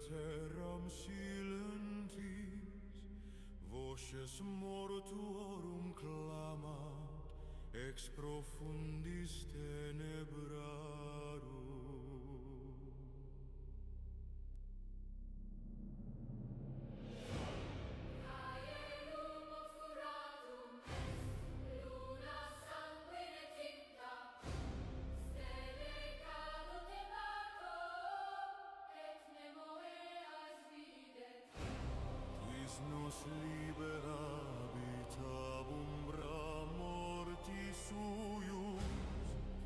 terram silentis, voces mortuorum clamat, ex profundis tenebrarum. Nos libera habitab umbra mortis suius,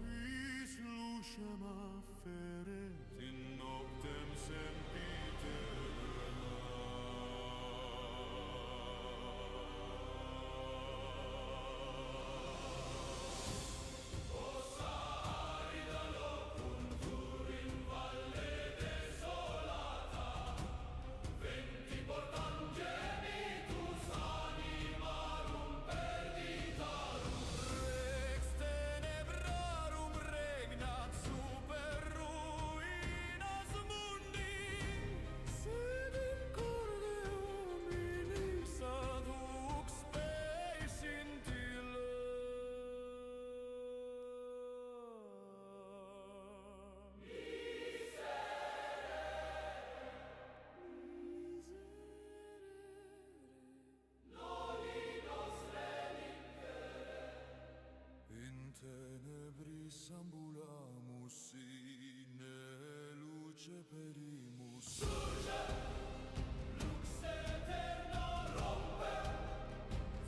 quis lucem afferet in noctem sempiterna. In tenebris ambulamus, sine luce perimus. Surge, lux eterna rompe,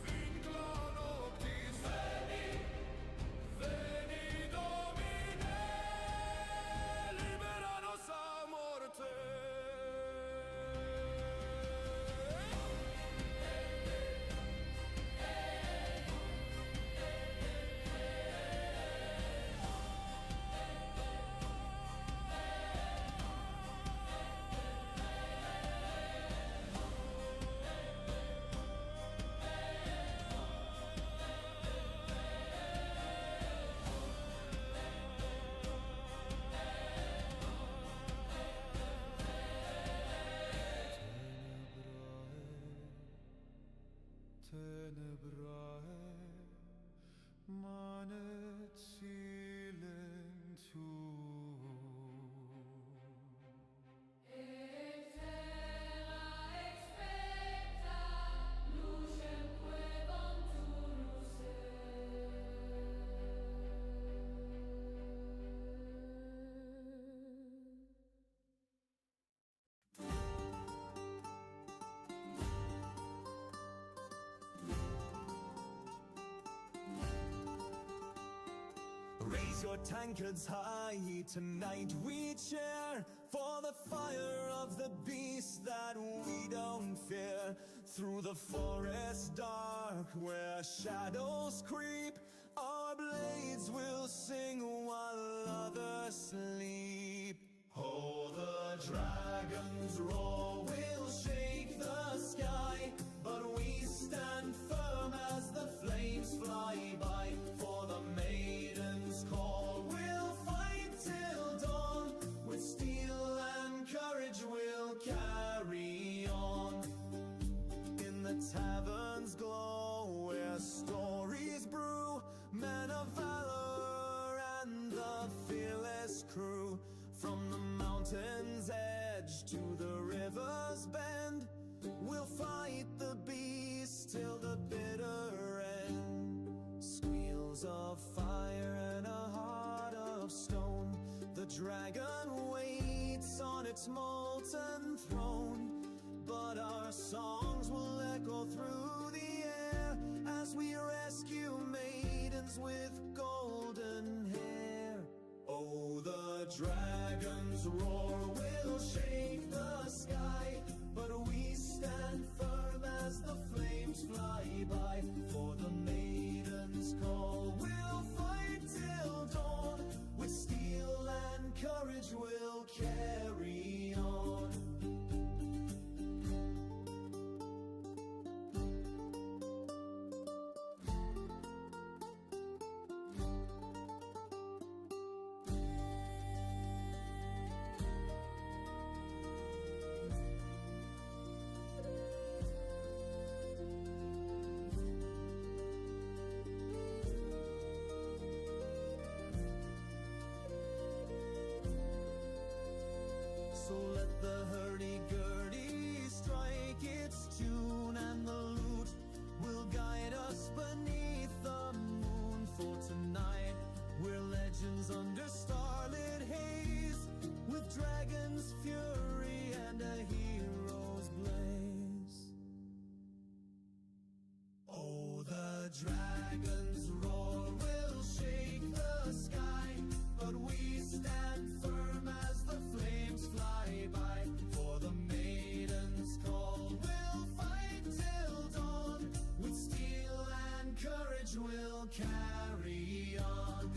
vincla noctis. Veni, veni Domine, libera nos a morte. Tenebrae manet silentium. Et terra expecta lucem quevanturus est. Raise your tankards high, tonight we cheer for the fire of the beast that we don't fear. Through the forest dark where shadows creep, our blades will sing while others sleep. Oh, the dragon's roar will shake the sky, but we stand firm as the flames fly by. For the maiden's call, we'll fight till dawn. With steel and courage we'll carry on. In the tavern's glow where stories brew, men of valor and the fearless crew. From the mountain's edge to the river's bend, we'll fight the beast till the bitter end. Squeals of fire and a heart of stone, the dragon waits on its molten throne. But our songs will echo through the air as we rescue maidens with golden hair. Oh, the dragon's roar will shake the sky, but we stand firm as the flames fly by. For the maiden's call, we'll fight till dawn. With steel and courage we'll carry on. So let the hurdy-gurdy strike its tune, and the lute will guide us beneath the moon. For tonight we're legends under starlit haze, with dragon's fury and a hero's blaze. Oh, the dragon's roar will shake the sky, but we stand firm as the flames fly by. For the maiden's call, we'll fight till dawn. With steel and courage we'll carry on.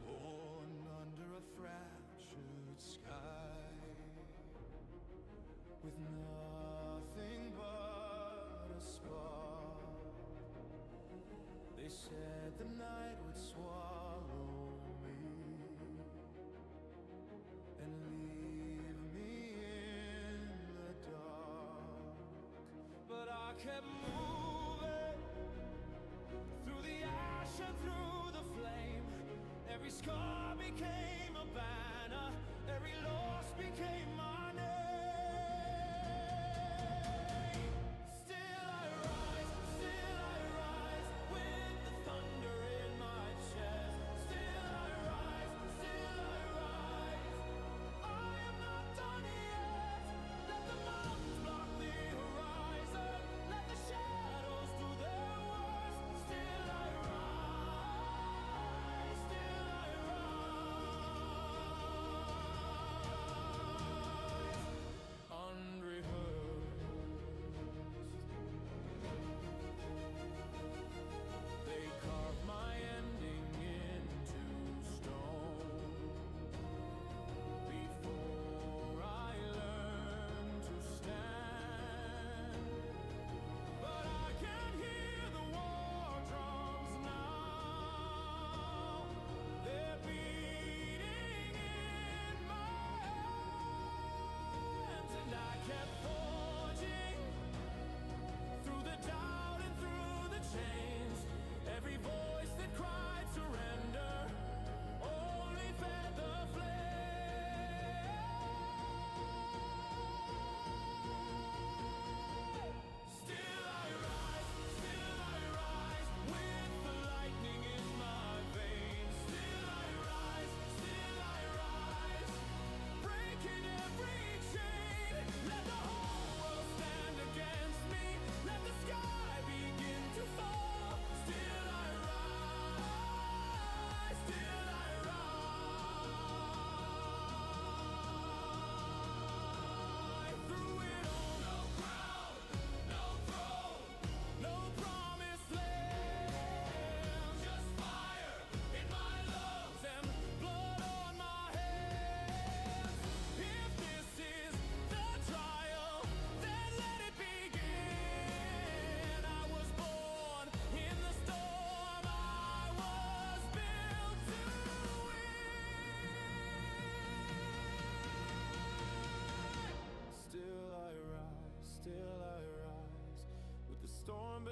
Born under a fractured sky, with nothing but a spark. They said the night would swallow me and leave me in the dark. But I kept moving through the ash and through the flame. Every scar became a banner, every loss became my name. Still I rise with the thunder in my chest. Still I rise, I am not done yet. Let the mountains block the horizon, let the shadows do their worst. Still I rise, still I rise.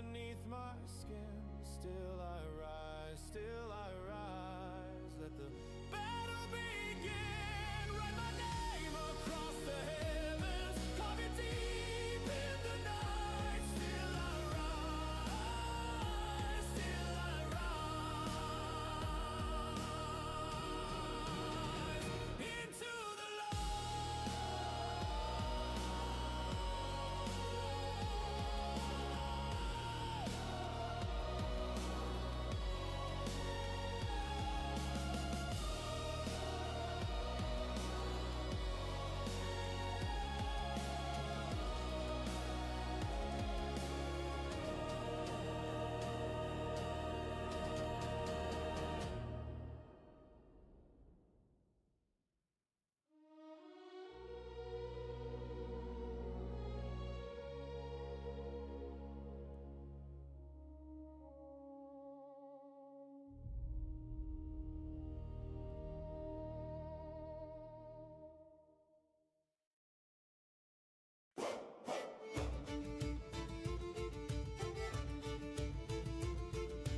beneath my skin. Still I rise, still I rise. Let the battle begin. Write my name across the heavens. Carve it deep in the night. Still I rise, still I rise. Into the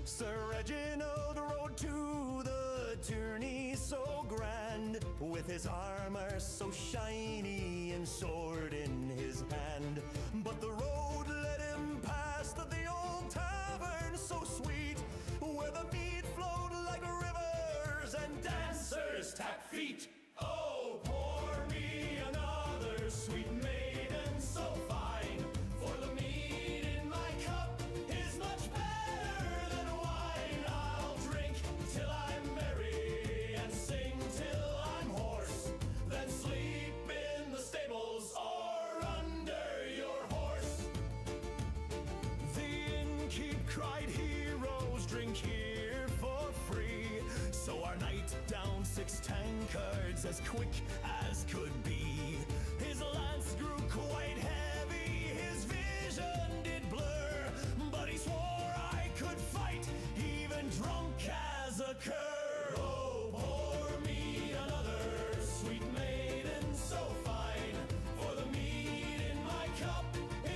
Sir Reginald rode to the tourney so grand, with his armor so shiny and sword in his hand. But the road led him past the old tavern so sweet, where the mead flowed like rivers and dancers tap feet. Oh, pour me another sweet maiden so fine, for the mead in my cup is much better than wine. I'll drink till I'm merry and sing till I'm hoarse, then sleep in the stables or under your horse. The innkeep cried, heroes drink here for free. So our knight down 6 tankards as quick as could be. His lance grew quite heavy, his vision did blur, but he swore I could fight, even drunk as a cur. Oh, pour me another sweet maiden so fine, for the mead in my cup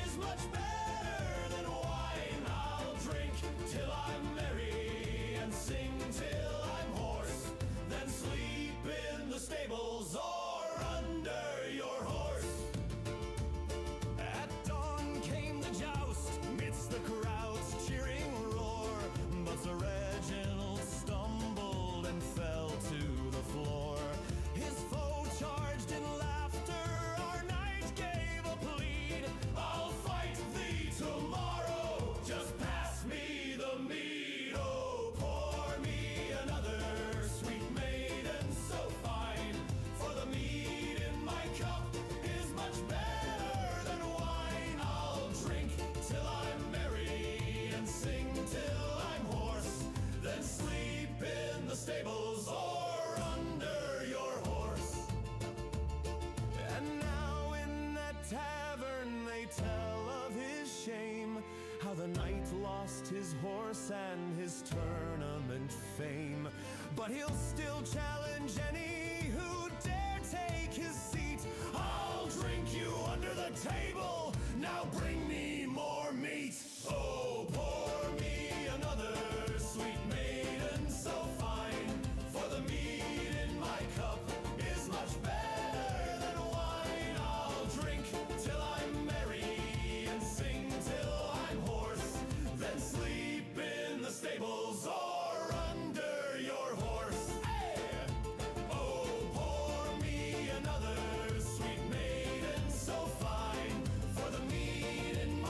is much better than wine. I'll drink till I'm merry and sing till I'm hoarse, then sleep in the stables or under your horse. At dawn came the joust, midst the crowd's cheering roar, but Sir Reginald stumbled and fell to the floor. His foe charged in laughter, our knight gave a plead. I'll fight thee tomorrow, just pass me the mead. Oh, pour me another sweet maiden so fine, for the mead in my cup is much better than wine. I'll drink till I'm merry and sing till I'm hoarse, then sleep in the stables or under your horse. And now in that tavern they tell of his shame, how the knight lost his horse and his tournament fame. But he'll still challenge any who dare take his seat. I'll drink you under the table, now bring me more meat. Oh, pour me another sweet maiden so fine, for the mead in my cup is much better than wine. I'll drink till I'm merry and sing till I'm hoarse, then sleep in the stables or under your horse. Hey! Oh, pour me another sweet maiden so fine, for the mead in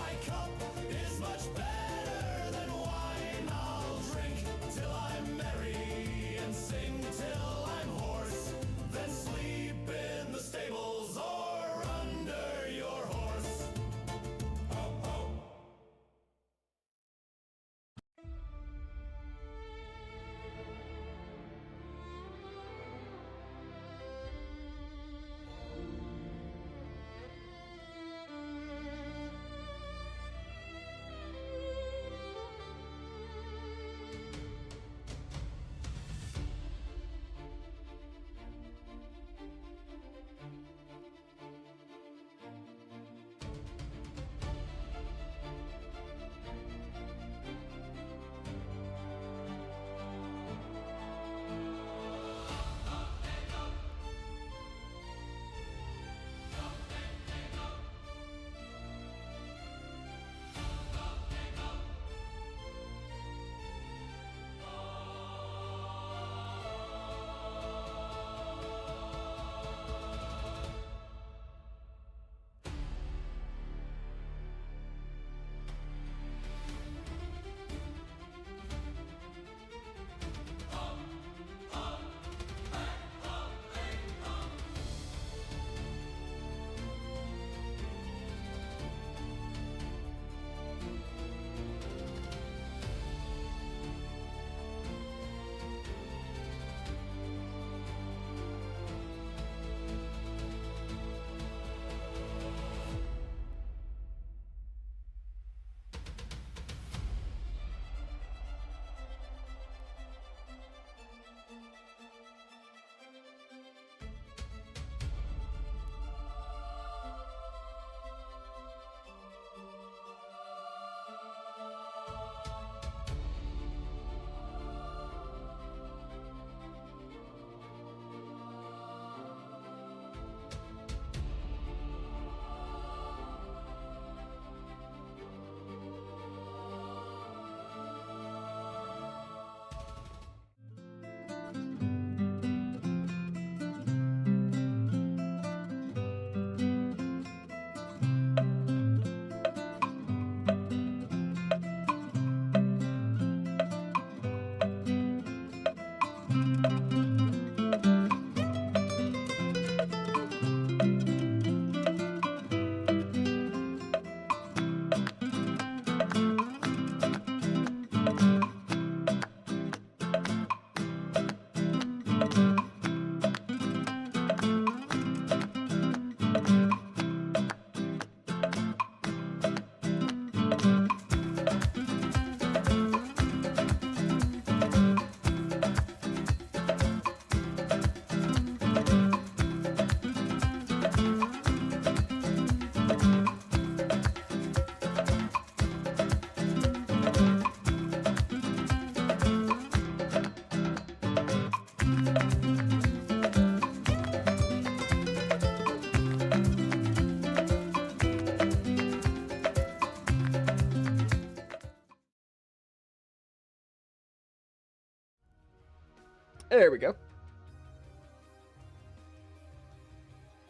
There we go.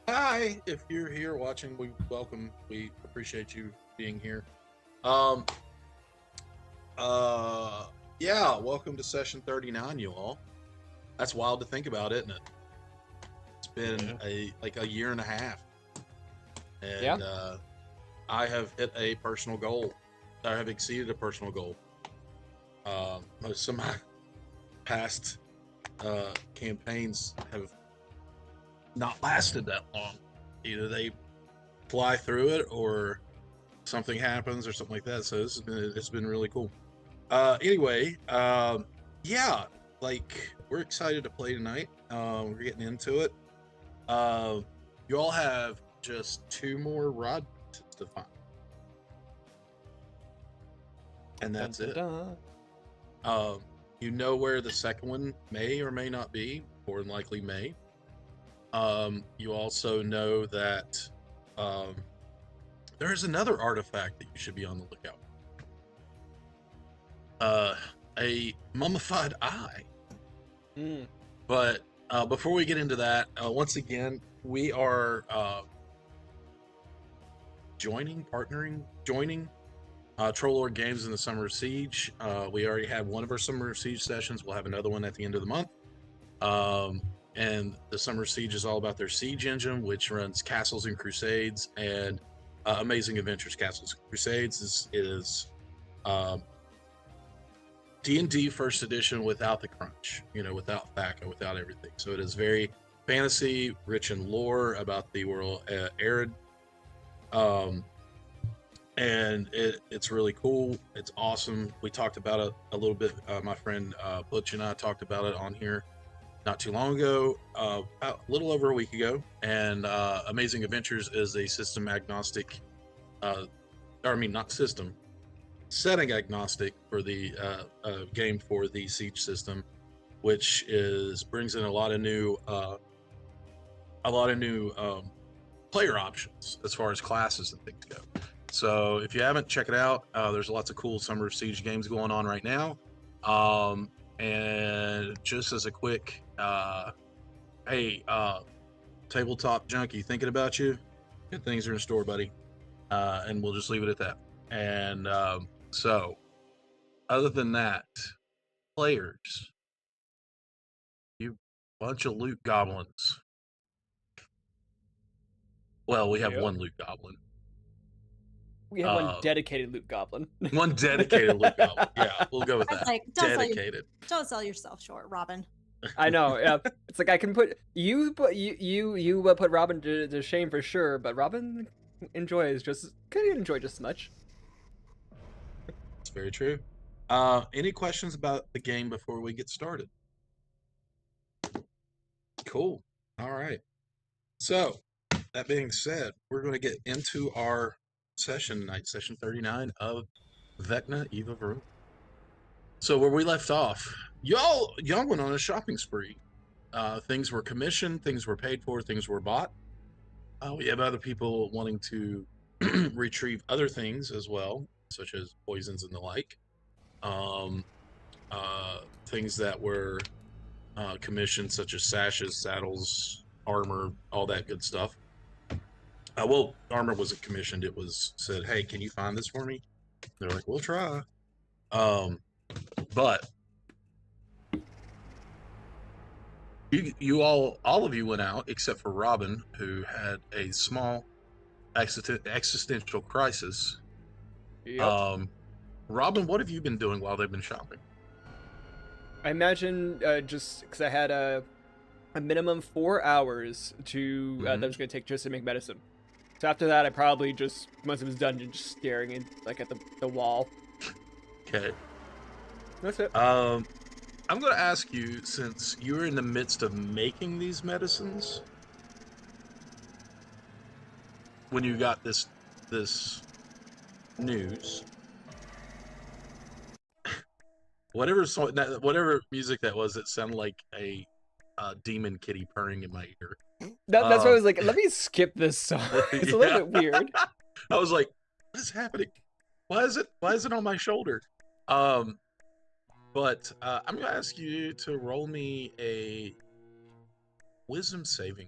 Hi, if you're here watching, we welcome. We appreciate you being here. Yeah, welcome to session 39, you all. That's wild to think about, isn't it? It's been a year and a half, and I have hit a personal goal. I have exceeded a personal goal. Most of my past campaigns have not lasted that long. Either they fly through it or something happens or something like that. So it's been really cool. Anyway, yeah, like we're excited to play tonight. We're getting into it. You all have just 2 more rod to find, and that's it. You know where the second one may or may not be, more than likely may. You also know that there is another artifact that you should be on the lookout for. A mummified eye. But before we get into that, once again, we are joining Troll Games in the Summer of Siege. We already had one of our Summer of Siege sessions. We'll have another one at the end of the month. And the Summer Siege is all about their siege engine, which runs Castles and Crusades, and Amazing Adventures Castles and Crusades is D&D first edition without the crunch, without THACA, without everything. So it is very fantasy, rich in lore about the world Arid. And it's really cool. It's awesome. We talked about it a little bit. My friend Butch and I talked about it on here not too long ago, a little over a week ago. And Amazing Adventures is a system agnostic, not system, setting agnostic for the game for the Siege system, which brings in a lot of new player options as far as classes and things go. So if you haven't, check it out. There's lots of cool Summer of Siege games going on right now. And just as a quick, hey, Tabletop Junkie, thinking about you. Good things are in store, buddy. And we'll just leave it at that. And so, other than that, players, you bunch of loot goblins. Well, we have one loot goblin. We have one dedicated loot goblin. One dedicated loot goblin. Yeah, we'll go with that. Dedicated. Don't sell yourself short, Robin. I know. Yeah, it's like I can put you put Robin to shame for sure, but Robin could enjoy just as much. It's very true. Any questions about the game before we get started? Cool. All right. So, that being said, we're going to get into our session tonight, session 39 of Vecna Eve of Ruin. So where we left off, y'all went on a shopping spree. Things were commissioned, things were paid for, things were bought. We have other people wanting to retrieve other things as well, such as poisons and the like. Things that were commissioned, such as sashes, saddles, armor, all that good stuff. Well, armor wasn't commissioned. It was said, hey, can you find this for me? They're like, we'll try. But you all of you went out, except for Robin, who had a small existential crisis. Yep. Robin, what have you been doing while they've been shopping? I imagine just because I had a minimum 4 hours to that was going to take just to make medicine. So after that, I probably just, once it was done, just staring at the wall. Okay. That's it. I'm going to ask you, since you're in the midst of making these medicines, when you got this news, whatever music that was, it sounded like a demon kitty purring in my ear. That's why I was like, let me skip this song. It's a little bit weird. I was like, what is happening? Why is it on my shoulder? But But I'm going to ask you to roll me a wisdom saving.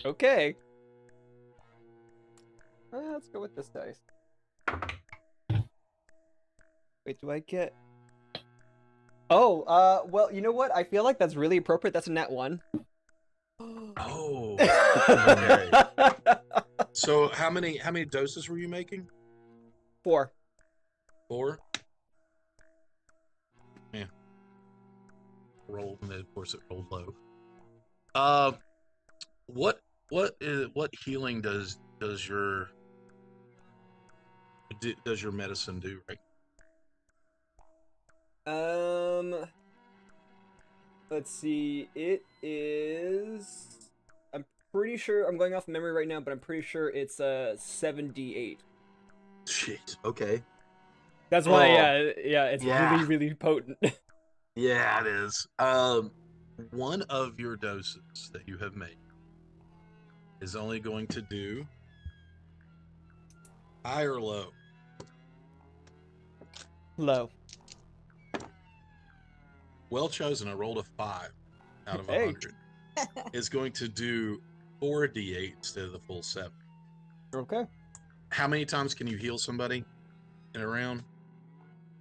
Okay. Let's go with this dice. Wait, do I get... Oh, well, you know what? I feel like that's really appropriate. That's a nat 1. Oh, okay. So how many doses were you making? 4. 4? Yeah. Rolled, and of course it rolled low. What healing does your medicine do, right? Let's see. It is... I'm pretty sure... I'm going off memory right now, but I'm pretty sure it's 78. Jeez. Okay. That's why, it's Yeah. really potent. Yeah, it is. One of your doses that you have made is only going to do high or low? Low. Well chosen. I rolled a 5 out of Hey. 100. It's going to do 4d8 instead of the full 7. Okay. How many times can you heal somebody in a round?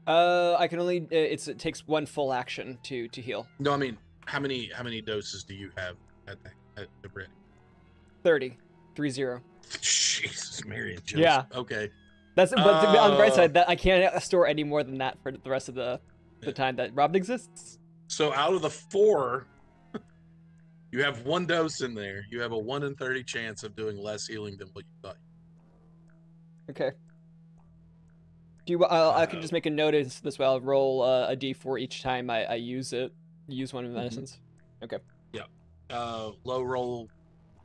I can only... it takes 1 full action to heal. No, I mean, how many doses do you have at the ready? 30. 30. Jesus, Mary and Joseph. Yeah. Okay. That's but to be on the bright side, that I can't store any more than that for the rest of the time that Robin exists. So out of the 4, you have 1 dose in there. You have a 1 in 30 chance of doing less healing than what you thought. Okay. Do you? I can just make a note of this way. I'll roll a d4 each time I use it. Use one of the medicines. Okay. Yeah. Low roll.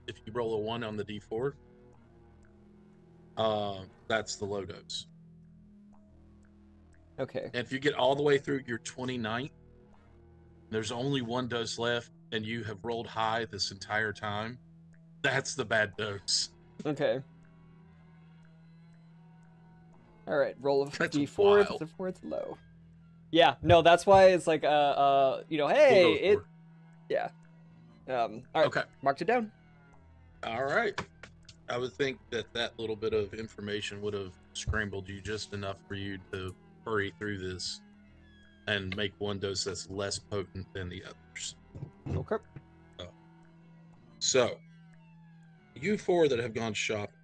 If you roll a 1 on the d4, that's the low dose. Okay. And if you get all the way through your 29th, there's only 1 dose left, and you have rolled high this entire time, that's the bad dose. Okay. All right. Roll of That's d4. wild. If it's a 4, it's low. Yeah. No, that's why it's like hey, it. Yeah. All right. Okay. Marked it down. All right. I would think that little bit of information would have scrambled you just enough for you to hurry through this and make 1 dose that's less potent than the others. Okay. So, you 4 that have gone shopping,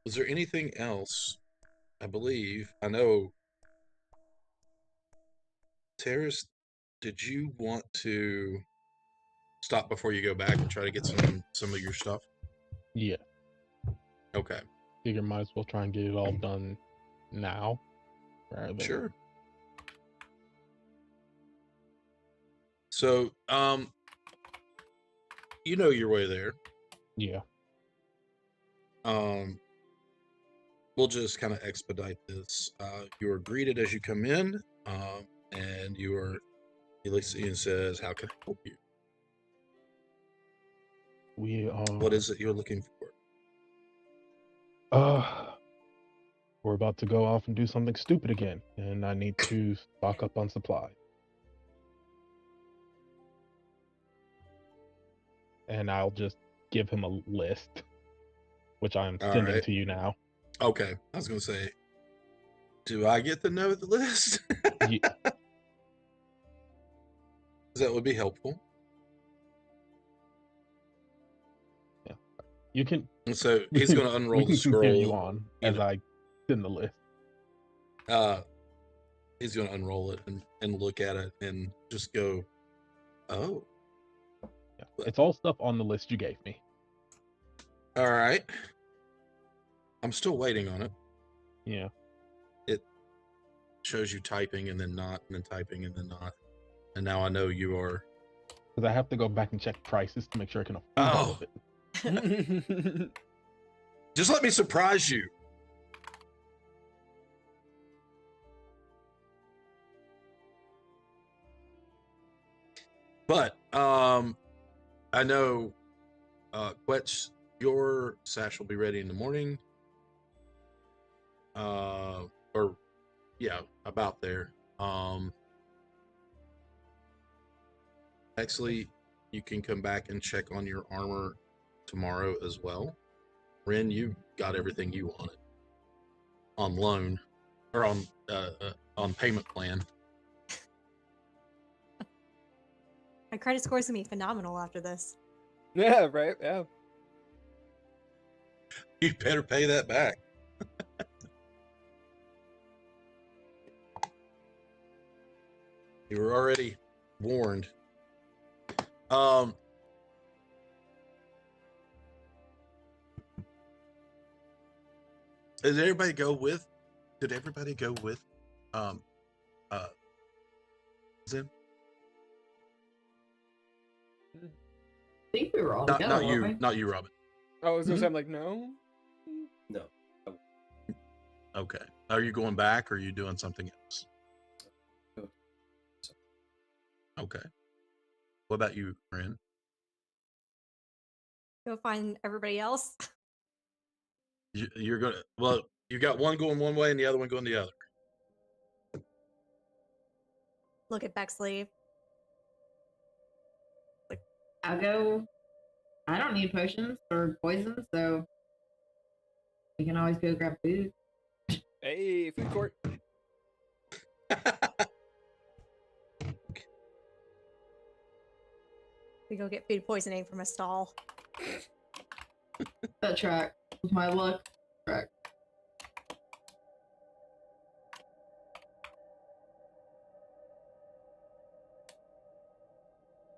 was there anything else? I know, Terrace, did you want to stop before you go back and try to get some of your stuff? Yeah. Okay. Figure might as well try and get it all done now. Rather than... Sure. So, you know your way there. Yeah. We'll just kind of expedite this. You are greeted as you come in, and he looks at you and says, "How can I help you? What is it you're looking for?" We're about to go off and do something stupid again, and I need to stock up on supply. And I'll just give him a list, which I'm sending to you now. Okay. I was going to say, do I get to know the list? Yeah. That would be helpful. Yeah. You can. And so he's going to unroll the scroll. You on as I send the list. He's going to unroll it and look at it and just go, "Oh." Yeah. It's all stuff on the list you gave me. All right. I'm still waiting on it. Yeah. It shows you typing and then not, and then typing and then not. And now I know you are. Because I have to go back and check prices to make sure I can afford all of it. Just let me surprise you. But I know, Quetch, your sash will be ready in the morning. or yeah, about there. Actually, you can come back and check on your armor tomorrow as well. Ren, you got everything you wanted on loan or on payment plan. My credit score is gonna be phenomenal after this. Yeah, right. Yeah. You better pay that back. You were already warned. Did everybody go with Zen? I think we were all Not together, you, weren't we? not you, Robin. Oh, I was gonna say, I'm like, no. No. Okay. Are you going back or are you doing something else? Okay. What about you, Ren? Go find everybody else. You're gonna, well, you got one going one way and the other one going the other. Look at Bexley. I'll go. I don't need potions or poison, so we can always go grab food. Hey, food court. We go get food poisoning from a stall. That track with my luck. Track.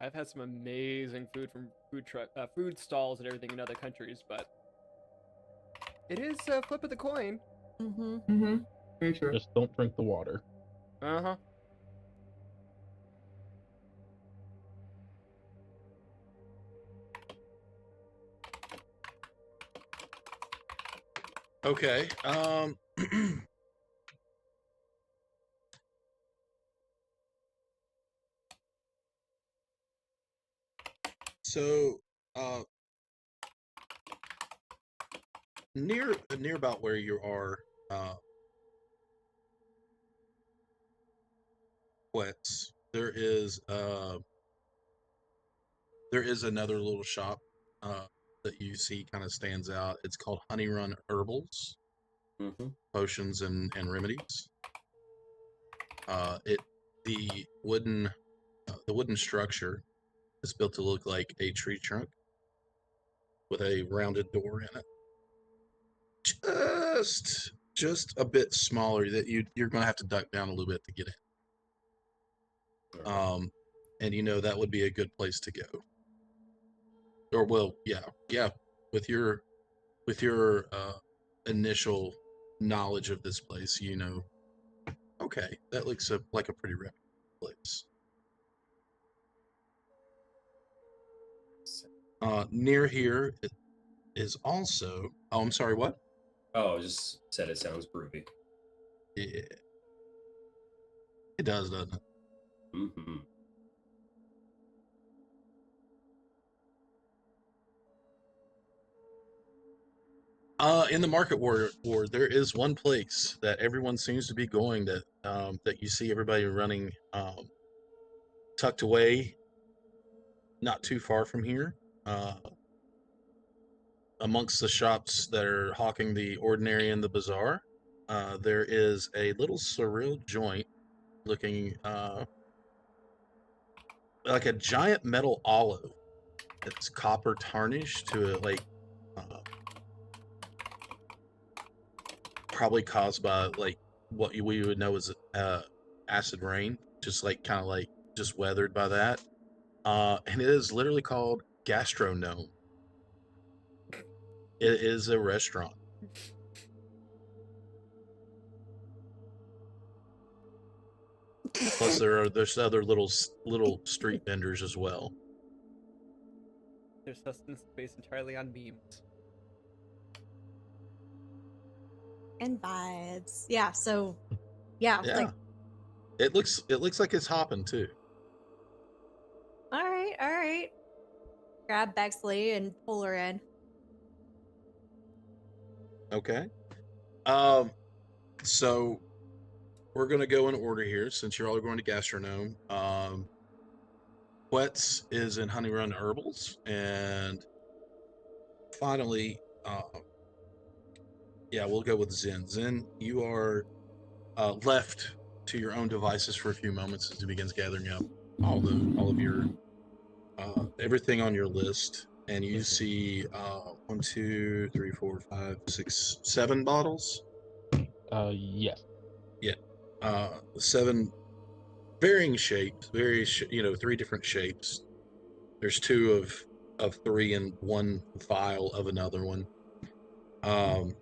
I've had some amazing food from food stalls and everything in other countries, but it is a flip of the coin. Mm-hmm. Mm-hmm. Very true. Just don't drink the water. Uh-huh. Okay. So, near about where you are, Quetz, there is another little shop that you see kind of stands out. It's called Honey Run Herbals, Potions and Remedies. The wooden structure is built to look like a tree trunk with a rounded door in it. Just a bit smaller that you're going to have to duck down a little bit to get in. And that would be a good place to go. Or well, yeah, with your initial knowledge of this place, okay, that looks like a pretty reputable place. Near here is also. Oh, I'm sorry. What? Oh, just said it sounds groovy. Yeah, it does, doesn't it? Mm-hmm. In the market ward, there is one place that everyone seems to be going that you see everybody running tucked away, not too far from here. Amongst the shops that are hawking the ordinary and the bizarre, there is a little surreal joint looking like a giant metal olive that's copper tarnished to probably caused by what we would know as acid rain, just just weathered by that. And it is literally called Gastronome. It is a restaurant. Plus, there's other little street vendors as well. Their sustenance is based entirely on memes. And vibes. Yeah, so yeah. Yeah, Like, it looks like it's hopping too. all right. Grab Bexley and pull her in. Okay. So we're going to go in order here since you're all going to Gastronome. Quetz is in Honey Run Herbals, and finally, yeah, we'll go with Zen. Zen, you are left to your own devices for a few moments as he begins gathering up all of your everything on your list, and you see 1, 2, 3, 4, 5, 6, 7 bottles. Yes. Yeah, 7 varying shapes, 3 different shapes. There's 2 of 3 and 1 vial of another one. And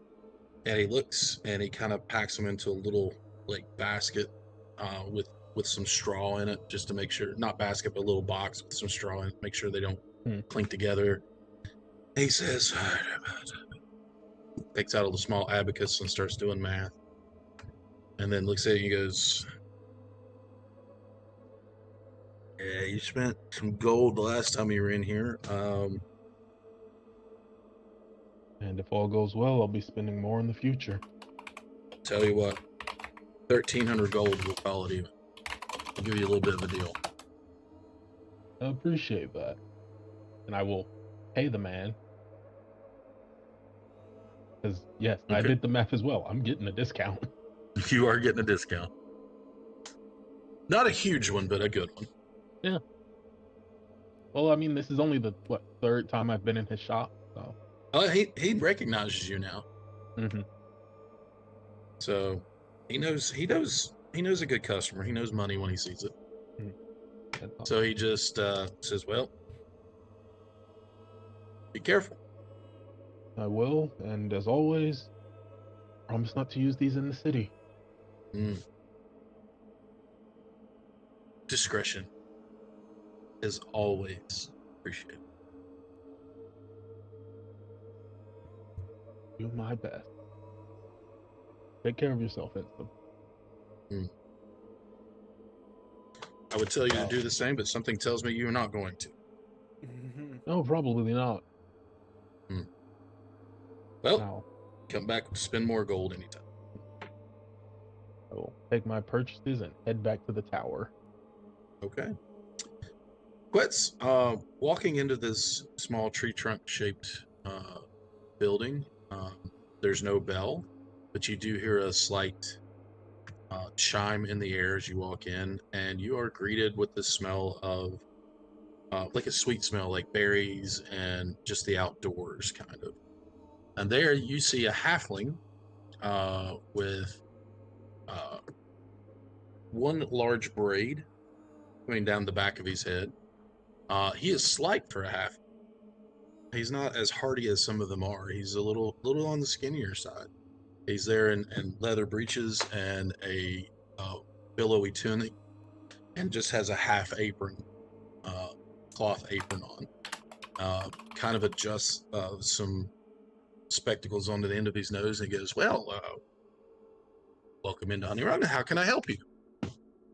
he looks and he kind of packs them into a little like basket with some straw in it, just to make sure, not basket, but a little box with some straw in it, make sure they don't clink together. He says, takes out a small abacus and starts doing math, and then looks at you and goes, "Yeah, you spent some gold the last time you were in here. And if all goes well, I'll be spending more in the future. Tell you what, 1,300 gold will call it even. I'll give you a little bit of a deal." I appreciate that. And I will pay the man. Because, yes, I Okay. did the math as well. I'm getting a discount. You are getting a discount. Not a huge one, but a good one. Yeah. Well, I mean, this is only the, 3rd time I've been in his shop, so. He recognizes you now. Mm-hmm. So he knows a good customer. He knows money when he sees it. That's all. So he just says, "Well, be careful." I will, and as always, promise not to use these in the city. Discretion is always appreciated. Do my best. Take care of yourself, Instant. I would tell you to do the same, but something tells me you're not going to. No, probably not. Well, Now, come back to spend more gold anytime. I will take my purchases and head back to the tower. Okay. Quetz, walking into this small tree trunk shaped building, there's no bell, but you do hear a slight chime in the air as you walk in, and you are greeted with the smell of like a sweet smell, like berries and just the outdoors kind of. And there you see a halfling with one large braid coming down the back of his head. He is slight for a half. He's not as hardy as some of them are. He's a little on the skinnier side. He's there in leather breeches and a billowy tunic, and just has a half apron, cloth apron on. Kind of adjusts some spectacles onto the end of his nose, and he goes, "Well, welcome into Honey Run. How can I help you?"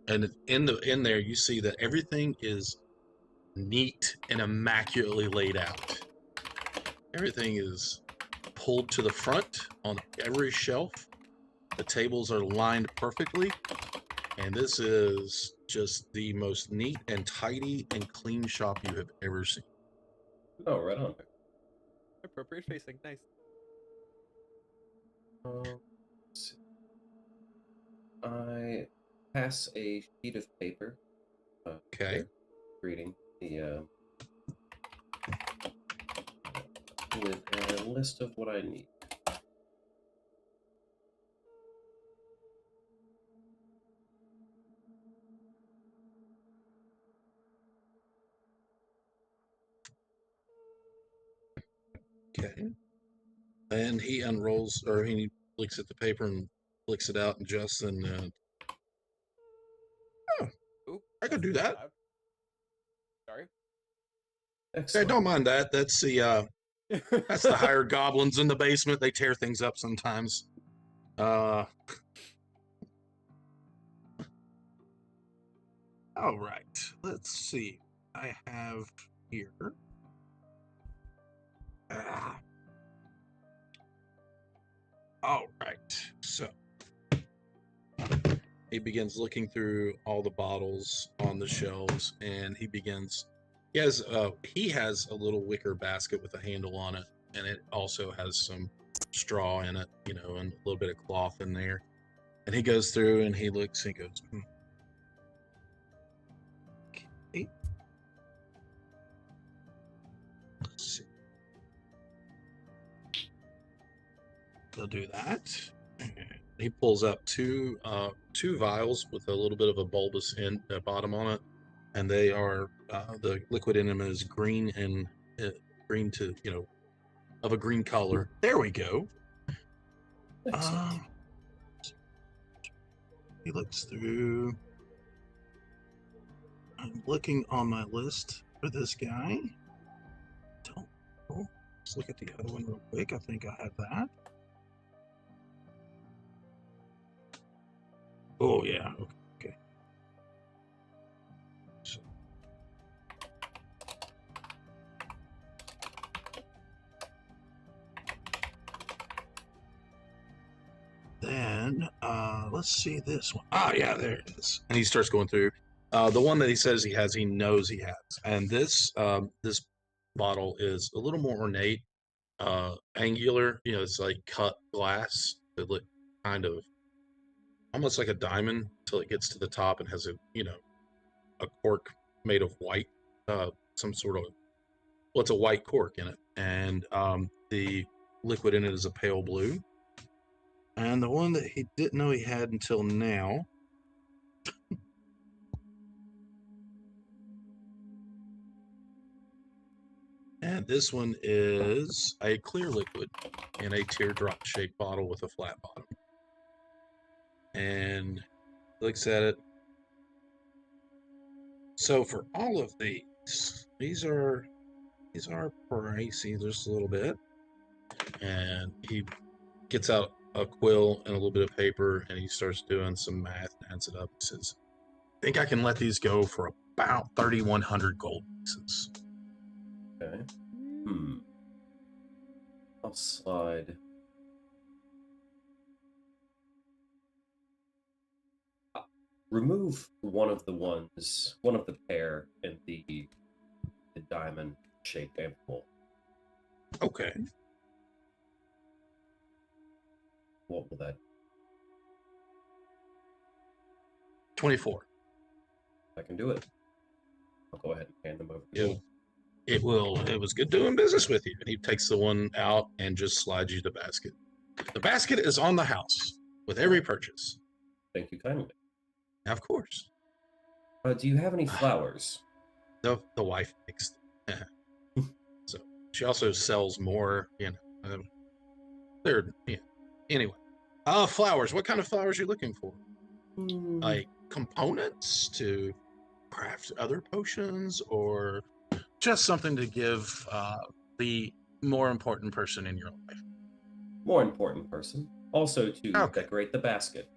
And in there, you see that everything is neat and immaculately laid out. Everything is pulled to the front on every shelf. The tables are lined perfectly, and this is just the most neat and tidy and clean shop you have ever seen. Oh, right on. Appropriate facing, nice. Let's see. I pass a sheet of paper. Okay. Reading the with a list of what I need. Okay. And he unrolls, or he looks at the paper and flicks it out and adjusts, and Ooh, I could do that. loud. Sorry. Hey, Excellent. don't mind that. That's the hired goblins in the basement. They tear things up sometimes. All right. Let's see. I have here. All right. So he begins looking through all the bottles on the shelves, and he has a little wicker basket with a handle on it, and it also has some straw in it, and a little bit of cloth in there. And he goes through and he looks and he goes, okay. Let's see. He'll do that. He pulls up two vials with a little bit of a bulbous end bottom on it, and they are the liquid in them is green and green to of a green color. There we go. He looks through. I'm looking on my list for this guy. Don't know. Let's look at the other one real quick. I think I have that. Oh yeah. Okay. So. Then let's see this one. Ah, yeah, there it is. And he starts going through. The one that he says he has, he knows he has. And this bottle is a little more ornate, angular. It's like cut glass. It look kind of almost like a diamond until it gets to the top and has a cork made of white, some sort of, well, it's a white cork in it, and the liquid in it is a pale blue. And the one that he didn't know he had until now and this one is a clear liquid in a teardrop shaped bottle with a flat bottom. And looks at it. So for all of these are pricey just a little bit. And he gets out a quill and a little bit of paper, and he starts doing some math and adds it up. He says, I think I can let these go for about 3,100 gold pieces. Okay. I'll slide. Remove one of the pair in the diamond-shaped ampoule. Okay. What will that? 24. I can do it. I'll go ahead and hand them over to you. It was good doing business with you. And he takes the one out and just slides you the basket. The basket is on the house with every purchase. Thank you kindly. Of course. Do you have any flowers? The wife makes them. So she also sells more, they're anyway. Flowers. What kind of flowers are you looking for? Like components to craft other potions, or just something to give the more important person in your life? More important person. Also to decorate the basket.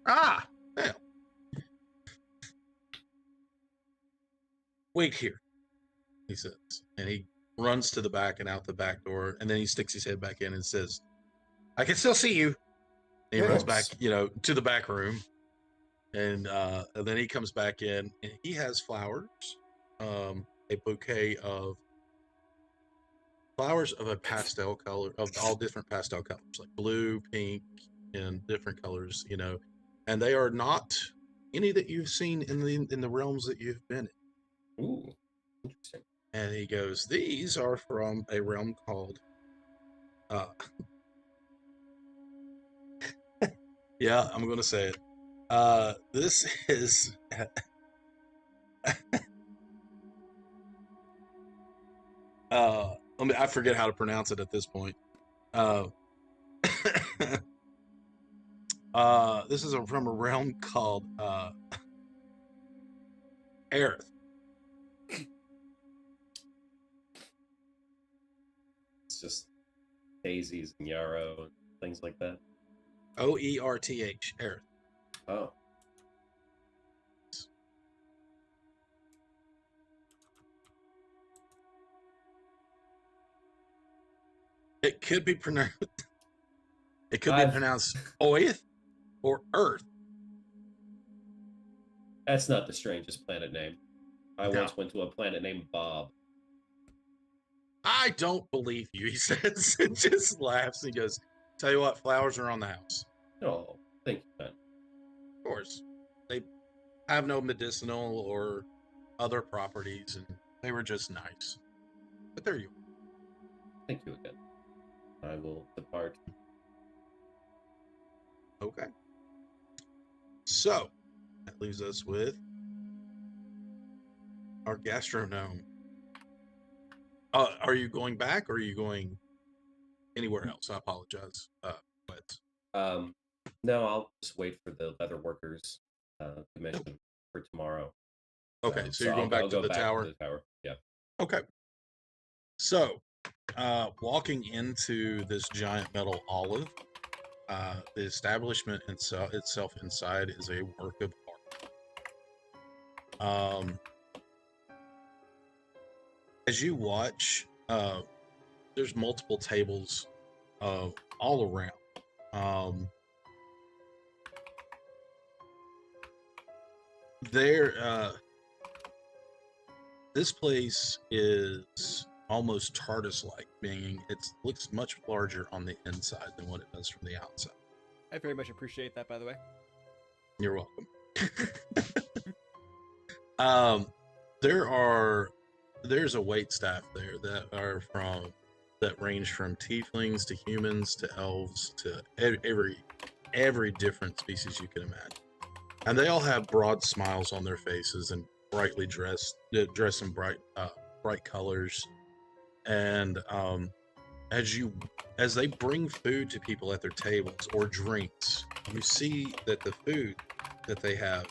Yeah. Wait here, he says, and he runs to the back and out the back door, and then he sticks his head back in and says, I can still see you. And he runs back, to the back room, and then he comes back in, and he has flowers, a bouquet of flowers of a pastel color, of all different pastel colors, like blue, pink, and different colors, and they are not any that you've seen in the realms that you've been in. Ooh, interesting. And he goes, these are from a realm called yeah, I'm gonna say it. This is I forget how to pronounce it at this point. This is from a realm called Aerith. It's just daisies and yarrow and things like that. Oerth, Aerith. Oh. It could be pronounced. It could be pronounced Oeth or Earth. That's not the strangest planet name. I No. once went to a planet named Bob. I don't believe you, he says, and just laughs. He goes, tell you what, flowers are on the house. Oh, thank you, man. Of course. They have no medicinal or other properties, and they were just nice. But there you are. Thank you again. I will depart. Okay. So, that leaves us with our gastronome. Are you going back, or are you going anywhere else? I apologize. But No, I'll just wait for the leather workers commission for tomorrow. okay, so you're going back to the tower. To the tower. Yeah. Okay. So, walking into this giant metal olive, the establishment itself inside is a work of art. As you watch, there's multiple tables all around. This place is almost TARDIS-like, meaning it looks much larger on the inside than what it does from the outside. I very much appreciate that, by the way. You're welcome. There's a wait staff there that range from tieflings to humans to elves to every different species you can imagine, and they all have broad smiles on their faces and brightly dressed in bright colors. And as they bring food to people at their tables or drinks, you see that the food that they have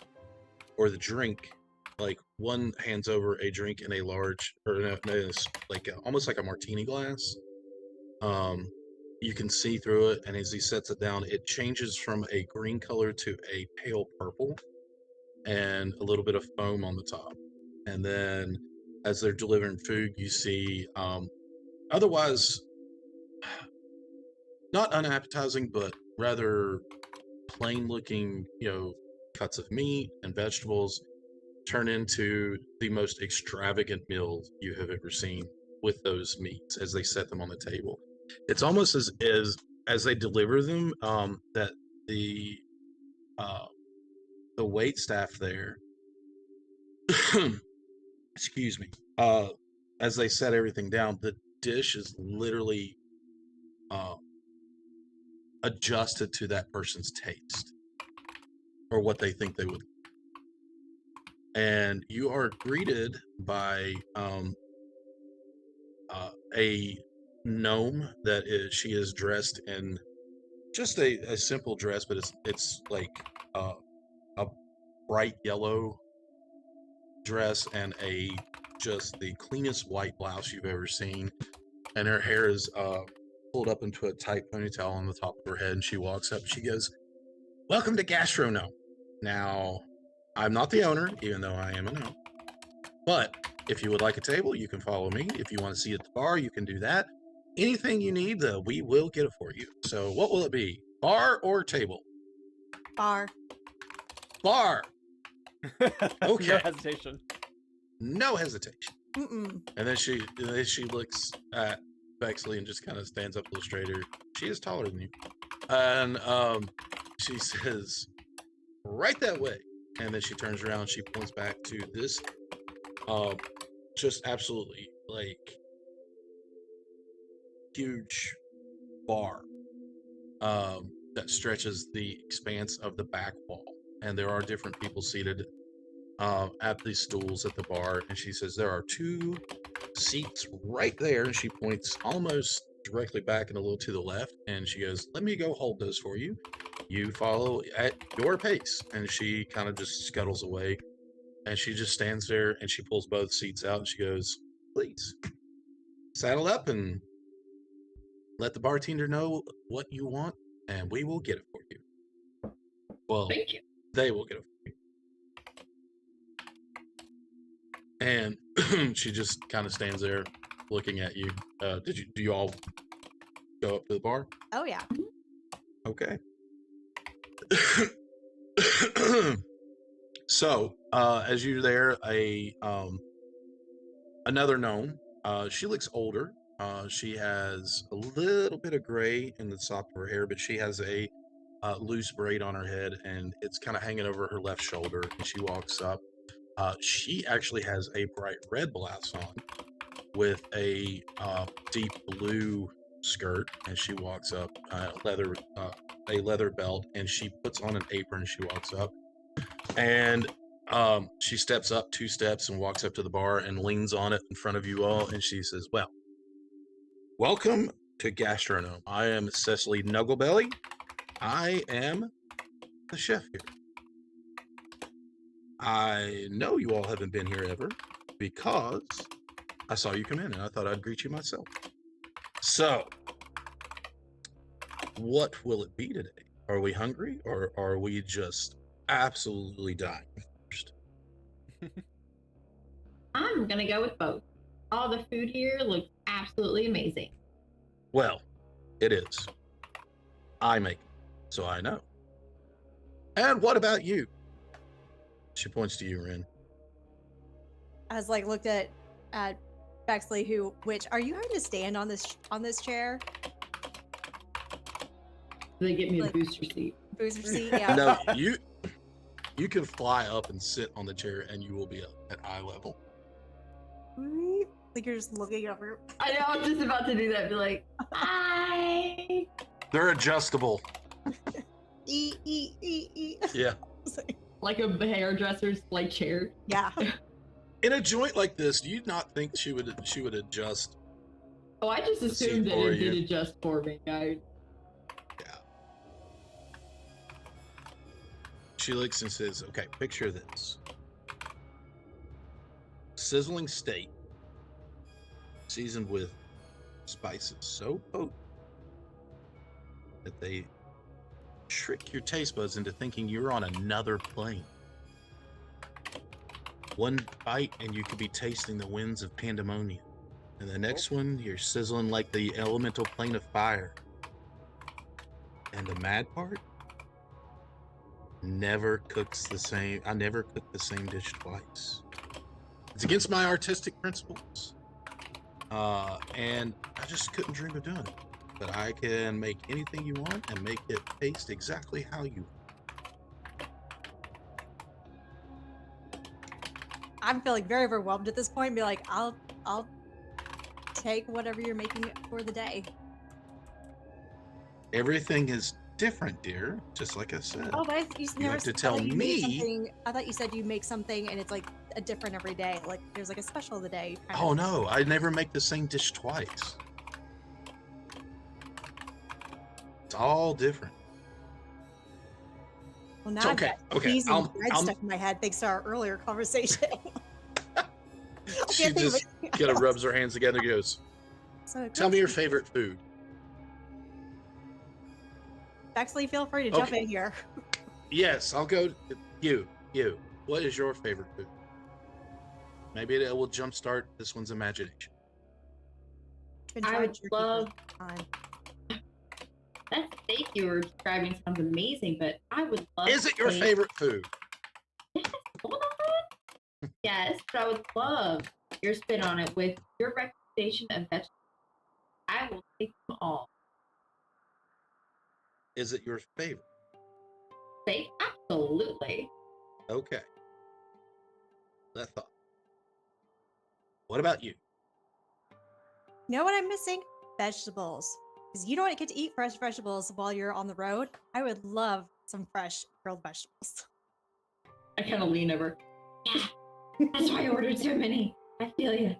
or the drink, like one hands over a drink in a large, or almost like a martini glass. You can see through it, and as he sets it down, it changes from a green color to a pale purple and a little bit of foam on the top. And then as they're delivering food, you see otherwise not unappetizing, but rather plain looking, cuts of meat and vegetables turn into the most extravagant meals you have ever seen with those meats as they set them on the table. It's almost as they deliver them, that the wait staff there excuse me, as they set everything down, the dish is literally adjusted to that person's taste or what they think they would. And you are greeted by a gnome she is dressed in just a simple dress, but it's like a bright yellow dress and just the cleanest white blouse you've ever seen, and her hair is pulled up into a tight ponytail on the top of her head, and she walks up, she goes, welcome to Gastronome. Now, I'm not the owner, even though I am a gnome, but if you would like a table, you can follow me. If you want to see at the bar, you can do that. Anything you need, though, we will get it for you. So what will it be? Bar or table? Bar. Bar. Okay. No hesitation. No hesitation. Mm-mm. And then she looks at Bexley and just kind of stands up a little straighter. She is taller than you. And she says, right that way. And then she turns around and she points back to this just absolutely like huge bar that stretches the expanse of the back wall. And there are different people seated at these stools at the bar. And she says, there are 2 seats right there. And she points almost directly back and a little to the left. And she goes, let me go hold those for you. You follow at your pace. And she kind of just scuttles away. And she just stands there and she pulls both seats out and she goes, please saddle up and let the bartender know what you want and we will get it for you. Well, Thank you. They will get it for you. And she just kind of stands there looking at you. Do you all go up to the bar? Oh yeah. Okay. So, as you're there, another gnome. She looks older. She has a little bit of gray in the top of her hair, but she has a loose braid on her head, and it's kind of hanging over her left shoulder. And she walks up. She actually has a bright red blouse on with a deep blue skirt, and she walks up a leather belt, and she puts on an apron. She walks up, and she steps up 2 steps and walks up to the bar and leans on it in front of you all, and she says, "Well, welcome to Gastronome. I am Cecily Nugglebelly. I am the chef here. I know you all haven't been here ever because I saw you come in and I thought I'd greet you myself. So, what will it be today? Are we hungry or are we just absolutely dying first?" I'm gonna go with both. All the food here looks absolutely amazing. Well, it is. I make it, so I know. And what about you? She points to you, Ren. I was like looked at Bexley, which are you having to stand on this chair? They get me a Like- booster seat. Booster seat, yeah. No, you can fly up and sit on the chair and you will be up at eye level. Like you're just looking over. I know, I was just about to do that. Be like, hi. They're adjustable. E. Yeah. Like a hairdresser's like chair. Yeah. In a joint like this, do you not think she would adjust? Oh, I just Let's see assumed that for it did you. adjust for me, guys. Yeah. She looks and says, "Okay, picture this: sizzling steak, seasoned with spices so potent that they trick your taste buds into thinking you're on another plane. One bite and you could be tasting the winds of pandemonium. And the next one, you're sizzling like the elemental plane of fire. And the mad part? Never cooks the same. I never cook the same dish twice. It's against my artistic principles. And I just couldn't dream of doing it. But I can make anything you want and make it taste exactly how you want." I'm feeling very overwhelmed at this point. Be like, I'll take whatever you're making for the day. Everything is different, dear. Just like I said. Oh, but you never have to said tell that you made me- something. I thought you said you make something and it's like a different every day. Like there's like a special of the day. kind Oh of. no, I never make the same dish twice. It's all different. Well, now So, I've okay, got okay, cheese and I'll- bread I'll- stuck in my head thanks to our earlier conversation. She can't think of just anything kind of else. rubs her hands together and goes, So "Tell me your favorite food." Bexley, feel free to jump Okay. in here. Yes, I'll go. You. What is your favorite food? Maybe it will jumpstart this one's imagination. Been I trying would jerky for a love- long time. That steak you were describing sounds amazing, but I would love. Is it your steak. favorite food? Hold on. Yes, but I would love your spin on it with your recommendation of vegetables. I will take them all. Is it your favorite? Steak, absolutely. Okay. That thought. What about you? You know what I'm missing? Vegetables. Because you don't get to eat fresh vegetables while you're on the road. I would love some fresh grilled vegetables. I kind of lean over. Yeah, that's why I ordered so many. I feel you.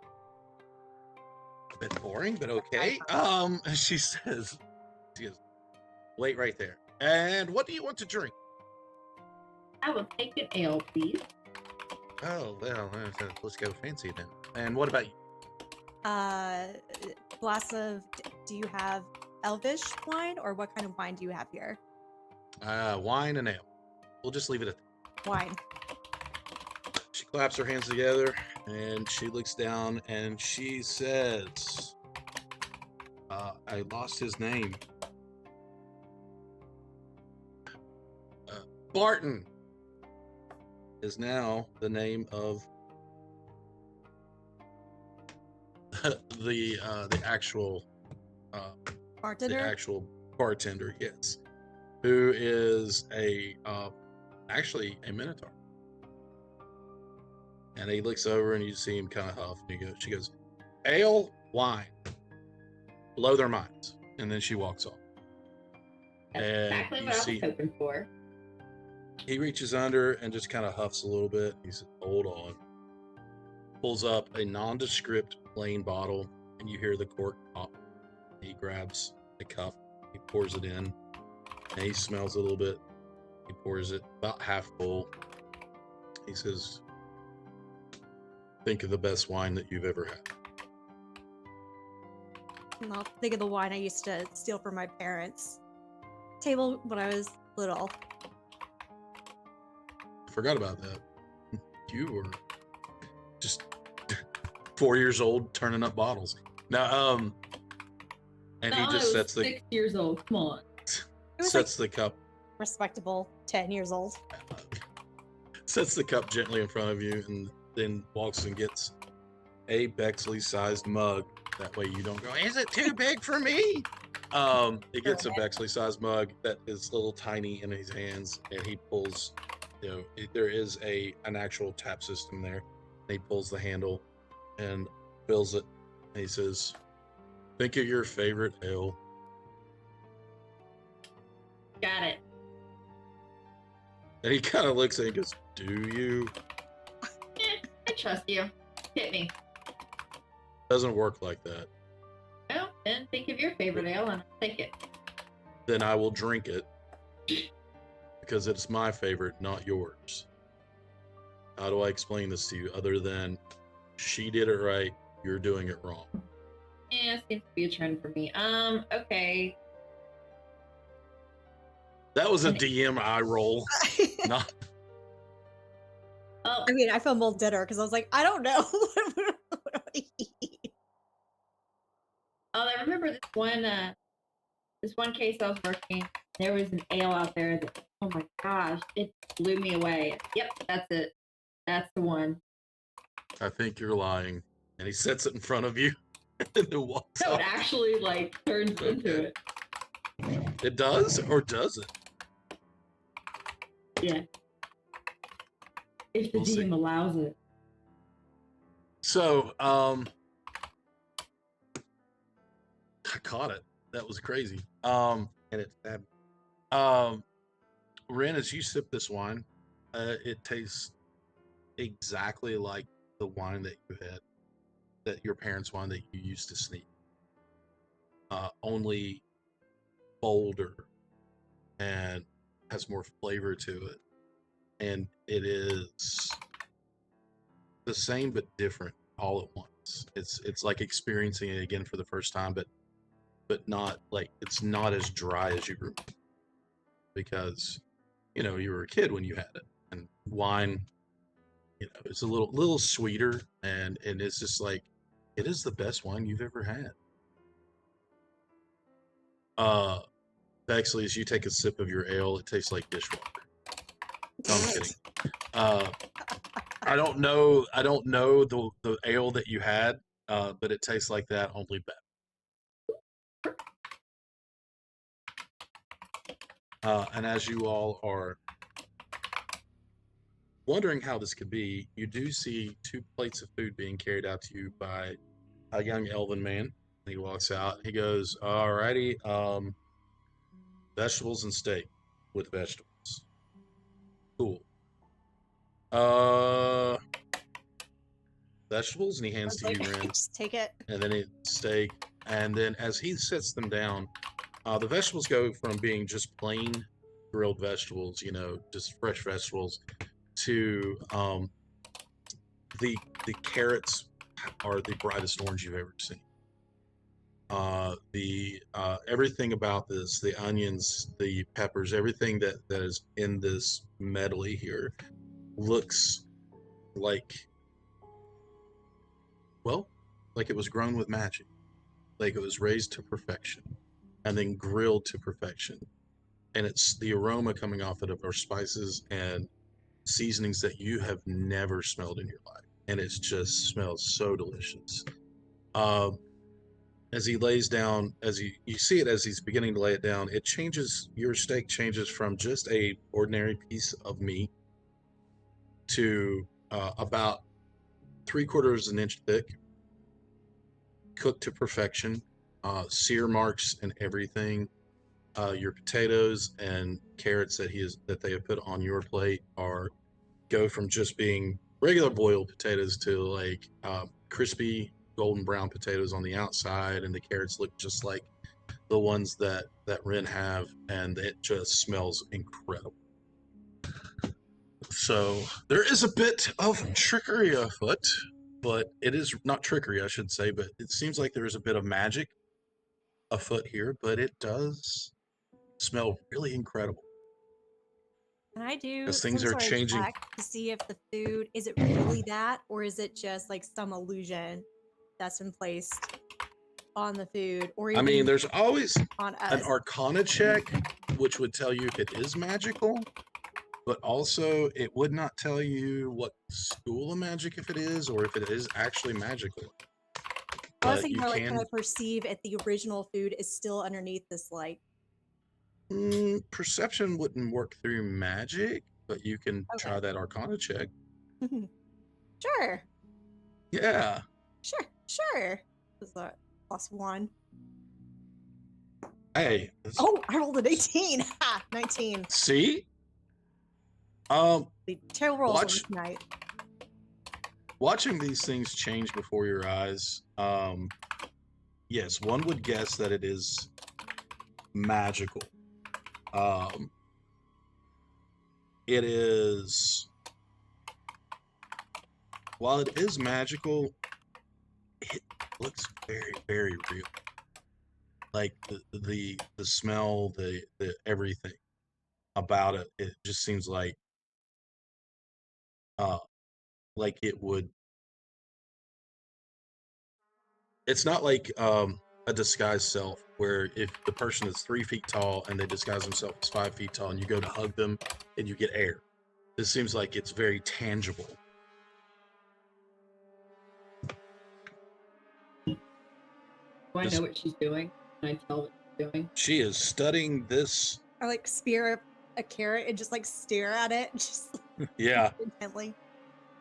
A bit boring, but okay. She says, "Wait right there. And what do you want to drink?" I will take an ale, please. Oh, well, let's go fancy then. And what about you? Glass of. Do you have Elvish wine, or what kind of wine do you have here? Wine and ale. We'll just leave it at that. Wine. She claps her hands together and she looks down and she says, I lost his name. Barton. is now the name of the actual Bartender. bartender, yes, who is actually a minotaur. And he looks over and you see him kind of huff. And she goes, ale, wine, blow their minds. And then she walks off. That's And exactly you what I see was hoping for. he reaches under and just kind of huffs a little bit. He says, hold on. Pulls up a nondescript plain bottle and you hear the cork pop. He grabs a cup, he pours it in, and he smells a little bit. He pours it about half full. He says, think of the best wine that you've ever had. And I'll think of the wine I used to steal from my parents' table when I was little. Forgot about that. You were just 4 years old turning up bottles. Now, and No, he I just was sets the 6 years old. Come on. It was sets the cup Respectable 10 years old. sets the cup gently in front of you, and then walks and gets a Bexley-sized mug. That way you don't go, is it too big for me? He gets a Bexley-sized mug that is a little tiny in his hands, and he pulls, there is an actual tap system there. And he pulls the handle and fills it. And he says, think of your favorite ale. Got it. And he kind of looks at it and goes, do you? I trust you. Hit me. Doesn't work like that. Well, then think of your favorite ale and I'll take it. Then I will drink it because it's my favorite, not yours. How do I explain this to you other than she did it right, you're doing it wrong? Yeah, seems to be a trend for me. Okay. That was a DM eye roll. Not Oh, I mean, I feel more bitter because I was like, I don't know. I remember this one case I was working. There was an ale out there that, oh my gosh, it blew me away. Yep, that's it. That's the one. I think you're lying. And he sets it in front of you and then walks So off. it actually like turns into it. It does or does it? Yeah. If the We'll see. DM allows it. So, I caught it. That was crazy. And it stabbed me. Ren, as you sip this wine, it tastes exactly like the wine that you had, that your parents' wine that you used to sneak. Only bolder and has more flavor to it. And it is the same but different all at once. It's like experiencing it again for the first time, but not like it's not as dry as you remember, because you were a kid when you had it, and wine, it's a little sweeter, and it's just like it is the best wine you've ever had. Bexley, as you take a sip of your ale, it tastes like dishwater. No, I'm kidding. I don't know the ale that you had, but it tastes like that, only better. And as you all are wondering how this could be, you do see 2 plates of food being carried out to you by a young elven man. He walks out. He goes, "Alrighty, vegetables and steak with vegetables. Cool. Vegetables," and he hands to you, Ren. Just take it. And then steak. And then as he sets them down, the vegetables go from being just plain grilled vegetables, just fresh vegetables, to the carrots are the brightest orange you've ever seen. The everything about this, the onions, the peppers, everything that is in this medley here looks like, well, like it was grown with magic, like it was raised to perfection and then grilled to perfection. And it's the aroma coming off it of our spices and seasonings that you have never smelled in your life, and it just smells so delicious. Um, as he lays down, as you see it as he's beginning to lay it down, it changes. Your steak changes from just a ordinary piece of meat to about 3/4 of an inch thick, cooked to perfection, sear marks and everything. Your potatoes and carrots that they have put on your plate go from just being regular boiled potatoes to like crispy golden brown potatoes on the outside, and the carrots look just like the ones that Ren have, and it just smells incredible. So there is a bit of trickery afoot, but it is not trickery, I should say, but it seems like there is a bit of magic afoot here, but it does smell really incredible. Can I do As some things are sort of changing. check to see if the food is it really that, or is it just like some illusion that's been placed on the food, or I even mean, there's always on an us? Arcana check, which would tell you if it is magical, but also it would not tell you what school of magic if it is, or if it is actually magical. I was But thinking you more like, can can I perceive if the original food is still underneath this light? perception wouldn't work through magic, but you can Okay. try that Arcana check. Sure, Yeah. sure. Is that +1? Hey. Oh, I rolled an 18. Ha, 19. See? The terrible rolls Watch- tonight. Watching these things change before your eyes, yes, one would guess that it is magical. It is, while it is magical, it looks very, very real. Like the smell, the everything about it, it just seems like it would. It's not like a disguised self, where if the person is 3 feet tall and they disguise themselves as 5 feet tall and you go to hug them and you get air. This seems like it's very tangible. Do I know what she's doing? Can I tell what she's doing? She is studying this. I like spear a carrot and just like stare at it, just Yeah. intently.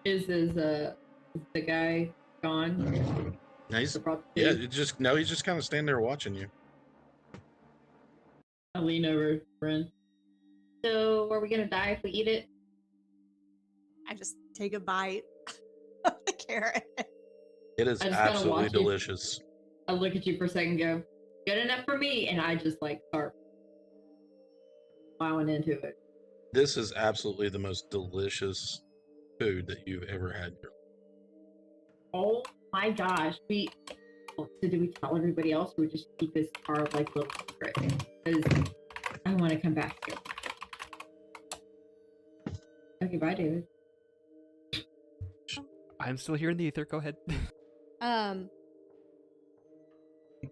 Is the guy gone? Nice. The Yeah, he's just kind of standing there watching you. I lean over, friend. So, are we gonna die if we eat it? I just take a bite of the carrot. It is I just gotta absolutely watch you. delicious. I look at you for a second and go, good enough for me, and I just like start plowing into it. This is absolutely the most delicious food that you've ever had in your life. Oh my gosh. So do we tell everybody else, or we just keep this our like little secret? Because I want to come back here. Okay, bye, David. I'm still here in the ether. Go ahead.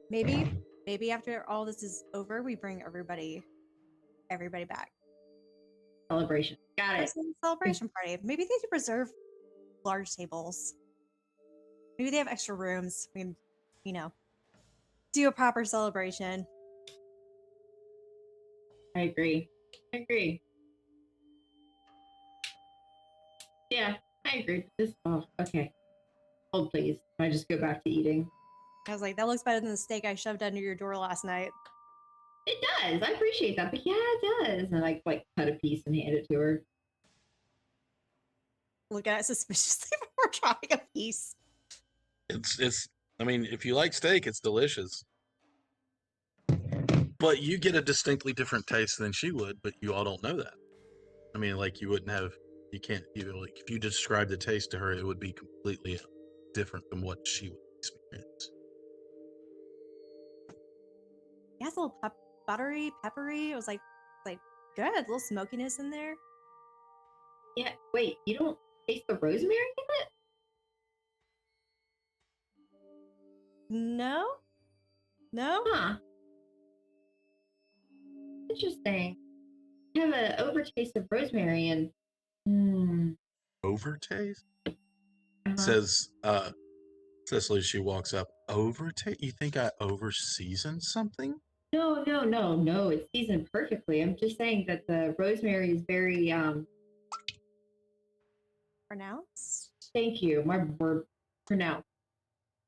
Maybe after all this is over, we bring everybody back. Celebration. Got it. It's a celebration party. Maybe they do reserve large tables. Maybe they have extra rooms. We can, do a proper celebration. I agree. Yeah, I agree. Okay. Hold, please. I just go back to eating. I was like, that looks better than the steak I shoved under your door last night. It does. I appreciate that. But yeah, it does. And I like cut a piece and hand it to her. Look at it suspiciously before dropping a piece. It's I mean, if you like steak, it's delicious. But you get a distinctly different taste than she would, but you all don't know that. I mean, like if you describe the taste to her, it would be completely different from what she would experience. Yeah, it's a little buttery, peppery. It was like good, a little smokiness in there. Yeah, wait, you don't taste the rosemary in it? No? Huh. Interesting. I have an overtaste of rosemary and overtaste? Uh-huh. Says Cicely, she walks up. Overtaste? You think I over-seasoned something? No. It's seasoned perfectly. I'm just saying that the rosemary is very Pronounced? thank you, my word pronounced.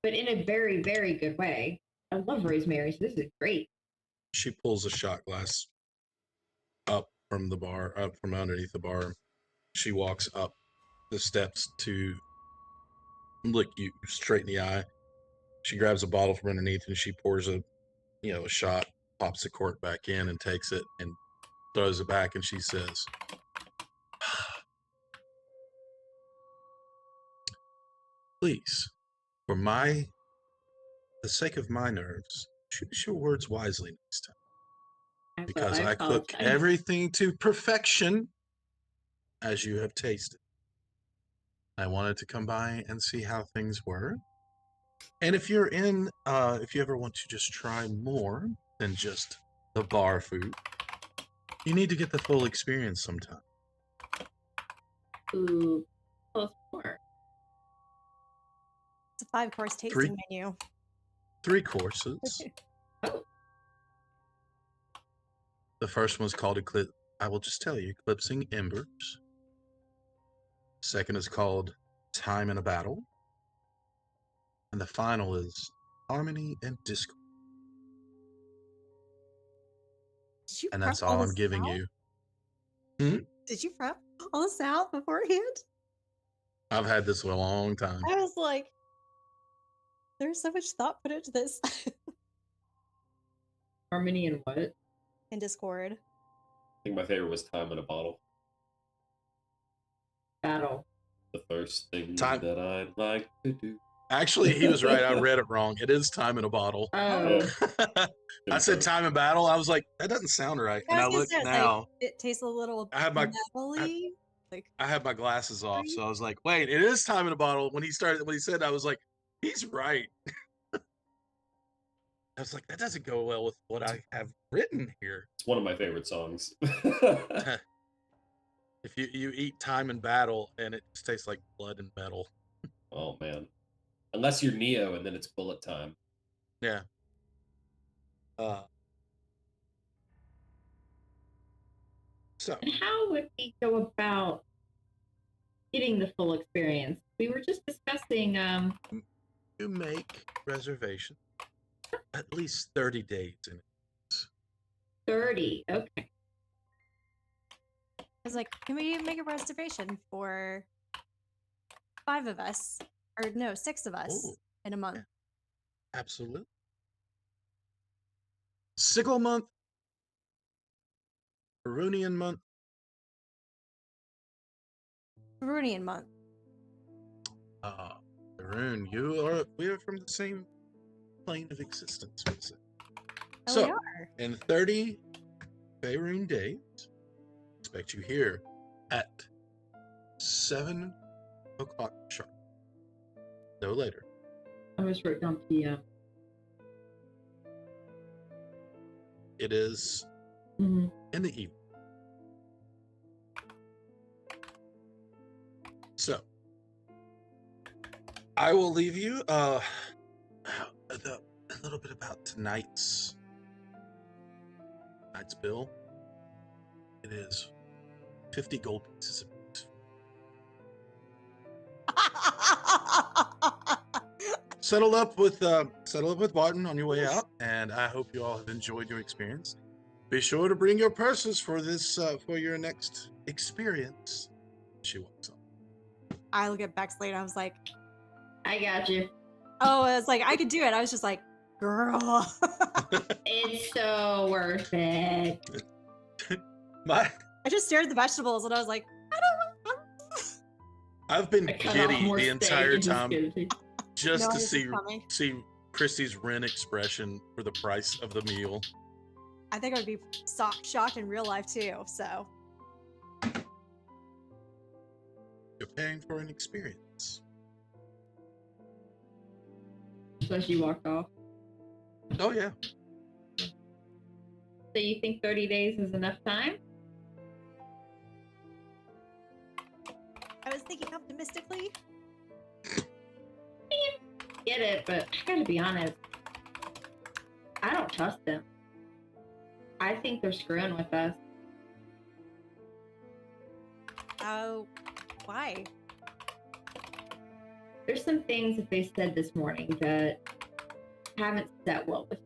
But in a very, very good way. I love rosemary, so this is great. She pulls a shot glass up from the bar, up from underneath the bar. She walks up the steps to look you straight in the eye. She grabs a bottle from underneath and she pours a shot, pops the cork back in and takes it and throws it back, and she says, please, for the sake of my nerves, choose your words wisely next time. Because I cook apologize. everything to perfection, as you have tasted. I wanted to come by and see how things were. And if you ever want to just try more than just the bar food, you need to get the full experience sometime. Ooh, close more. It's a 5-course tasting menu. 3 courses. The first one's called I will just tell you, Eclipsing Embers. Second is called Time in a Battle. And the final is Harmony and Discord. And that's all I'm giving you. Did you prep all this out beforehand? I've had this for a long time. I was like, there's so much thought put into this. Harmony and what? In Discord. I think my favorite was Time in a Bottle. Battle. The first thing Time. that I'd like to do. Actually, he was right. I read it wrong. It is Time in a Bottle. Oh. I said Time in Battle. I was like, that doesn't sound right. And I looked now. Like, it tastes a little I have my benevolly. I had my glasses off, so I was like, wait, it is Time in a Bottle. When he said that, I was like, he's right. I was like, that doesn't go well with what I have written here. It's one of my favorite songs. If you eat Time in Battle and it just tastes like blood and metal. Oh man. Unless you're Neo and then it's bullet time. Yeah. So And how would we go about getting the full experience? We were just discussing you make reservations at least 30 days in advance. 30. Okay. I was like, can we make a reservation for 5 of us? Or no, 6 of us in a month. Yeah. Absolutely. Sigil month, Perunian month. Perunian month. Perun, we are from the same plane of existence. Oh, So, we are. in 30 Faerun days, expect you here at 7 o'clock sharp. No later. I was wrote down PM. It is Mm-hmm. in the evening. So, I will leave you a little bit about tonight's bill. It is 50 gold pieces of meat. Settle up with Barton on your way out, and I hope you all have enjoyed your experience. Be sure to bring your purses for this for your next experience. She walks on. I look at Bexley and I was like, I got you. oh, I was like, I could do it. I was just like, girl. It's so worth it. I just stared at the vegetables and I was like, I don't know. I've been I cut off giddy more the steak entire and time give it to you. just No, to this is coming. see Christy's Ren expression for the price of the meal. I think I would be shocked in real life too. So You're paying for an experience. So she walked off. Oh yeah. So you think 30 days is enough time? I was thinking optimistically. Get it, but I gotta be honest. I don't trust them. I think they're screwing with us. Oh, why? There's some things that they said this morning that haven't sat well with me.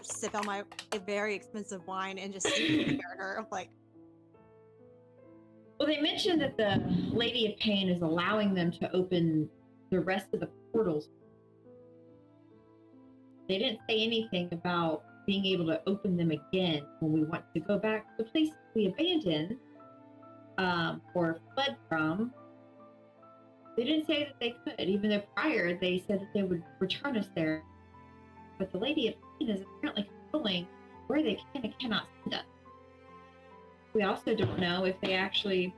Sip on my very expensive wine and just stare at her. I'm like, Well, they mentioned that the Lady of Pain is allowing them to open the rest of the portals. They didn't say anything about being able to open them again when we want to go back to the place we abandoned or fled from. They didn't say that they could, even though prior they said that they would return us there. But the Lady of Pain is apparently controlling where they can and cannot send us. We also don't know if they actually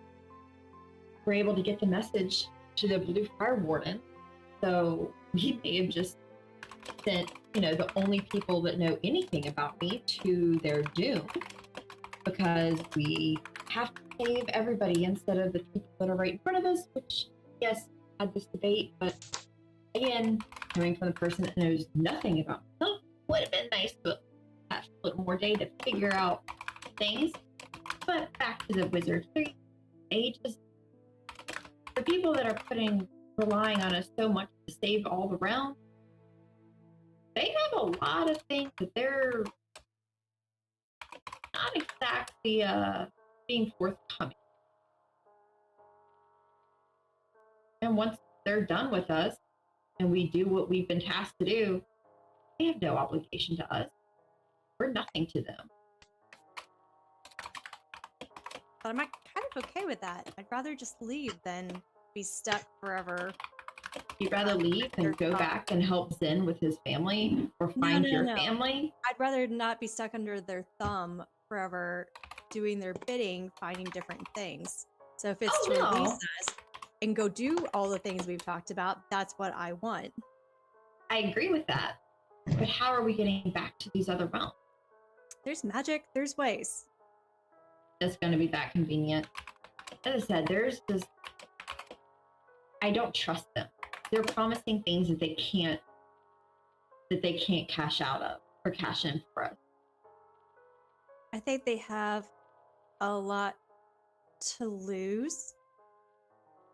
were able to get the message to the Blue Fire Warden. So we may have just sent, the only people that know anything about me to their doom, because we have to save everybody instead of the people that are right in front of us, which, yes, had this debate, but again, coming from the person that knows nothing about myself, would have been nice to have a little more day to figure out things. But back to the wizards, they just, the people that are relying on us so much to save all the realm, they have a lot of things that they're not exactly being forthcoming. And once they're done with us and we do what we've been tasked to do, they have no obligation to us. We're nothing to them. but I'm kind of okay with that. I'd rather just leave than be stuck forever. You'd rather leave and go back and help Zen with his family or find your family? I'd rather not be stuck under their thumb forever, doing their bidding, finding different things. So if it's to release us and go do all the things we've talked about, that's what I want. I agree with that. But how are we getting back to these other realms? There's magic, there's ways. It's going to be that convenient. As I said, there's just, I don't trust them. They're promising things that they can't cash out of or cash in for us. I think they have a lot to lose.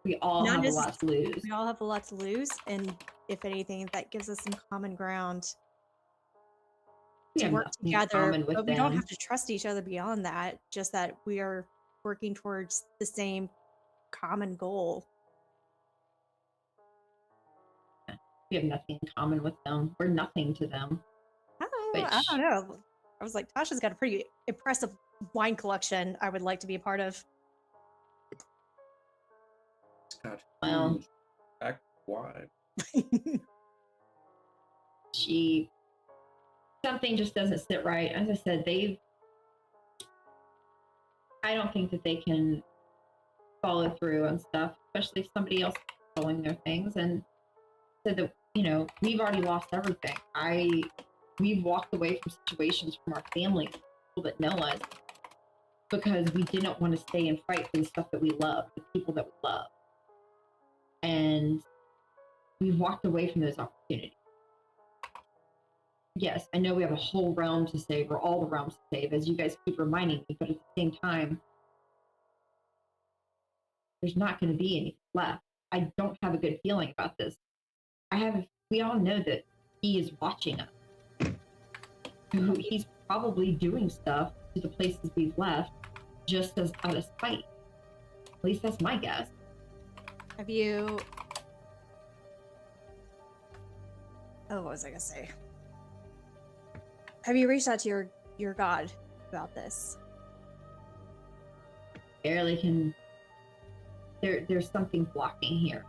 We all have a lot to lose. We all have a lot to lose, and if anything, that gives us some common ground to work together. But we don't have to trust each other beyond that, just that we are working towards the same common goal. We have nothing in common with them. We're nothing to them. I don't know. I was like, Tasha's got a pretty impressive wine collection I would like to be a part of. Scott, well, back wine. Something just doesn't sit right. As I said, I don't think that they can follow through on stuff, especially if somebody else is following their things. And so that, we've already lost everything. We've walked away from situations from our family, people that know us, because we didn't want to stay and fight for the stuff that we love, the people that we love. And we've walked away from those opportunities. Yes, I know we have a whole realm to save, or all the realms to save, as you guys keep reminding me, but at the same time, there's not going to be anything left. I don't have a good feeling about this. We all know that he is watching us. He's probably doing stuff to the places we've left just as out of spite. At least that's my guess. Have you... Oh, what was I going to say? Have you reached out to your god about this? Barely can... There's something blocking here.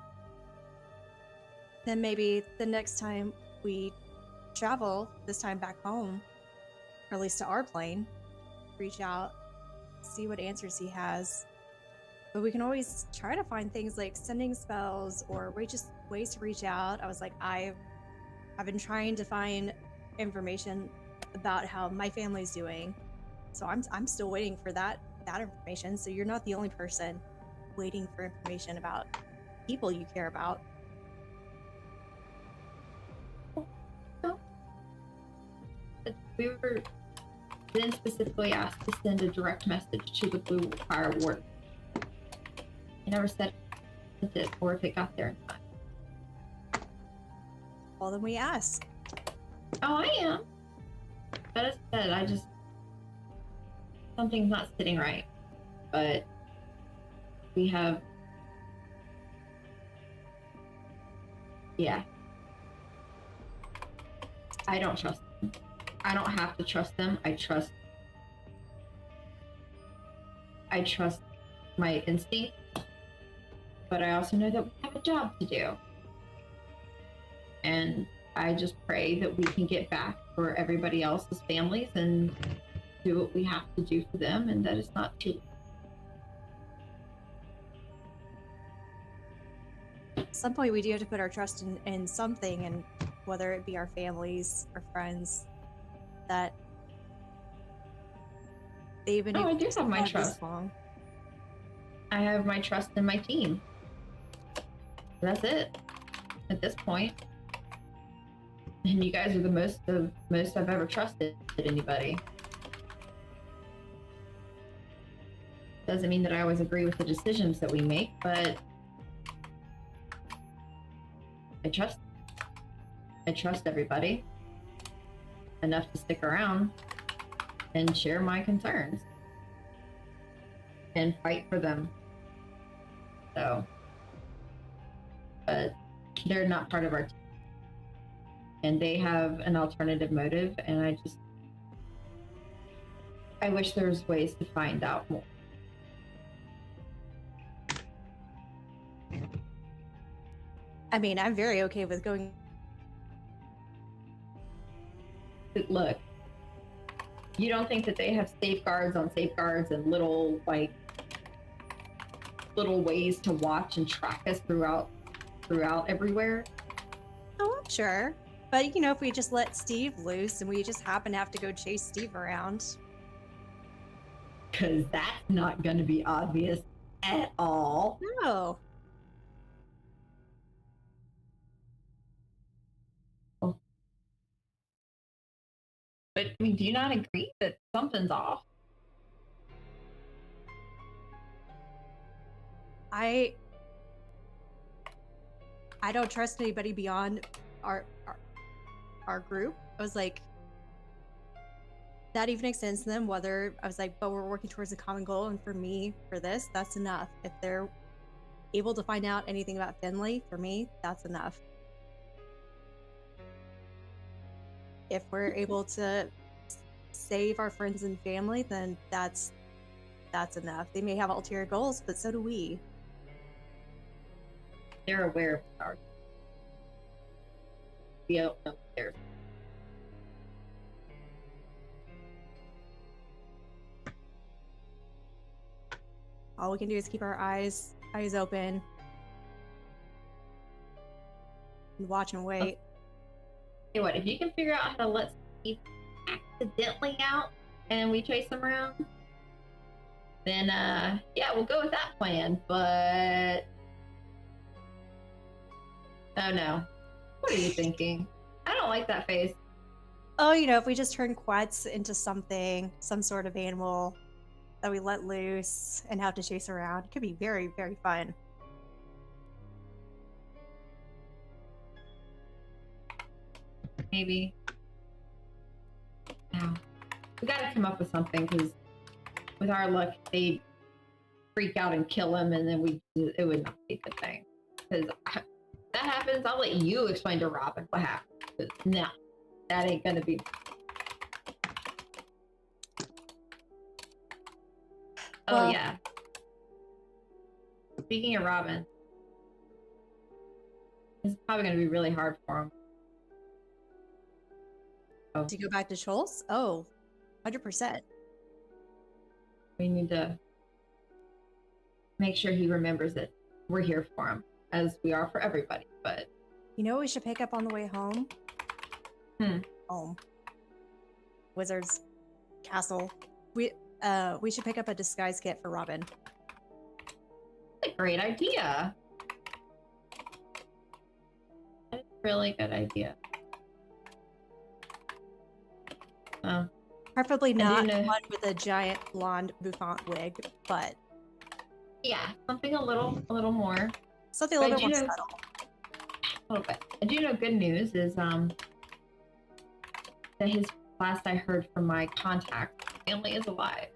Then maybe the next time we travel, this time back home, or at least to our plane, reach out, see what answers he has. But we can always try to find things like sending spells or just ways to reach out. I was like, I've been trying to find information about how my family's doing, so I'm still waiting for that that information, so you're not the only person waiting for information about people you care about. We were then specifically asked to send a direct message to the Blue Fire Ward. I never said it or if it got there in time. Well, then we ask. Oh, I am. But as I said, I just something's not sitting right. But we have, yeah. I don't trust them. I don't have to trust them. I trust my instinct, but I also know that we have a job to do. And I just pray that we can get back for everybody else's families and do what we have to do for them, and that it's not too. At some point, we do have to put our trust in something, and whether it be our families or friends, that they've been. Oh, I able do to have my survive trust. this long. I have my trust in my team. That's it. At this point. And you guys are the most I've ever trusted anybody. Doesn't mean that I always agree with the decisions that we make, but I trust everybody enough to stick around and share my concerns and fight for them. So, but they're not part of our team. And they have an alternative motive, and I wish there was ways to find out more. I mean, I'm very okay with going. But look, you don't think that they have safeguards on safeguards and little ways to watch and track us throughout everywhere? Oh, I'm sure. But, you know, if we just let Steve loose and we just happen to have to go chase Steve around. Because that's not going to be obvious at all. No. But I mean, do you not agree that something's off? I don't trust anybody beyond our group. I was like, that even extends to them, whether I was like, but we're working towards a common goal, and for me, for this, that's enough. If they're able to find out anything about Finley, for me, that's enough. If we're able to save our friends and family, then that's enough. They may have ulterior goals, but so do we. They're aware of our. We don't know theirs. All we can do is keep our eyes open and watch and wait. Hey, what if you can figure out how to let Steve accidentally out and we chase him around? Then yeah, we'll go with that plan. But oh no, what are you thinking? I don't like that face. Oh, you know, if we just turn Quetz into something, some sort of animal that we let loose and have to chase around, it could be very, very fun. Maybe. Now, we gotta come up with something, because with our luck, they freak out and kill him, and then it would not be a good thing. Because that happens, I'll let you explain to Robin what happened. No, that ain't gonna be. Oh yeah. Speaking of Robin, it's probably gonna be really hard for him. To go back to Chult? Oh, 100%. We need to make sure he remembers it. We're here for him, as we are for everybody, but... You know what we should pick up on the way home? Hmm. Home. Wizard's Castle. We should pick up a disguise kit for Robin. That's a great idea. That's a really good idea. Oh. Preferably I do not know- one with a giant blonde bouffant wig, but Yeah, something a little more. something a little But bit more you know- subtle. A little bit. I do know good news is that his last I heard from my contact, family is alive.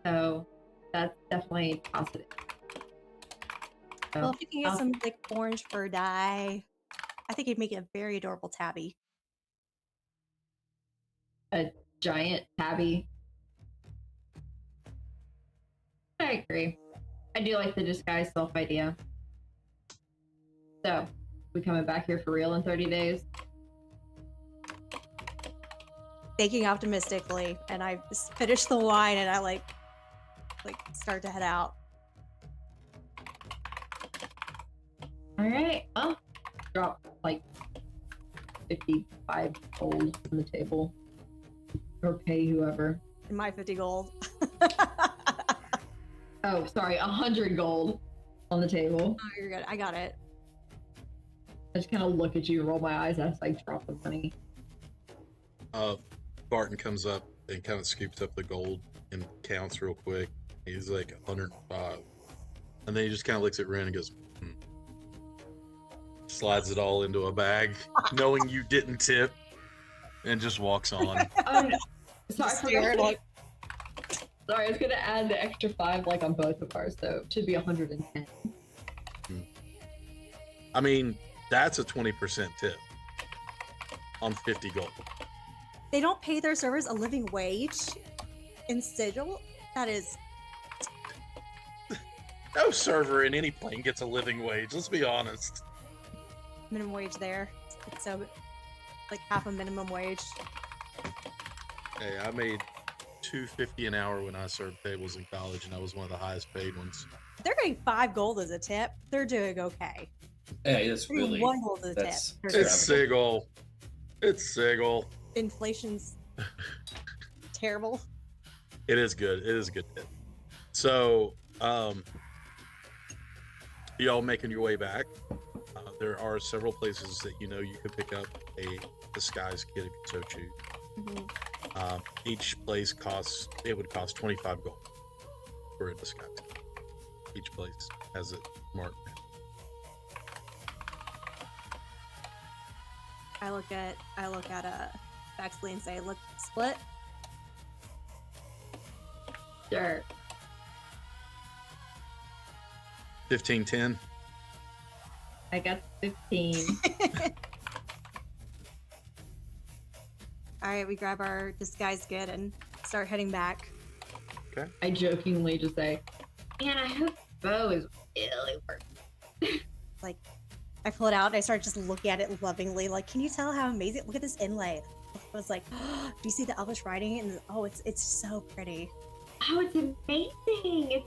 So that's definitely positive. So, Well, if you can get I'll- some like orange fur dye, I think you'd make a very adorable tabby. a giant tabby. I agree. I do like the disguise self idea. So, we coming back here for real in 30 days? Thinking optimistically, and I just finish the wine and I like start to head out. All right. Well, drop like 55 gold on the table, or pay whoever. In my 50 gold. Oh, sorry, 100 gold on the table. Oh, you're good. I got it. I just kind of look at you and roll my eyes as I drop the money. Barton comes up and kind of scoops up the gold and counts real quick. He's like 105. And then he just kind of looks at Ren and goes, slides it all into a bag, knowing you didn't tip, and just walks on. Oh, no. Sorry, I Just forgot stare to- like- Sorry, I was gonna add the extra 5 like on both of ours, so it should be 110. I mean, that's a 20% tip on 50 gold. They don't pay their servers a living wage in Sigil. That is No server in any plane gets a living wage, let's be honest. minimum wage there. It's so like half a minimum wage. Hey, I made $2.50 an hour when I served tables in college, and I was one of the highest paid ones. They're getting 5 gold as a tip. They're doing okay. Hey, that's They're getting really 1 gold as a tip. that's They're It's doing- Sigil. It's Sigil. Inflation's terrible. It is good. It is a good tip. So, y'all making your way back. There are several places that you know you could pick up a disguise kit if you so choose. Mhm. Each place would cost 25 gold for a disguise kit. Each place has it marked. I look at Baxley and say, "Look, split." Sure. 15-10. I got 15. All right, we grab our disguise kit and start heading back. I jokingly just say, man, I hope bow is really working. Like, I pull it out and I start just looking at it lovingly. Like, can you tell how amazing? Look at this inlay. I was like, oh, do you see the elvish writing? And oh, it's so pretty. Oh, it's amazing.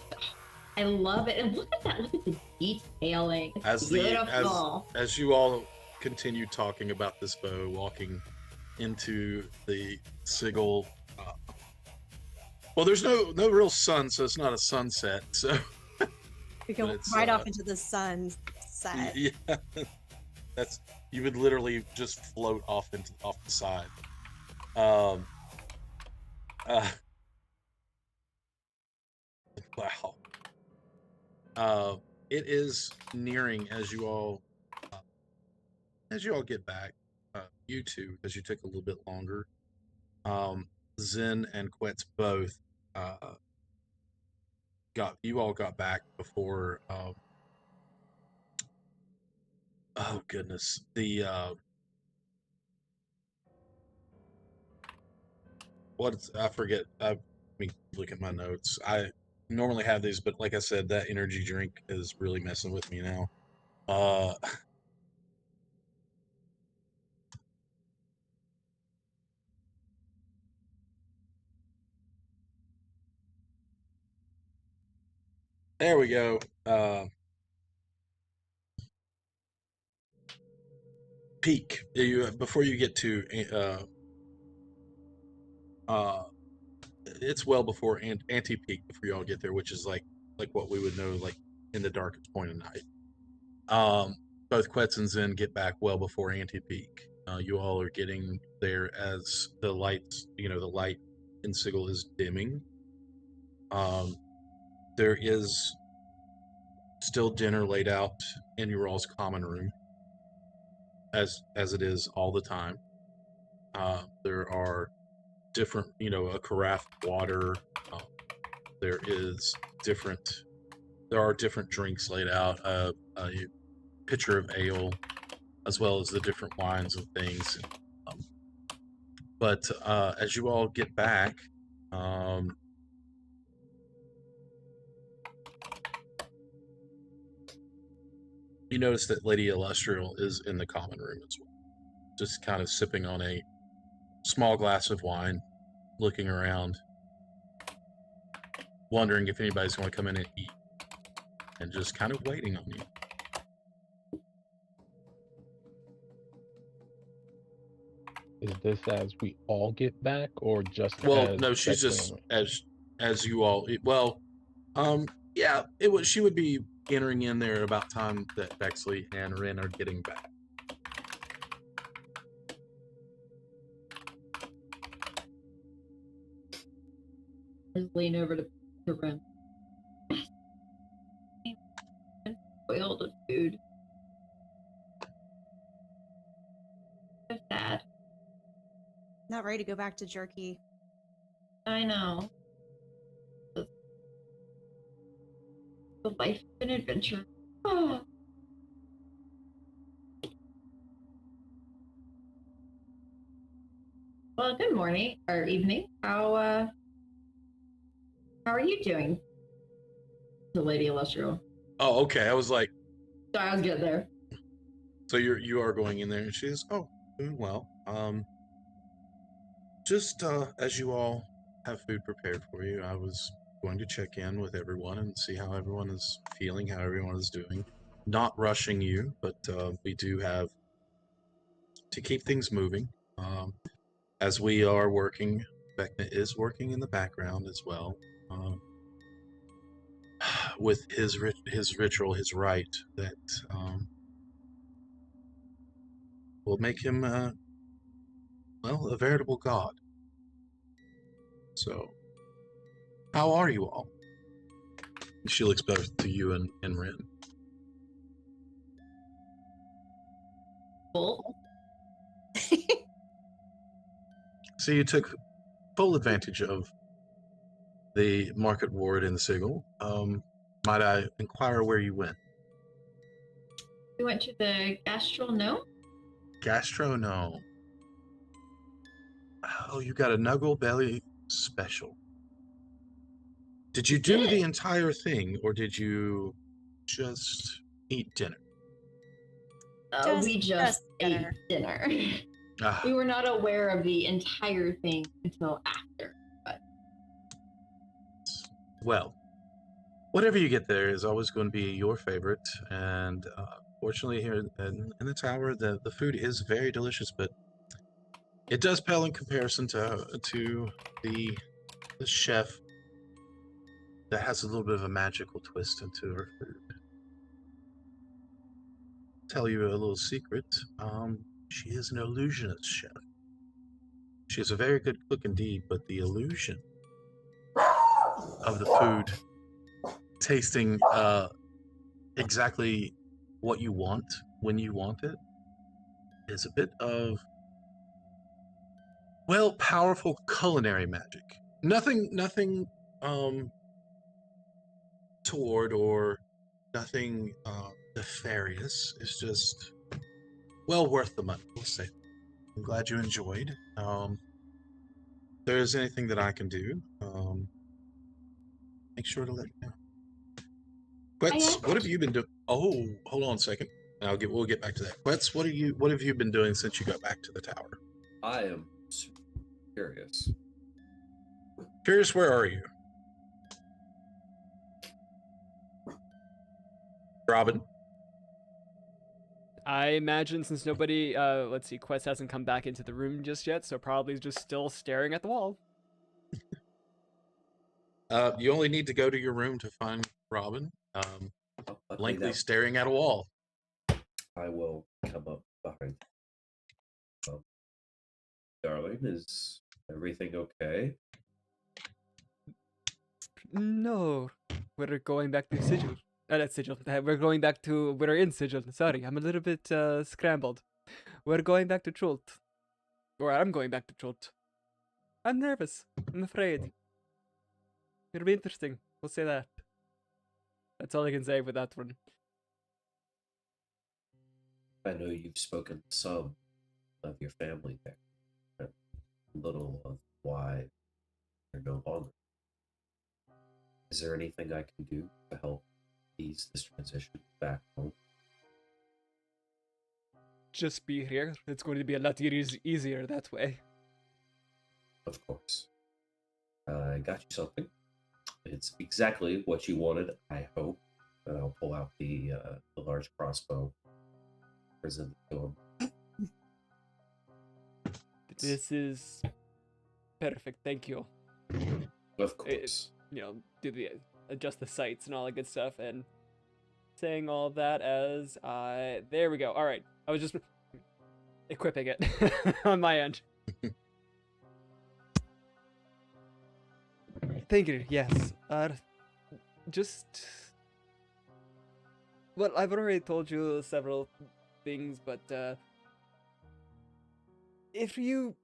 I love it. And look at that. Look at the detailing. It's beautiful. As you all continue talking about this bow, walking into the Sigil. Well, there's no real sun, so it's not a sunset. So We go But it's, right off into the sunset. yeah, that's you would literally just float off the side. Wow. It is nearing as you all get back. You two, because you took a little bit longer. Zen and Quetz both got back before. Oh goodness, the I forget. Let me look at my notes. I normally have these, but like I said, that energy drink is really messing with me now. There we go. Peak. Before you get to it's well before anti-peak before y'all get there, which is like what we would know like in the darkest point of night. Both Quetz and Zen get back well before anti-peak. You all are getting there as the lights, the light in Sigil is dimming. There is still dinner laid out in your all's common room, as it is all the time. There are different, a carafe of water. There are different drinks laid out. A pitcher of ale, as well as the different wines and things. But as you all get back, you notice that Lady Illustrial is in the common room as well, just kind of sipping on a small glass of wine, looking around, wondering if anybody's going to come in and eat, and just kind of waiting on you. Is this as we all get back, or just Well, as no, she's that just family? as you all. Well, yeah, she would be entering in there about time that Bexley and Rin are getting back. Just lean over to Ren. Spoiled food. So sad. Not ready to go back to jerky. I know. The life of an adventure. Oh. Well, good morning or evening. How are you doing? The Lady Illustrial. Oh, okay. I was like, Sorry, I was getting there. so you are going in there, and she's doing well. Just as you all have food prepared for you, I was going to check in with everyone and see how everyone is feeling, how everyone is doing. Not rushing you, but we do have to keep things moving. As we are working, Vecna is working in the background as well, with his ritual, his rite that will make him, a veritable god. So, how are you all? She looks both to you and Rin. Full. So you took full advantage of the market ward in Sigil. Might I inquire where you went? We went to the gastronome. Gastronome. Oh, you got a Nuggle Belly special. Did you do the entire thing, or did you just eat dinner? We just ate dinner. We were not aware of the entire thing until after. But Well, whatever you get there is always going to be your favorite. And fortunately, here in the tower, the food is very delicious, but it does pale in comparison to the chef that has a little bit of a magical twist into her food. Tell you a little secret. She is an illusionist chef. She is a very good cook indeed, but the illusion of the food tasting exactly what you want when you want it is a bit of, powerful culinary magic. Nothing toward or nothing nefarious. It's just well worth the money, we'll say. I'm glad you enjoyed. If there's anything that I can do, make sure to let me know. Quetz, what have you been doing? Oh, hold on a second. We'll get back to that. Quetz, what have you been doing since you got back to the tower? I am curious. Curious, where are you? Robin? I imagine since nobody, let's see, Quest hasn't come back into the room just yet, so probably just still staring at the wall. You only need to go to your room to find Robin, Oh, luckily blankly that staring at a wall. I will come up behind. Darling, is everything okay? No, we're going back to Sigil. Not Sigil. We're going back to. We're in Sigil. Sorry, I'm a little bit scrambled. We're going back to Chult. Or I'm going back to Chult. I'm nervous. I'm afraid. It'll be interesting. We'll say that. That's all I can say with that one. I know you've spoken to some of your family there. A little of why you're no longer. Is there anything I can do to help ease this transition back home? Just be here. It's going to be a lot easier that way. Of course. I got you something. It's exactly what you wanted, I hope. And I'll pull out the large crossbow. Present it to him. This is perfect. Thank you. Of course. Adjust the sights and all that good stuff, and saying all that as there we go. All right, I was just equipping it on my end. Thank you. Yes. Just well, I've already told you several things, but if you,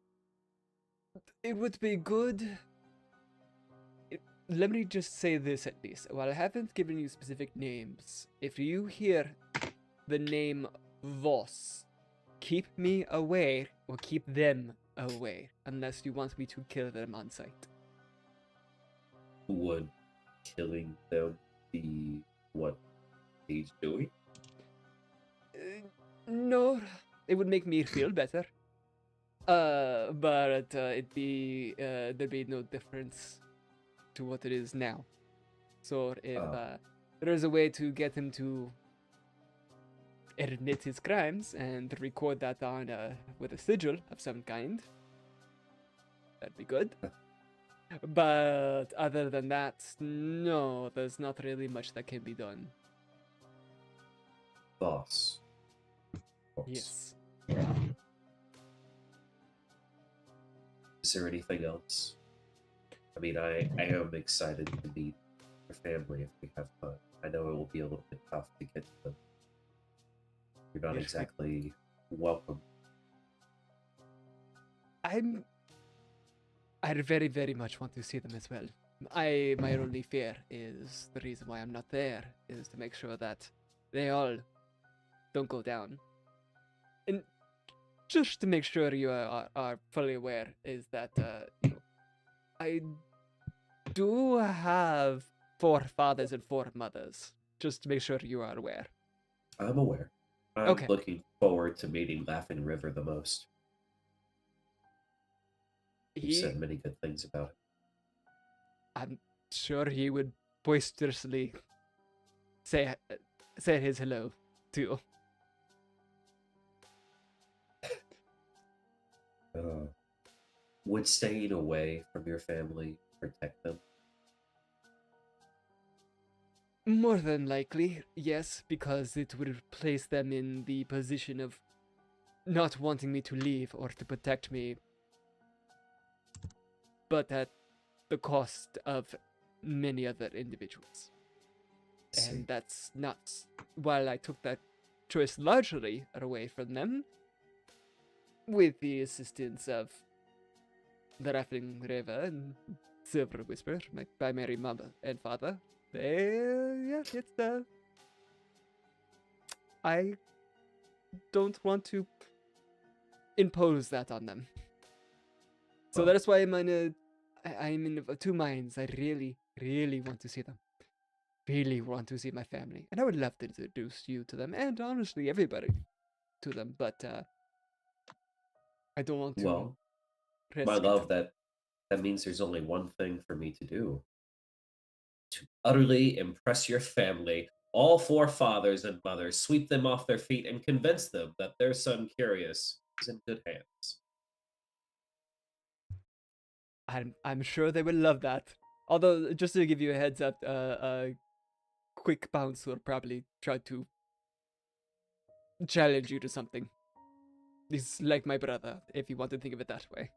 it would be good. Let me just say this at least. While I haven't given you specific names, if you hear the name Voss, keep me away or keep them away, unless you want me to kill them on sight. Would killing them be what he's doing? No, it would make me feel better. But there'd be no difference to what it is now. So if there is a way to get him to admit his crimes and record that on with a sigil of some kind, that'd be good. But other than that, no, there's not really much that can be done. Boss. Yes. Is there anything else? I mean, I am excited to meet your family if we have time. I know it will be a little bit tough to get to them. You're not exactly welcome. I very, very much want to see them as well. My only fear is the reason why I'm not there is to make sure that they all don't go down. And just to make sure you are fully aware is that I do have 4 fathers and 4 mothers. Just to make sure you are aware. I'm aware. I'm Okay. looking forward to meeting Laughing River the most. You said many good things about it. I'm sure he would boisterously say his hello too. Would staying away from your family protect them? More than likely, yes, because it would place them in the position of not wanting me to leave or to protect me, but at the cost of many other individuals. And that's not, while I took that choice largely away from them, with the assistance of the Laughing River and Silver Whisper, my primary mother and father, I don't want to impose that on them. So that's why I'm in 2 minds. I really, really want to see them. Really want to see my family. And I would love to introduce you to them, and honestly, everybody to them, but I don't want to Well, risk my it. love, that means there's only one thing for me to do. To utterly impress your family, all 4 fathers and mothers, sweep them off their feet and convince them that their son Curious is in good hands. I'm sure they will love that. Although, just to give you a heads up, Quick Bounce will probably try to challenge you to something. He's like my brother, if you want to think of it that way.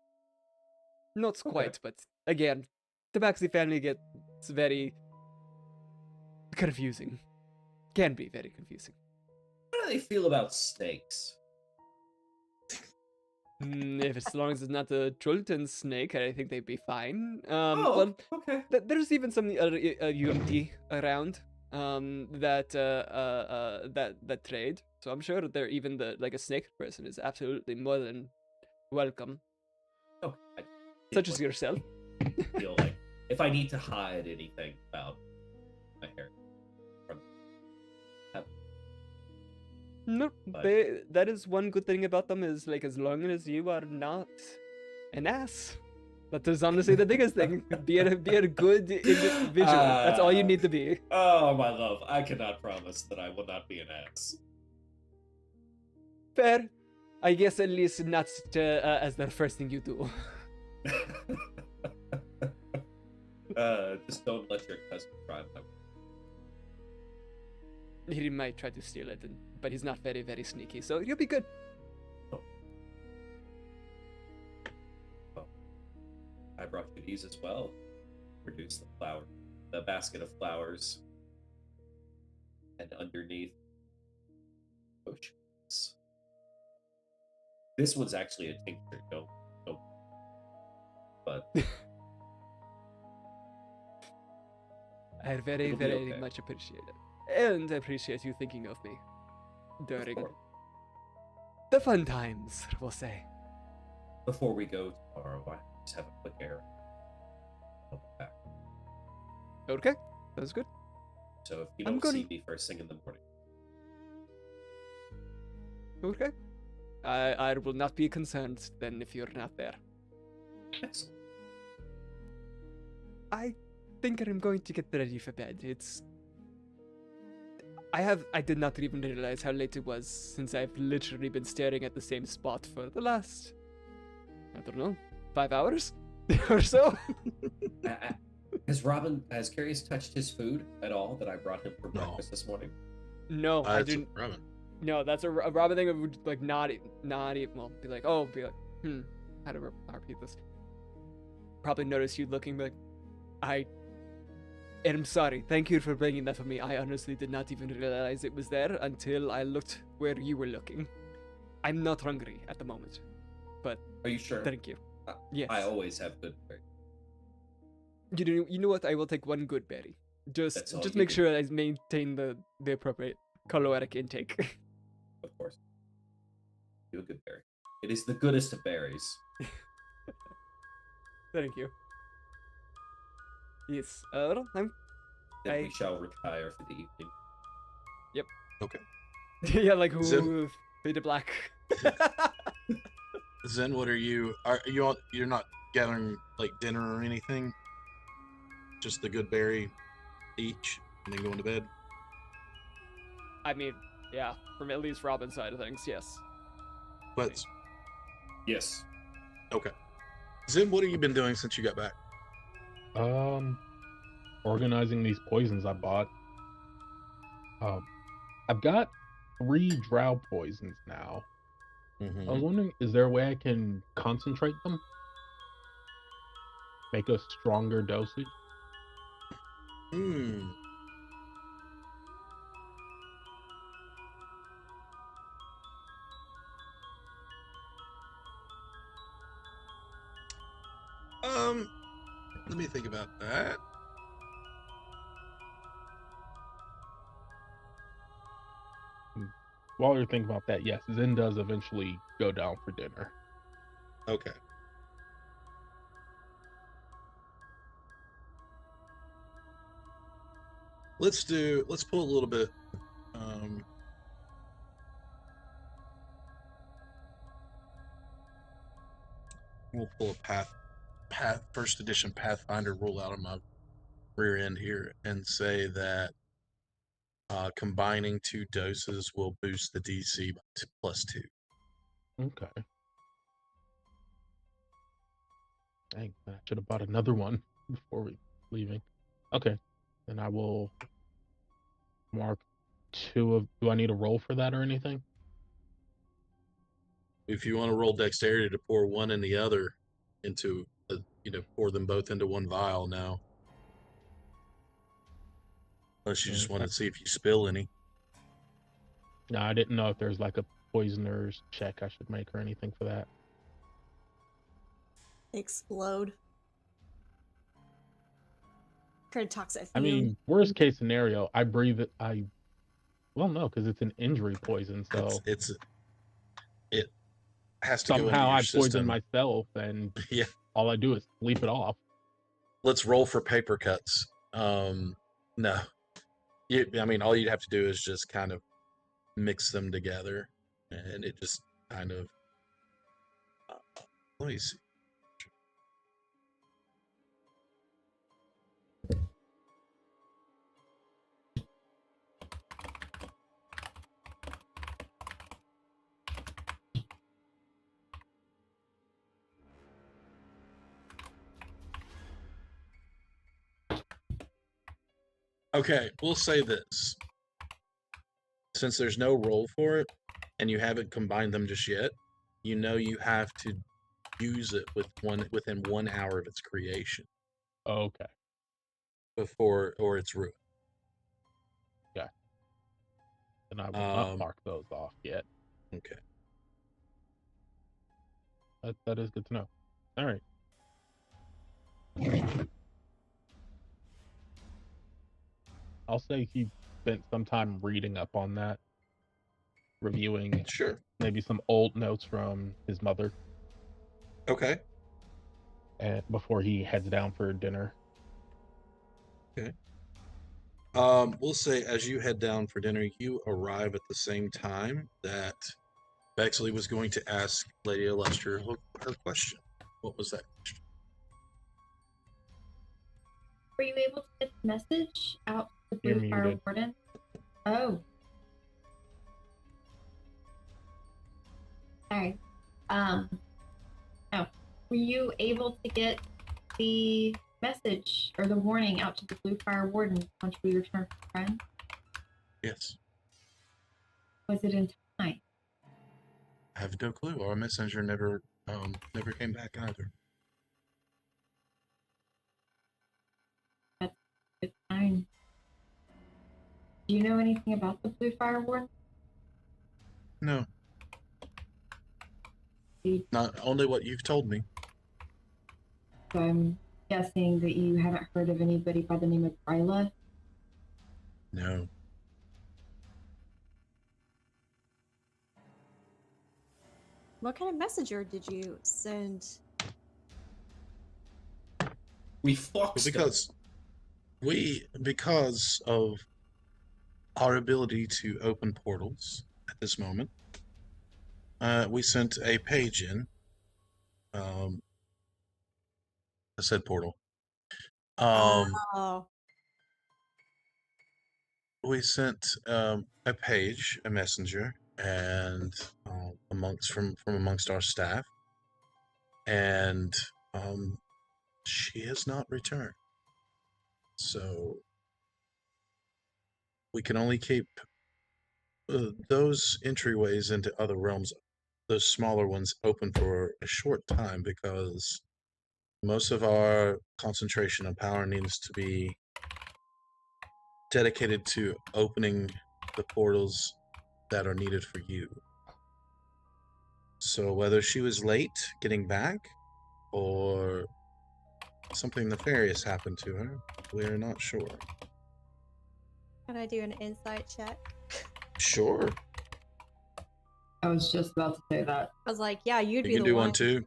Not quite, but again, the Baxley family gets very confusing. Can be very confusing. How do they feel about snakes? If as long as it's not a Chult snake, I think they'd be fine. Oh, Well, okay. there's even some unity around that trade. So I'm sure they're even a snake person is absolutely more than welcome. Oh, Such as yourself. Feel like if I need to hide anything about my hair from No, But- that is one good thing about them is as long as you are not an ass. That is honestly the biggest thing. Be a good individual. That's all you need to be. Oh, my love, I cannot promise that I will not be an ass. Fair. I guess at least not as the first thing you do. Just don't let your cousin drive my. He might try to steal it, but he's not very, very sneaky, so you'll be good. I brought you these as well. Produce the basket of flowers, and underneath potions. This one's actually a tincture. Don't. But I very, It'll be very okay. much appreciate it. And I appreciate you thinking of me during course. the fun times, we'll say. before we go tomorrow, I just have a quick errand. I'll be back. Okay, that's good. So if you I'm don't see gonna- me first thing in the morning, Okay. I will not be concerned then if you're not there. excellent. I think I'm going to get ready for bed. I did not even realize how late it was since I've literally been staring at the same spot for the last, I don't know, 5 hours or so. Has Curious touched his food at all that I brought him for No. breakfast this morning? No, I That's didn't. ramen. No, that's a Robin thing. Of not even. Well, be like, how to repeat this? Probably notice you looking like, I am sorry. Thank you for bringing that for me. I honestly did not even realize it was there until I looked where you were looking. I'm not hungry at the moment. Are you sure? Thank you. Yes. I always have good berries. You know what? I will take one good berry. That's Just all you make do. sure I maintain the appropriate caloric intake. Of course. Do a good berry. It is the goodest of berries. Thank you. Yes. I'm Then I- we shall retire for the evening. yeah, like Zip. who fade to black. Zen, what are you you're not gathering like dinner or anything? Just the good berry each and then going to bed? I mean, yeah, from at least Robin's side of things, yes. But Yes. okay. Zen, what have you been doing since you got back? Organizing these poisons I bought. I've got 3 drow poisons now. Mm-hmm. I was wondering, is there a way I can concentrate them? Make a stronger dosage? Hmm. Let me think about that. While you're thinking about that, yes, Zen does eventually go down for dinner. Okay. Let's pull a little bit. We'll pull a path first edition Pathfinder rule out of my rear end here and say that combining 2 doses will boost the DC by +2. Okay. Dang, I should have bought another one before we leaving. Okay, then I will mark 2 of. Do I need a roll for that or anything? If you want to roll dexterity to pour one and the other into, pour them both into one vial now. Unless you just want to see if you spill any. No, I didn't know if there's like a poisoner's check I should make or anything for that. Explode. Kind of toxic. I mean, worst case scenario, I breathe it. Well, no, because it's an injury poison. So it has to go into somehow your I poison system. myself, and Yeah. all I do is sleep it off. Let's roll for paper cuts. No. All you'd have to do is just kind of mix them together, and it just kind of. Let me see. Okay, we'll say this. Since there's no roll for it, and you haven't combined them just yet, you have to use it within 1 hour of its creation. Okay. Or it's ruined. Yeah. And I will not mark those off yet. Okay. That is good to know. All right. I'll say he spent some time reading up on that, reviewing maybe some old notes from his mother. Okay. And before he heads down for dinner. Okay. We'll say as you head down for dinner, you arrive at the same time that Bexley was going to ask Lady Alestra her question. What was that question? Were you able to get the message out to the Blue Fire Warden? Oh. Sorry. Oh. Were you able to get the message or the warning out to the Blue Fire Warden once we returned from friend? Yes. Was it in time? I have no clue. Our messenger never came back either. That's a good sign. Do you know anything about the Blue Fire Warden? No. Not only what you've told me. So I'm guessing that you haven't heard of anybody by the name of Gryla? No. What kind of messenger did you send? We fucked because of our ability to open portals at this moment. We sent a page in. I said portal. We sent a page, a messenger, and from amongst our staff, and she has not returned. So we can only keep those entryways into other realms, those smaller ones, open for a short time because most of our concentration of power needs to be dedicated to opening the portals that are needed for you. So whether she was late getting back or something nefarious happened to her, we're not sure. Can I do an insight check? Sure. I was just about to say that. I was like, yeah, you'd be You the can do one. one too.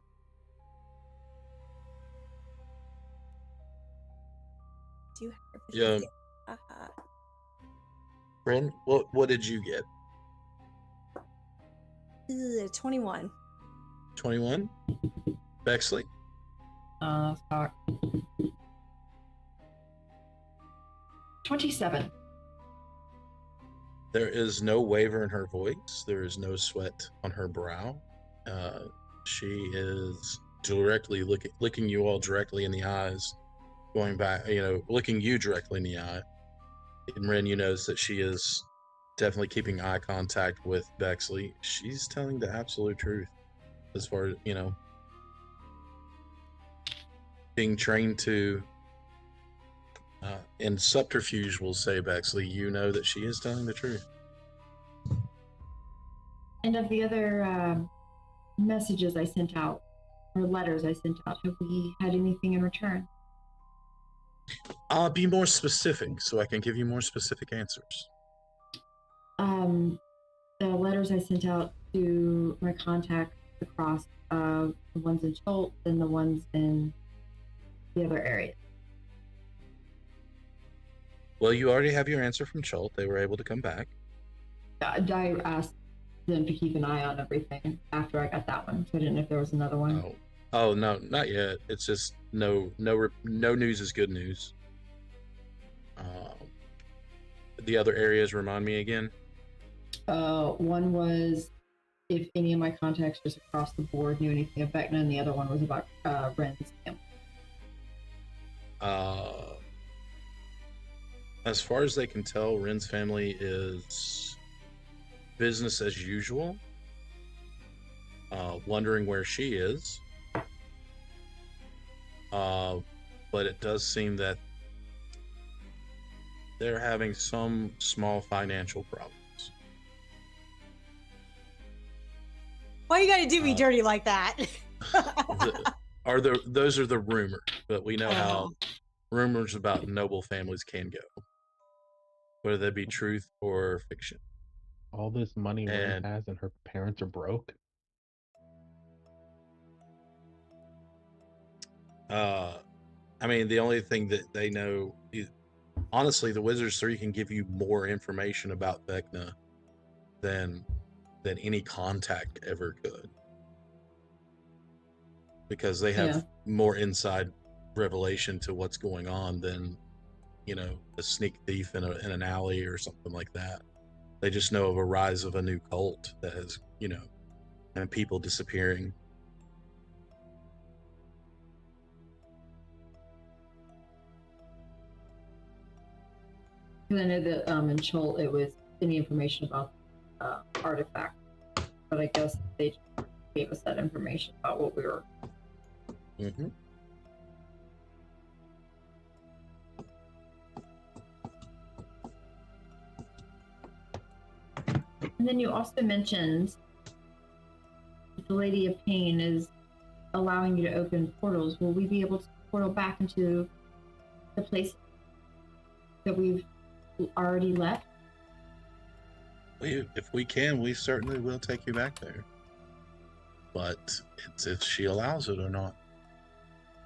Do you Yeah. Bryn, what did you get? 21. 21? Bexley? Talk. 27. There is no waver in her voice. There is no sweat on her brow. She is directly looking you all directly in the eyes going back, looking you directly in the eye, and Ren, you notice that she is definitely keeping eye contact with Bexley. She's telling the absolute truth as far as, being trained to in subterfuge, we'll say, Bexley, you know that she is telling the truth. And of the other messages I sent out, or letters I sent out, have we had anything in return? Be more specific so I can give you more specific answers. The letters I sent out to my contacts across the ones in Chult and the ones in the other areas. Well, you already have your answer from Chult. They were able to come back. I asked them to keep an eye on everything after I got that one, so I didn't know if there was another one. Oh no, not yet. It's just no news is good news. The other areas, remind me again. One was if any of my contacts just across the board knew anything of Vecna, and the other one was about Ren's family. As far as they can tell, Ren's family is business as usual. Wondering where she is. But it does seem that they're having some small financial problems. Why you gotta do me dirty like that? Those are the rumors, but we know how rumors about noble families can go, whether they be truth or fiction. All this money Ren has and her parents are broke? I mean, the only thing that they know is, honestly, the Wizards 3 can give you more information about Vecna than any contact ever could, because they have more inside revelation to what's going on than a sneak thief in an alley or something like that. They just know of a rise of a new cult that has and people disappearing. Because I know that in Chult it was any information about artifact, but I guess they just gave us that information about what we were. Mm-hmm. And then you also mentioned that the Lady of Pain is allowing you to open portals. Will we be able to portal back into the place that we've already left? If we can, we certainly will take you back there. But it's if she allows it or not.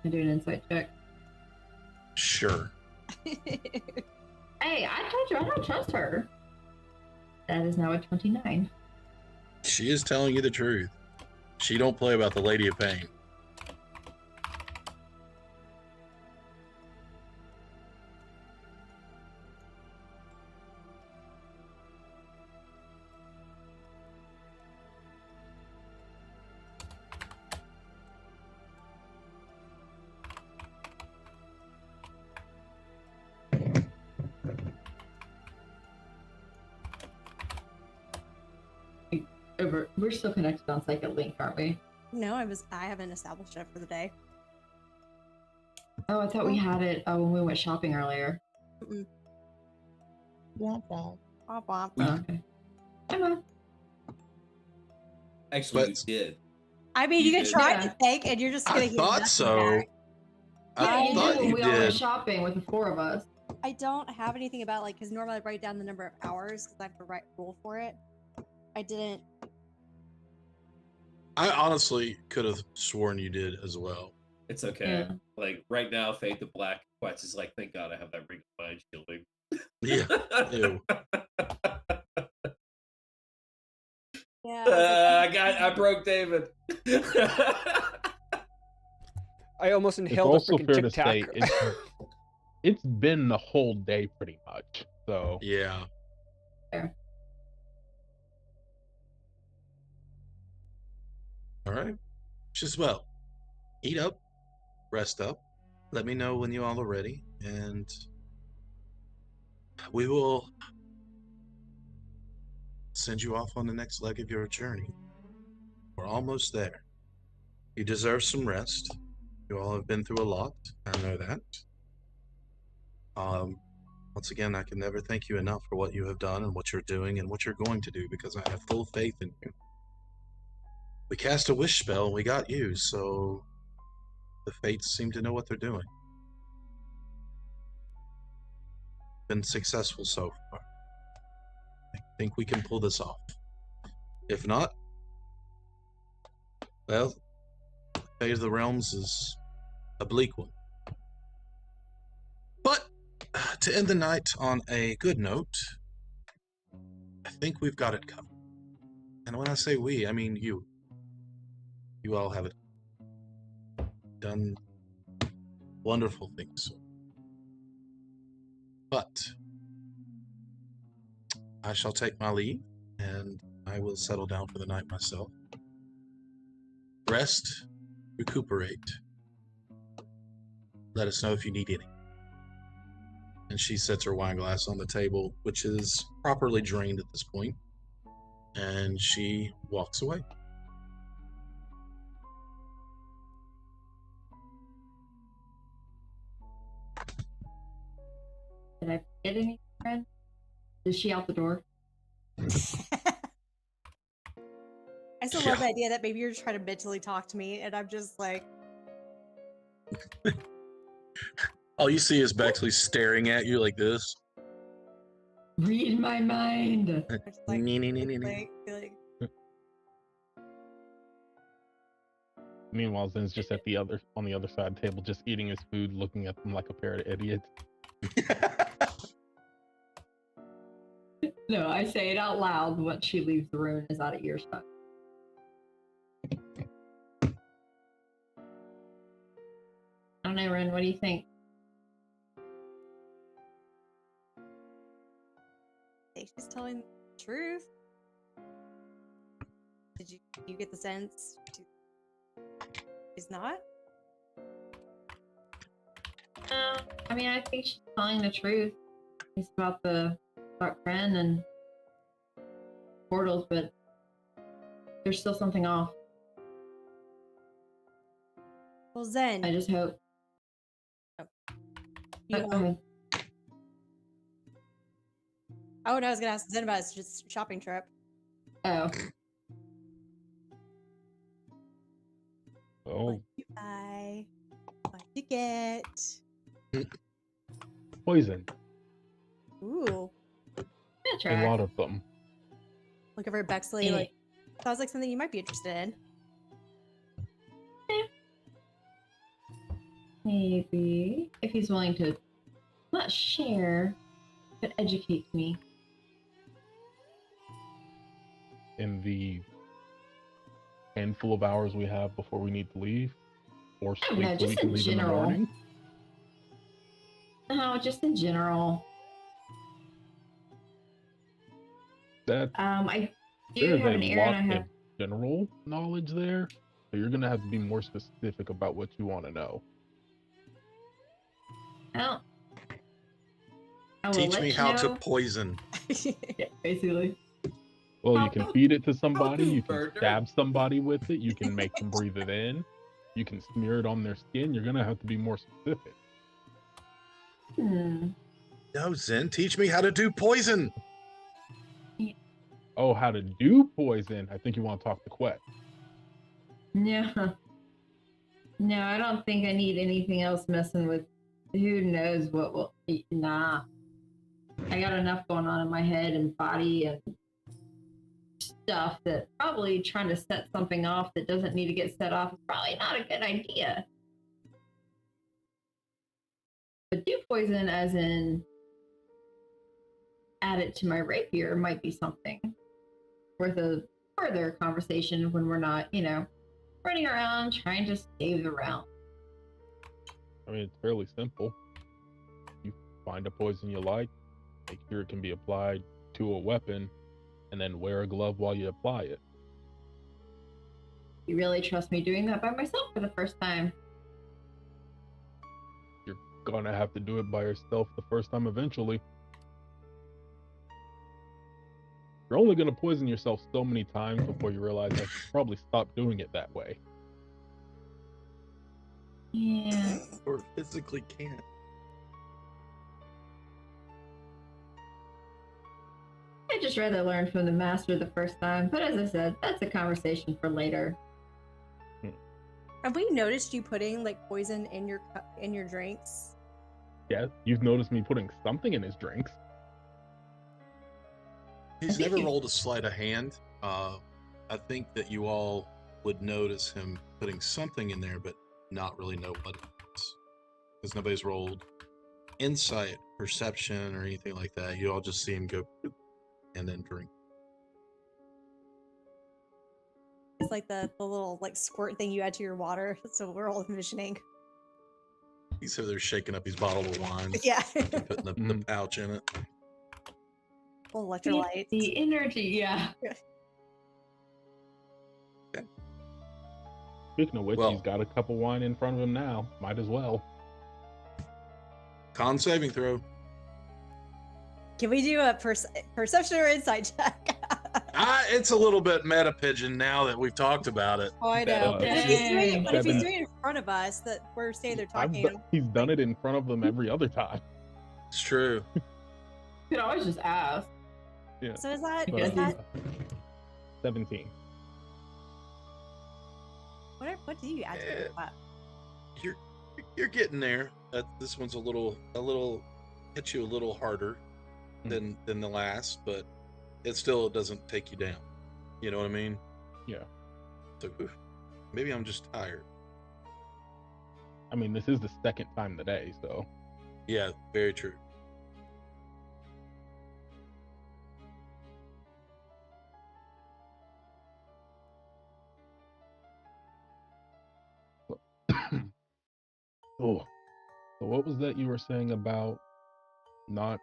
I do an insight check. Sure. Hey, I told you I don't trust her. That is now a 29. She is telling you the truth. She don't play about the Lady of Pain. We're still connected on Psychic Link, aren't we? No, I haven't established it for the day. Oh, I thought we had it when we went shopping earlier. Mm-mm. Womp womp. Womp womp. Okay. Come on. Actually, you did. I mean, you can did. try to take, and you're just gonna get thought nothing so. back. I thought when you we all went did. shopping with the four of us. I don't have anything about because normally I write down the number of hours because I have to write rule for it. I didn't. I honestly could have sworn you did as well. It's okay. Yeah. Like right now, Fate the Black Quest is like, thank God I have that ring of mind shielding. Yeah. Ew. Yeah. I broke David. I almost It's inhaled a also freaking fair Tic to say Tac. it's been the whole day pretty much. So Yeah. Fair. All right. Just well, eat up, rest up, let me know when you all are ready, and we will send you off on the next leg of your journey. We're almost there. You deserve some rest. You all have been through a lot. I know that. Once again, I can never thank you enough for what you have done and what you're doing and what you're going to do, because I have full faith in you. We cast a wish spell and we got you, so the fates seem to know what they're doing. Been successful so far. I think we can pull this off. If not, well, Fate of the Realms is a bleak one. But to end the night on a good note, I think we've got it covered. And when I say we, I mean you. You all have it done wonderful things. But I shall take my leave, and I will settle down for the night myself. Rest, recuperate. Let us know if you need any. And she sets her wine glass on the table, which is properly drained at this point, and she walks away. Did I forget anything, friend? Is she out the door? I still love the idea that maybe you're trying to mentally talk to me, and I'm just like, All you see is Bexley staring at you like this. Read my mind. like, like, Meanwhile, Zen's just at the other on the other side of the table, just eating his food, looking at them like a pair of idiots. No, I say it out loud once she leaves the room and is out of earshot. I don't know, Ren, what do you think? she's telling the truth. Did you get the sense she's not? I mean, I think she's telling the truth. It's about Ren and portals, but there's still something off. Well, Zen. I just hope. Oh, no, I was gonna ask Zen about his just shopping trip. Oh. Oh. What you buy? What you get? Poison. Ooh. A lot of them. Look over at Bexley, like, sounds like something you might be interested in. Maybe. If he's willing to not share, but educate me. In the handful of hours we have before we need to leave, or sleep No, so just we can in leave in the general. morning. No, just in general. That I do there's have an a errand lot I have. of general knowledge there, so you're gonna have to be more specific about what you want to know. Well, I will Teach let me you how to know. poison. Yeah, basically. Well, you can feed it to somebody, do, you can Burger? stab somebody with it, you can make them breathe it in, you can smear it on their skin. You're gonna have to be more specific. No, Zen, teach me how to do poison. Oh, how to do poison? I think you want to talk to Quet. No. No, I don't think I need anything else messing with who knows what will. Nah. I got enough going on in my head and body and stuff that probably trying to set something off that doesn't need to get set off is probably not a good idea. But do poison as in add it to my rapier might be something worth a further conversation when we're not, running around trying to save the realm. I mean, it's fairly simple. You find a poison you like, make sure it can be applied to a weapon, and then wear a glove while you apply it. You really trust me doing that by myself for the first time? gonna have to do it by yourself the first time eventually. You're only gonna poison yourself so many times before you realize I should probably stop doing it that way. Yeah. Or physically can't. I just rather learn from the master the first time, but as I said, that's a conversation for later. Have we noticed you putting like poison in your drinks? Yeah, you've noticed me putting something in his drinks. He's think never he's- rolled a sleight of hand. I think that you all would notice him putting something in there, but not really know what it is. Because nobody's rolled insight, perception, or anything like that. You all just see him go "Boop," and then drink. It's like the little like squirt thing you add to your water. So we're all envisioning. He's over there shaking up his bottle of wine, Yeah. putting the pouch in it. Little electrolytes. The energy, yeah. Speaking of which, Well- he's got a cup of wine in front of him now. Might as well. Con saving throw. Can we do a perception or insight check? It's a little bit meta pigeon now that we've talked about it. Oh, I know. But if he's doing it, but if he's Seven. doing it in front of us, that we're standing there I've talking. done- he's done it in front of them every other time. It's true. You could always just ask. Yeah. So is that, But, is that 17. what do you add to it? Wow. You're getting there. This one's a little hits you a little harder than the last, but it still doesn't take you down. You know what I mean? Yeah. So maybe I'm just tired. I mean, this is the second time today, so Yeah, very true. oh. So what was that you were saying about not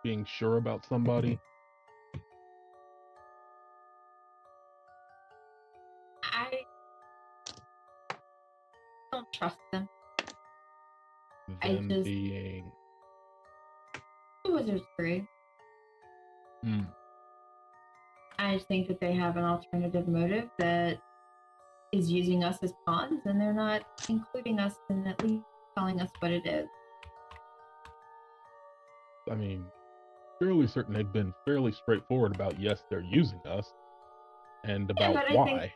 being sure about somebody? I don't trust them. Them just- being The Wizards agree. Hmm. I just think that they have an alternative motive that is using us as pawns, and they're not including us in at least telling us what it is. I mean, fairly certain they've been fairly straightforward about yes, they're using us, and about but I why. think-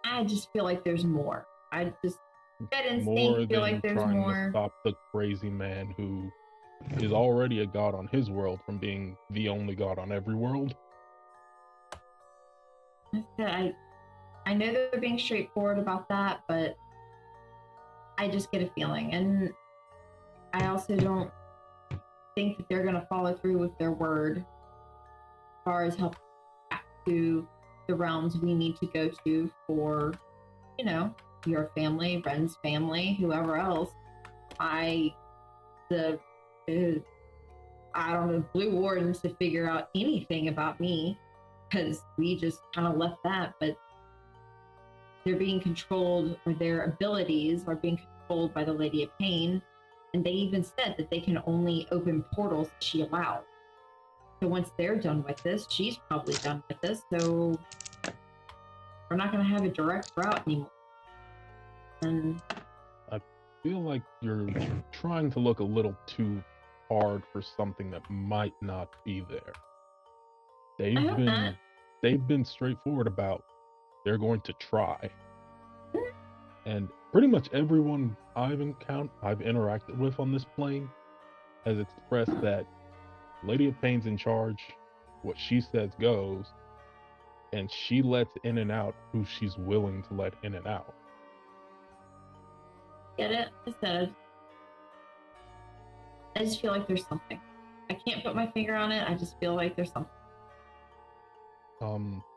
I just feel like there's more. I just that More instinct feel than like there's trying to more. stop the crazy man who is already a god on his world from being the only god on every world. I know they're being straightforward about that, but I just get a feeling, and I also don't think that they're going to follow through with their word as far as help back to the realms we need to go to for, your family, Ren's family, whoever else. I don't know, Blue Wardens to figure out anything about me, because we just kind of left that, but they're being controlled, or their abilities are being controlled by the Lady of Pain, and they even said that they can only open portals that she allows. So once they're done with this, she's probably done with this, so we're not going to have a direct route anymore. And I feel like you're trying to look a little too hard for something that might not be there. I hope not. They've been straightforward about they're going to try. And pretty much everyone I've interacted with on this plane has expressed that Lady of Pain's in charge, what she says goes, and she lets in and out who she's willing to let in and out. Get it? I just feel like there's something. I can't put my finger on it. I just feel like there's something.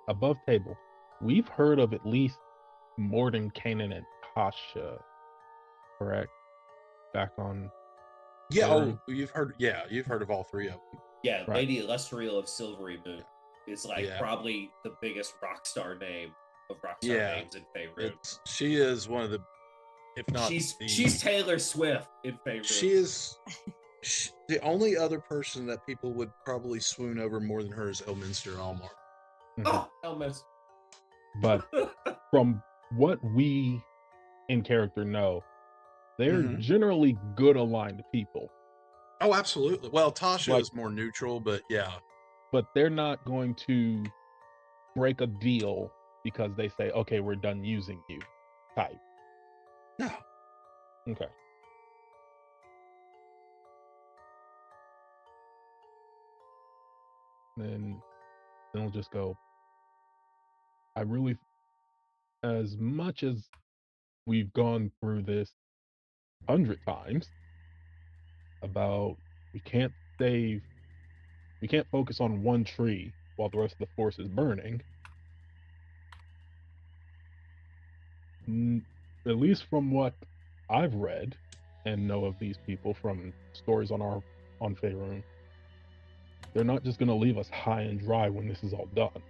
Above table, we've heard of at least Morden, Kanan, and Tasha, correct? Back on. Yeah. Aaron? Oh, you've heard of all three of them. Yeah, Right. Lady Lesteriel of Silvery Moon is like Yeah. probably the biggest rock star name of rock star Yeah. names in Faerun. She is one of the if not She's Taylor Swift in favor. She is the only other person that people would probably swoon over more than her is Elminster Almar. Oh, almost. But from what we in character know, they're generally good aligned people. Oh, absolutely. Well, Tasha Like- is more neutral, but yeah. But they're not going to break a deal because they say, okay, we're done using you type. No. Okay. Then they'll just go, I really, as much as we've gone through this 100 times about we can't focus on one tree while the rest of the forest is burning. At least from what I've read and know of these people from stories on Faerun, they're not just going to leave us high and dry when this is all done.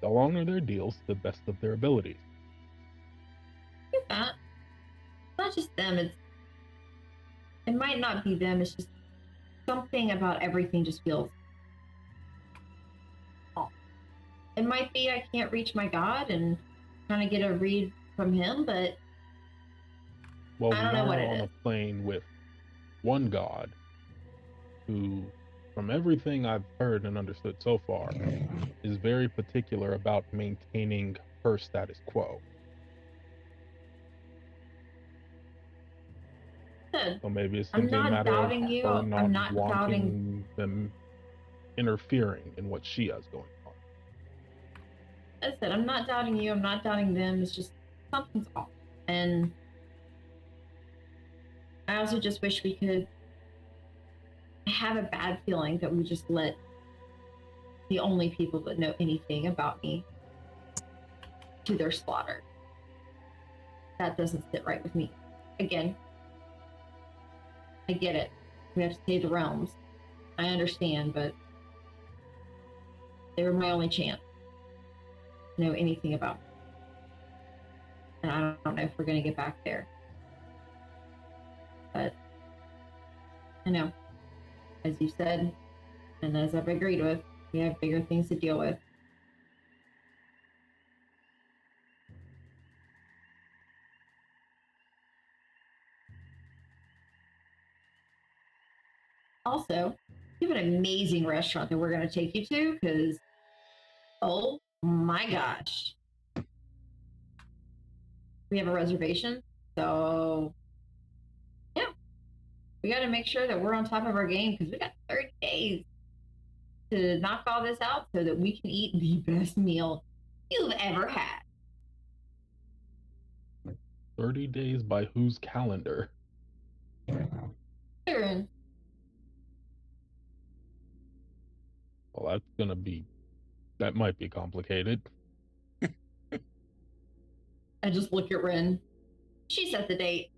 They'll honor their deals to the best of their abilities. That. Not just them. It might not be them. It's just something about everything just feels off. It might be I can't reach my God and kind of get a read from him, but Well, I don't know what it on is. a plane with one god who, from everything I've heard and understood so far, is very particular about maintaining her status quo. Good. So maybe it's I'm simply a not matter of doubting you. her I'm not not wanting doubting. them interfering in what she has going on. As I said, I'm not doubting you. I'm not doubting them. It's just something's off. And I also just wish we could. I have a bad feeling that we just let the only people that know anything about me to their slaughter. That doesn't sit right with me. Again, I get it. We have to save the realms. I understand, but they were my only chance to know anything about me. And I don't know if we're going to get back there. But I know, as you said, and as I've agreed with, we have bigger things to deal with. Also, we have an amazing restaurant that we're going to take you to because, oh my gosh, we have a reservation. So, yeah, we got to make sure that we're on top of our game because we got 30 days to knock all this out so that we can eat the best meal you've ever had. 30 days by whose calendar? Sure. Well, that might be complicated. I just look at Rin. She set the date.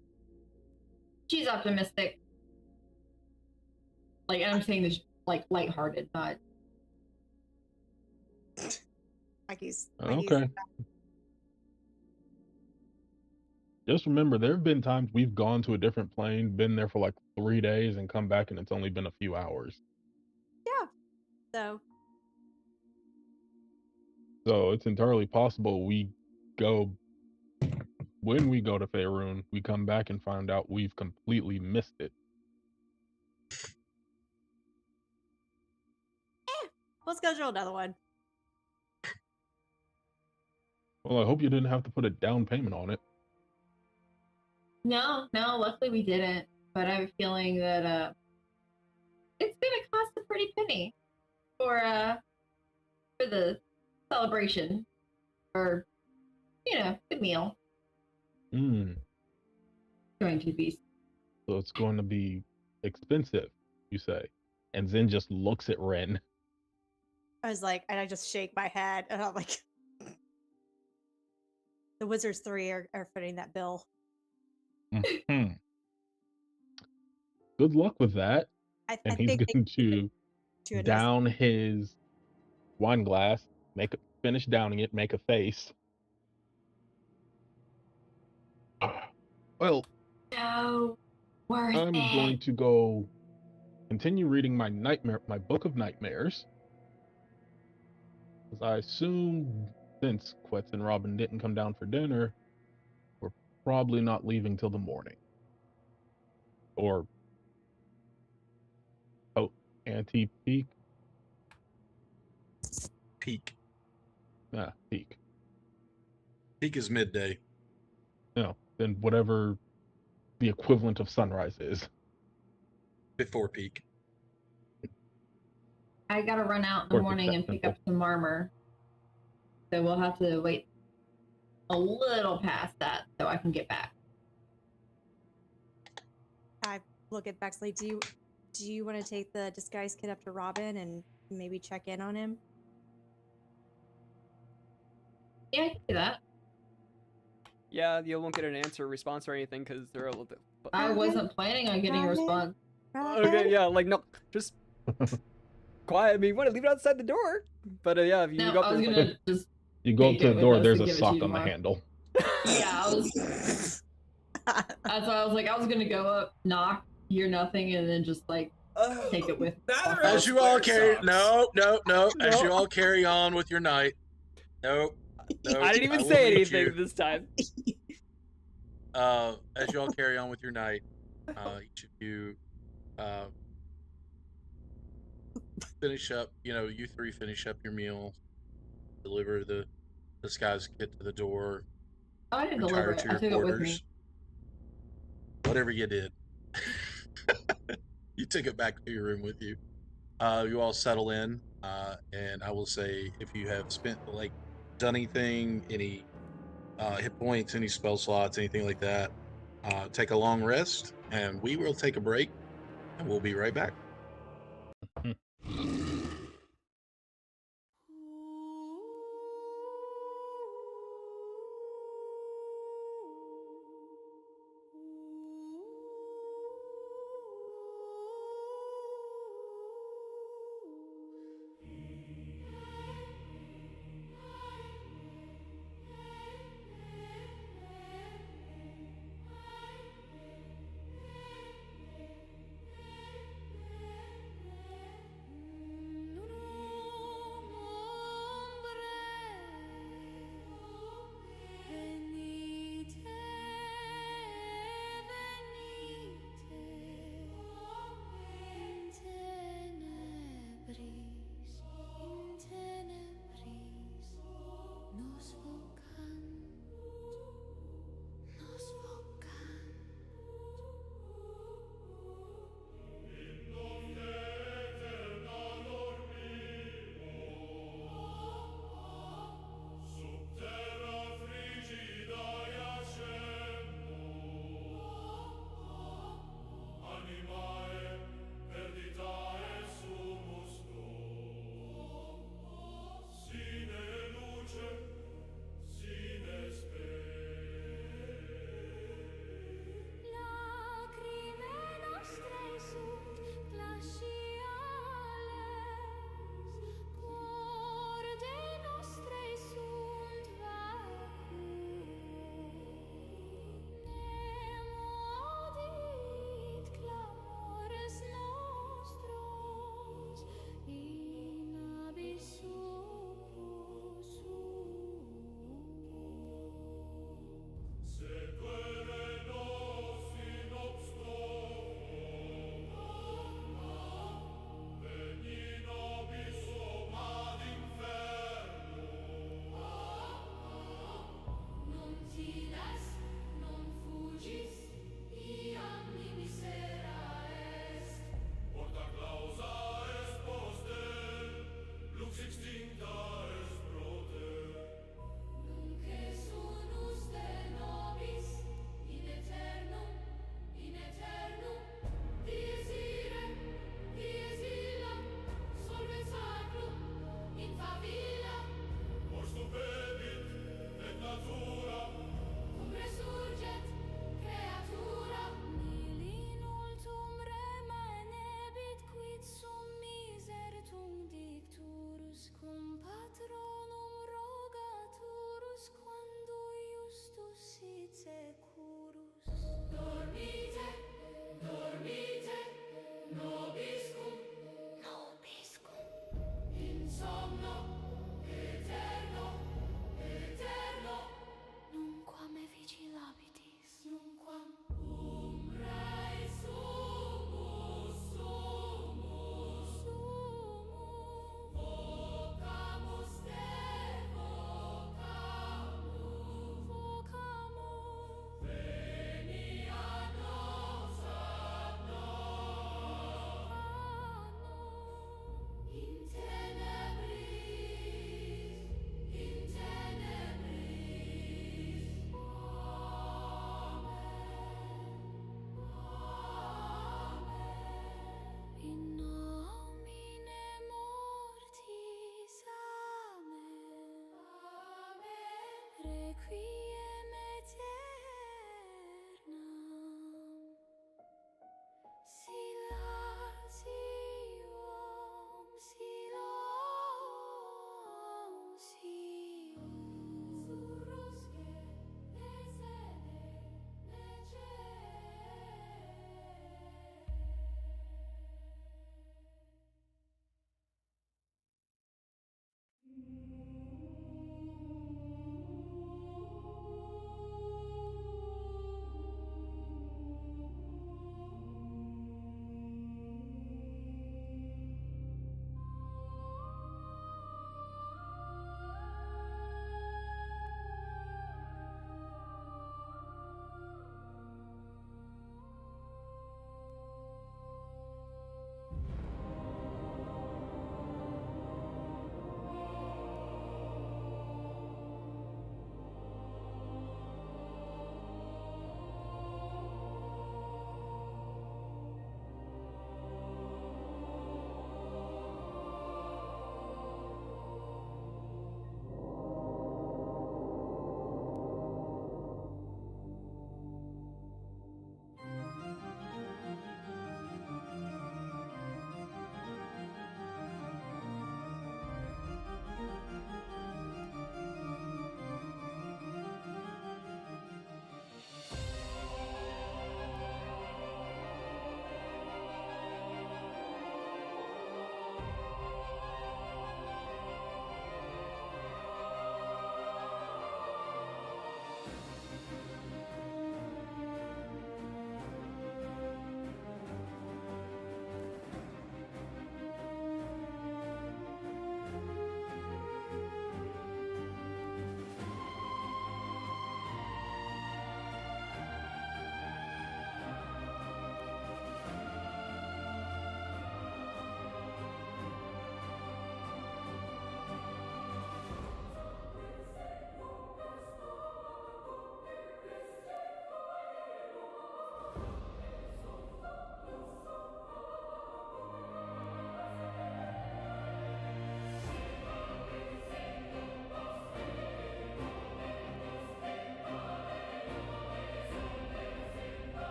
She's optimistic. Like, and I'm saying this like lighthearted, not. Mikey's Okay. Just remember, there have been times we've gone to a different plane, been there for like 3 days, and come back, and it's only been a few hours. So So it's entirely possible when we go to Faerun, we come back and find out we've completely missed it. we'll schedule another one. Well, I hope you didn't have to put a down payment on it. No, luckily we didn't. But I have a feeling that it's gonna cost a pretty penny for the celebration or the meal. Going to be. So it's going to be expensive, you say. And Zen just looks at Ren. I was like, and I just shake my head, and I'm like, the Wizards 3 are footing that bill. Mhm. Good luck with that. I And he's think going to a nice. down his wine glass, finish downing it, make a face. Well, No, worth I'm it. going to go continue reading my book of nightmares. Because I assume since Quetz and Robin didn't come down for dinner, we're probably not leaving till the morning. Or anti-peak? Peak. Peak. Peak is midday. No, then whatever the equivalent of sunrise is. Before peak. I gotta run out in the Or if it's morning that and pick simple. up some armor. So we'll have to wait a little past that so I can get back. I look at Bexley. Do you want to take the disguise kit up to Robin and maybe check in on him? Yeah, I can do that. Yeah, you won't get an answer, response, or anything because they're a little bit. I Robin? wasn't planning on getting a Robin? response. Robin? Okay, yeah, like no, just quiet. I mean, you want to leave it outside the door, but yeah, if you No, go up I was there, gonna just You go up take to it the with door, us there's to a give it to sock you on the tomorrow. handle. Yeah, that's why I was like, I was gonna go up, knock, hear nothing, and then just like take it with. Neither As of us you all wear carry, socks. no. As No. you all carry on with your night. No. I didn't even will say meet anything you. this time. As you all carry on with your night, each of you finish up. You three finish up your meal, deliver the disguise kit to the door, Oh, I didn't deliver retire it. to I your took it with me. quarters. Whatever you did, you took it back to your room with you. You all settle in, and I will say if you have done anything, any hit points, any spell slots, anything like that, take a long rest, and we will take a break, and we'll be right back.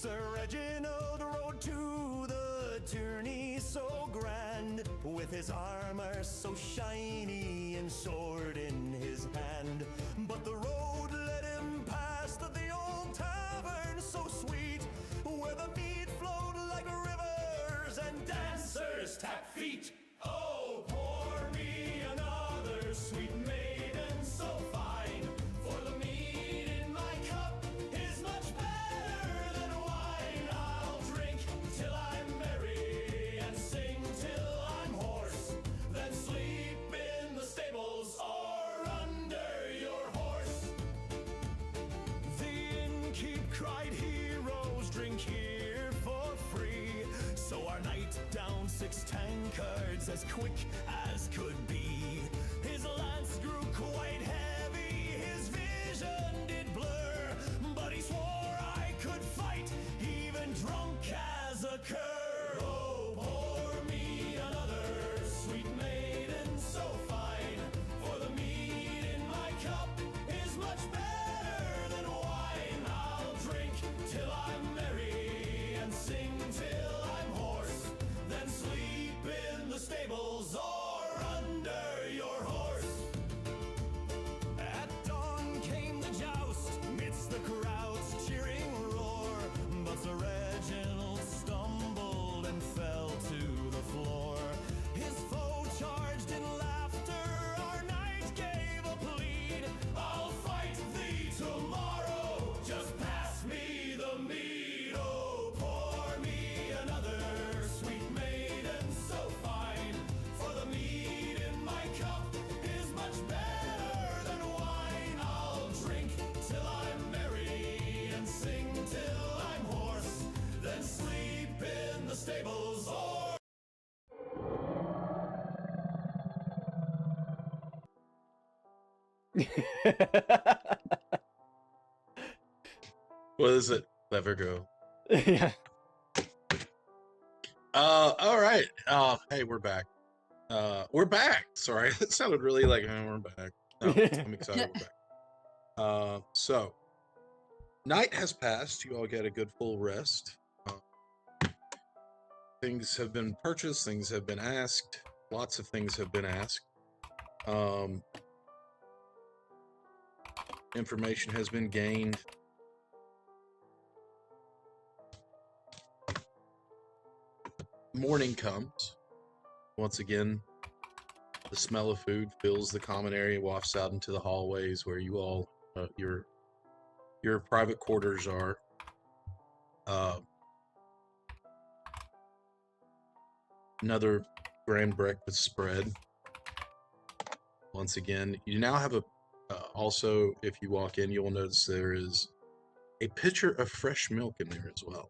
Sir Reginald rode to the tourney so grand, with his armor so shiny and sword in his hand. But the road led him past the old tavern so sweet, where the mead flowed like rivers and dancers tap feet. Oh, pour me another sweet maiden so fine, for the mead in my cup is much better than wine. I'll drink till I'm merry and sing till I'm hoarse, then sleep in the stables or under your horse. The innkeep cried, heroes drink here for free. So our knight down 6 tankards as quick as could be. His lance grew quite heavy, his vision did blur, but he swore I could fight even drunk as a cur. Oh, pour me another sweet maiden so fine, for the mead in my cup is much better than wine. I'll drink till I'm merry and sing till I'm hoarse, then sleep in the stables or under your horse. At dawn came the joust, midst the crowd's cheering roar, but Sir Reginald stumbled and fell to the floor. His foe charged in laughter, our knight gave a plead. I'll fight thee tomorrow, just pass me the mead. Oh, pour me another sweet maiden so fine, for the mead in my cup is much better than wine. I'll drink till I'm merry and sing till I'm hoarse, then sleep in the stables or What is it? Let her go. Yeah. All right. Hey, we're back. We're back. Sorry, it sounded really like we're back. No, I'm excited we're back. So night has passed. You all get a good full rest. Things have been purchased. Things have been asked. Lots of things have been asked. Information has been gained. Morning comes. Once again, the smell of food fills the common area, wafts out into the hallways where you all, your private quarters are. Another grand breakfast spread. Once again, you now have a. Also, if you walk in, you'll notice there is a pitcher of fresh milk in there as well.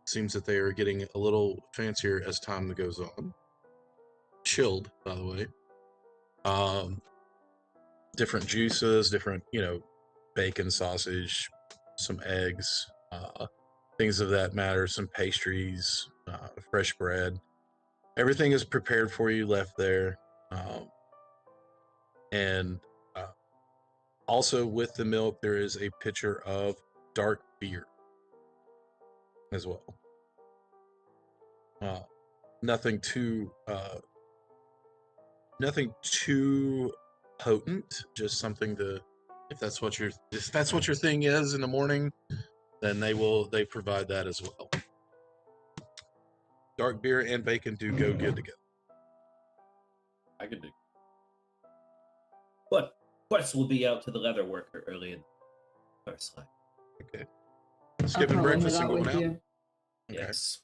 Seems that they are getting a little fancier as time goes on. Chilled, by the way. Different juices, different, bacon, sausage, some eggs, things of that matter, some pastries, fresh bread. Everything is prepared for you, left there. And also with the milk, there is a pitcher of dark beer as well. Nothing too potent, just something to, if that's what your thing is in the morning, then they provide that as well. Dark beer and bacon do go good together. I could do. But Quest will be out to the leather worker early in the first line. Okay. Skipping breakfast and going out. Okay. Yes.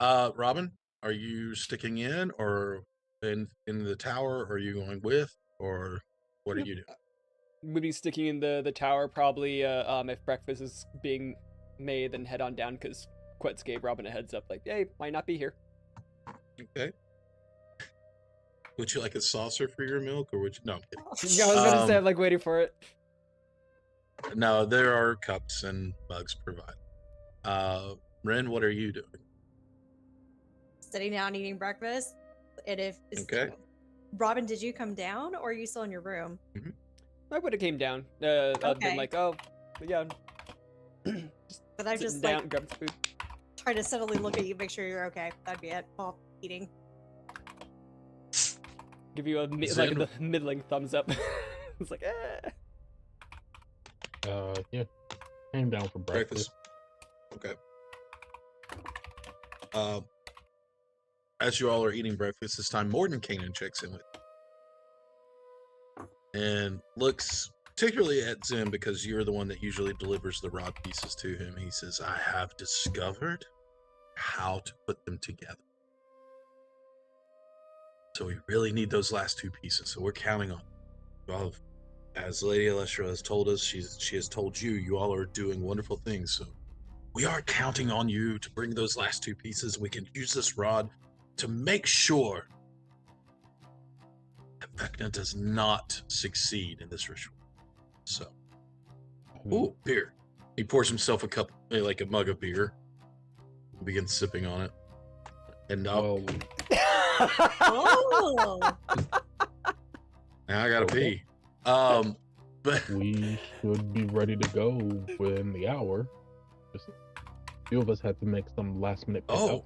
Robin, are you sticking in or in the tower? Or are you going with, or what are you doing? We'd be sticking in the tower probably. If breakfast is being made, then head on down because Quetz gave Robin a heads up, like, hey, might not be here. Okay. Would you like a saucer for your milk, or would you? No. I'm kidding. Yeah, I was gonna say I'm like waiting for it. No, there are cups and mugs provided. Ren, what are you doing? Sitting down eating breakfast. And if Okay. Robin, did you come down or are you still in your room? I would have came down. I'd been Okay. like, oh, yeah. But I sitting just down, like grab some food. try to subtly look at you, make sure you're okay. That'd be it. While eating. Give you a Zim. the middling thumbs up. It's like, Yeah. Came down for breakfast. Okay. As you all are eating breakfast this time, Morden Kanan checks in with you and looks particularly at Zim because you're the one that usually delivers the rod pieces to him. He says, I have discovered how to put them together. So we really need those last two pieces. So we're counting on it. Well, as Lady Alestra has told us, she has told you, you all are doing wonderful things. So we are counting on you to bring those last two pieces. We can use this rod to make sure that Vecna does not succeed in this ritual. So, ooh, beer. He pours himself a mug of beer, begins sipping on it, and Well, Oh, now I gotta Okay. pee. But we should be ready to go within the hour. Just a few of us had to make some last minute pickup.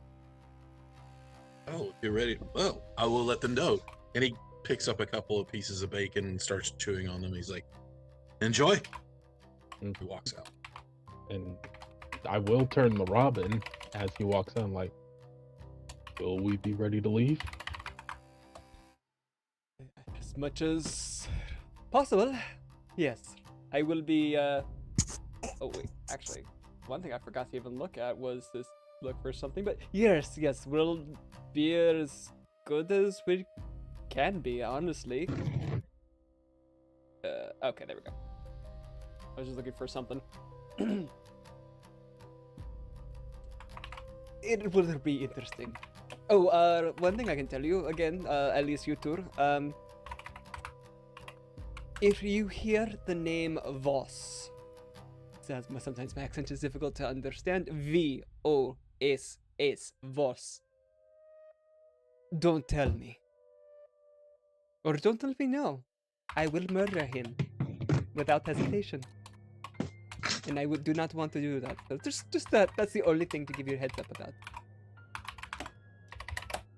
Oh, get ready. Well, I will let them know. And he picks up a couple of pieces of bacon and starts chewing on them. He's like, enjoy. Mm. He walks out. And I will turn the Robin as he walks in, like, will we be ready to leave? as much as possible. Yes, I will be. Oh wait, actually, one thing I forgot to even look at was this. Look for something, but yes, we'll be as good as we can be, honestly. Okay, there we go. I was just looking for something. It will be interesting. Oh, one thing I can tell you again, at least you two, if you hear the name Voss, sometimes my accent is difficult to understand. V-O-S-S, Voss. Don't tell me. Or don't let me know. I will murder him without hesitation. And I do not want to do that. So just that. That's the only thing to give you a heads up about.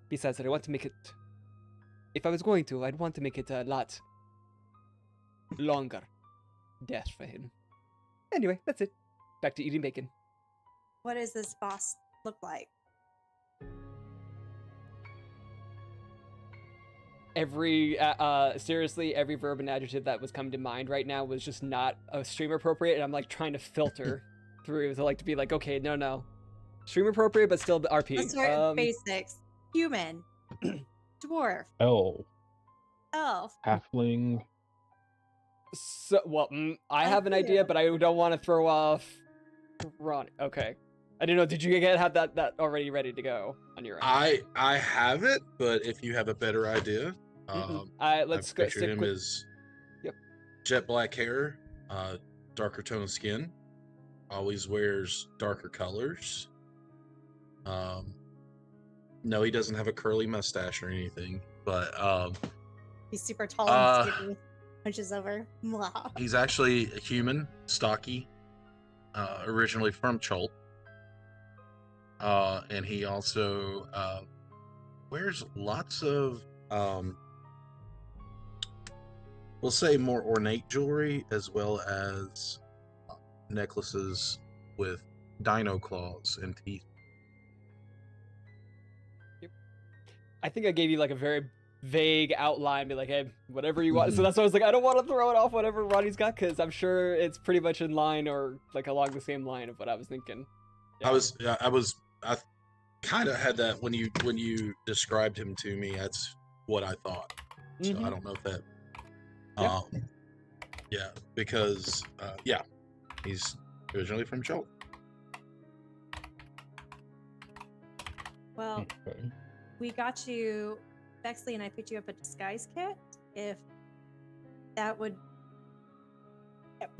Besides that, I want to make it... If I was going to, I'd want to make it a lot longer death for him. Anyway, that's it. Back to eating bacon. what does this boss look like? Every seriously, every verb and adjective that was coming to mind right now was just not stream appropriate, and I'm like trying to filter through to be like, okay, no, stream appropriate, but still RP. Let's start with basics. Human, dwarf, Elf, elf. halfling. So, well, I have an idea, but I don't want to throw off Ron. Okay, I didn't know. Did you have that already ready to go on your end? I have it, but if you have a better idea, Let's I've go. pictured Stick him with, as Yep. jet black hair, darker tone of skin, always wears darker colors. No, he doesn't have a curly mustache or anything, but He's super tall and skinny. Hunches over. Mwah. he's actually a human, stocky, originally from Chult. And he also wears lots of, we'll say, more ornate jewelry, as well as necklaces with dino claws and teeth. I think I gave you like a very vague outline, be like, hey, whatever you want. So Mhm. that's why I was like, I don't want to throw it off whatever Ronnie's got, because I'm sure it's pretty much in line or like along the same line of what I was thinking. Yeah. I kind of had that when you described him to me. That's what I thought. So Mhm. I don't know if that. Yeah. Yeah, because he's originally from Chult. Well, Okay. we got you, Bexley and I picked you up a disguise kit. If that would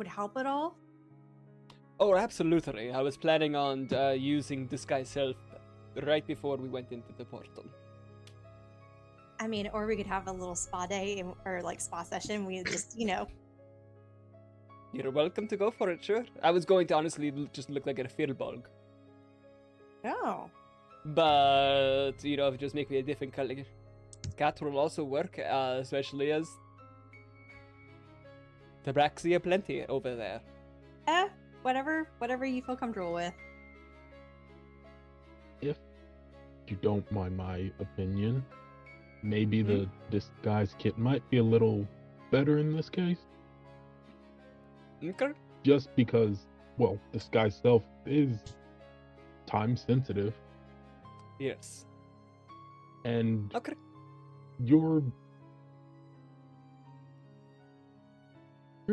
help at all. Oh, absolutely. I was planning on using disguise self right before we went into the portal. I mean, or we could have a little spa day or like spa session. We just, You're welcome to go for it, sure. I was going to honestly just look like a fiddlebug. Oh. But, if you just make me a different color, cat will also work, especially as Tabraxia plenty over there. Whatever you feel comfortable with. If you don't mind my opinion, maybe the disguise kit might be a little better in this case. Okay. Just because, well, disguise self is time sensitive, Yes. and Okay. your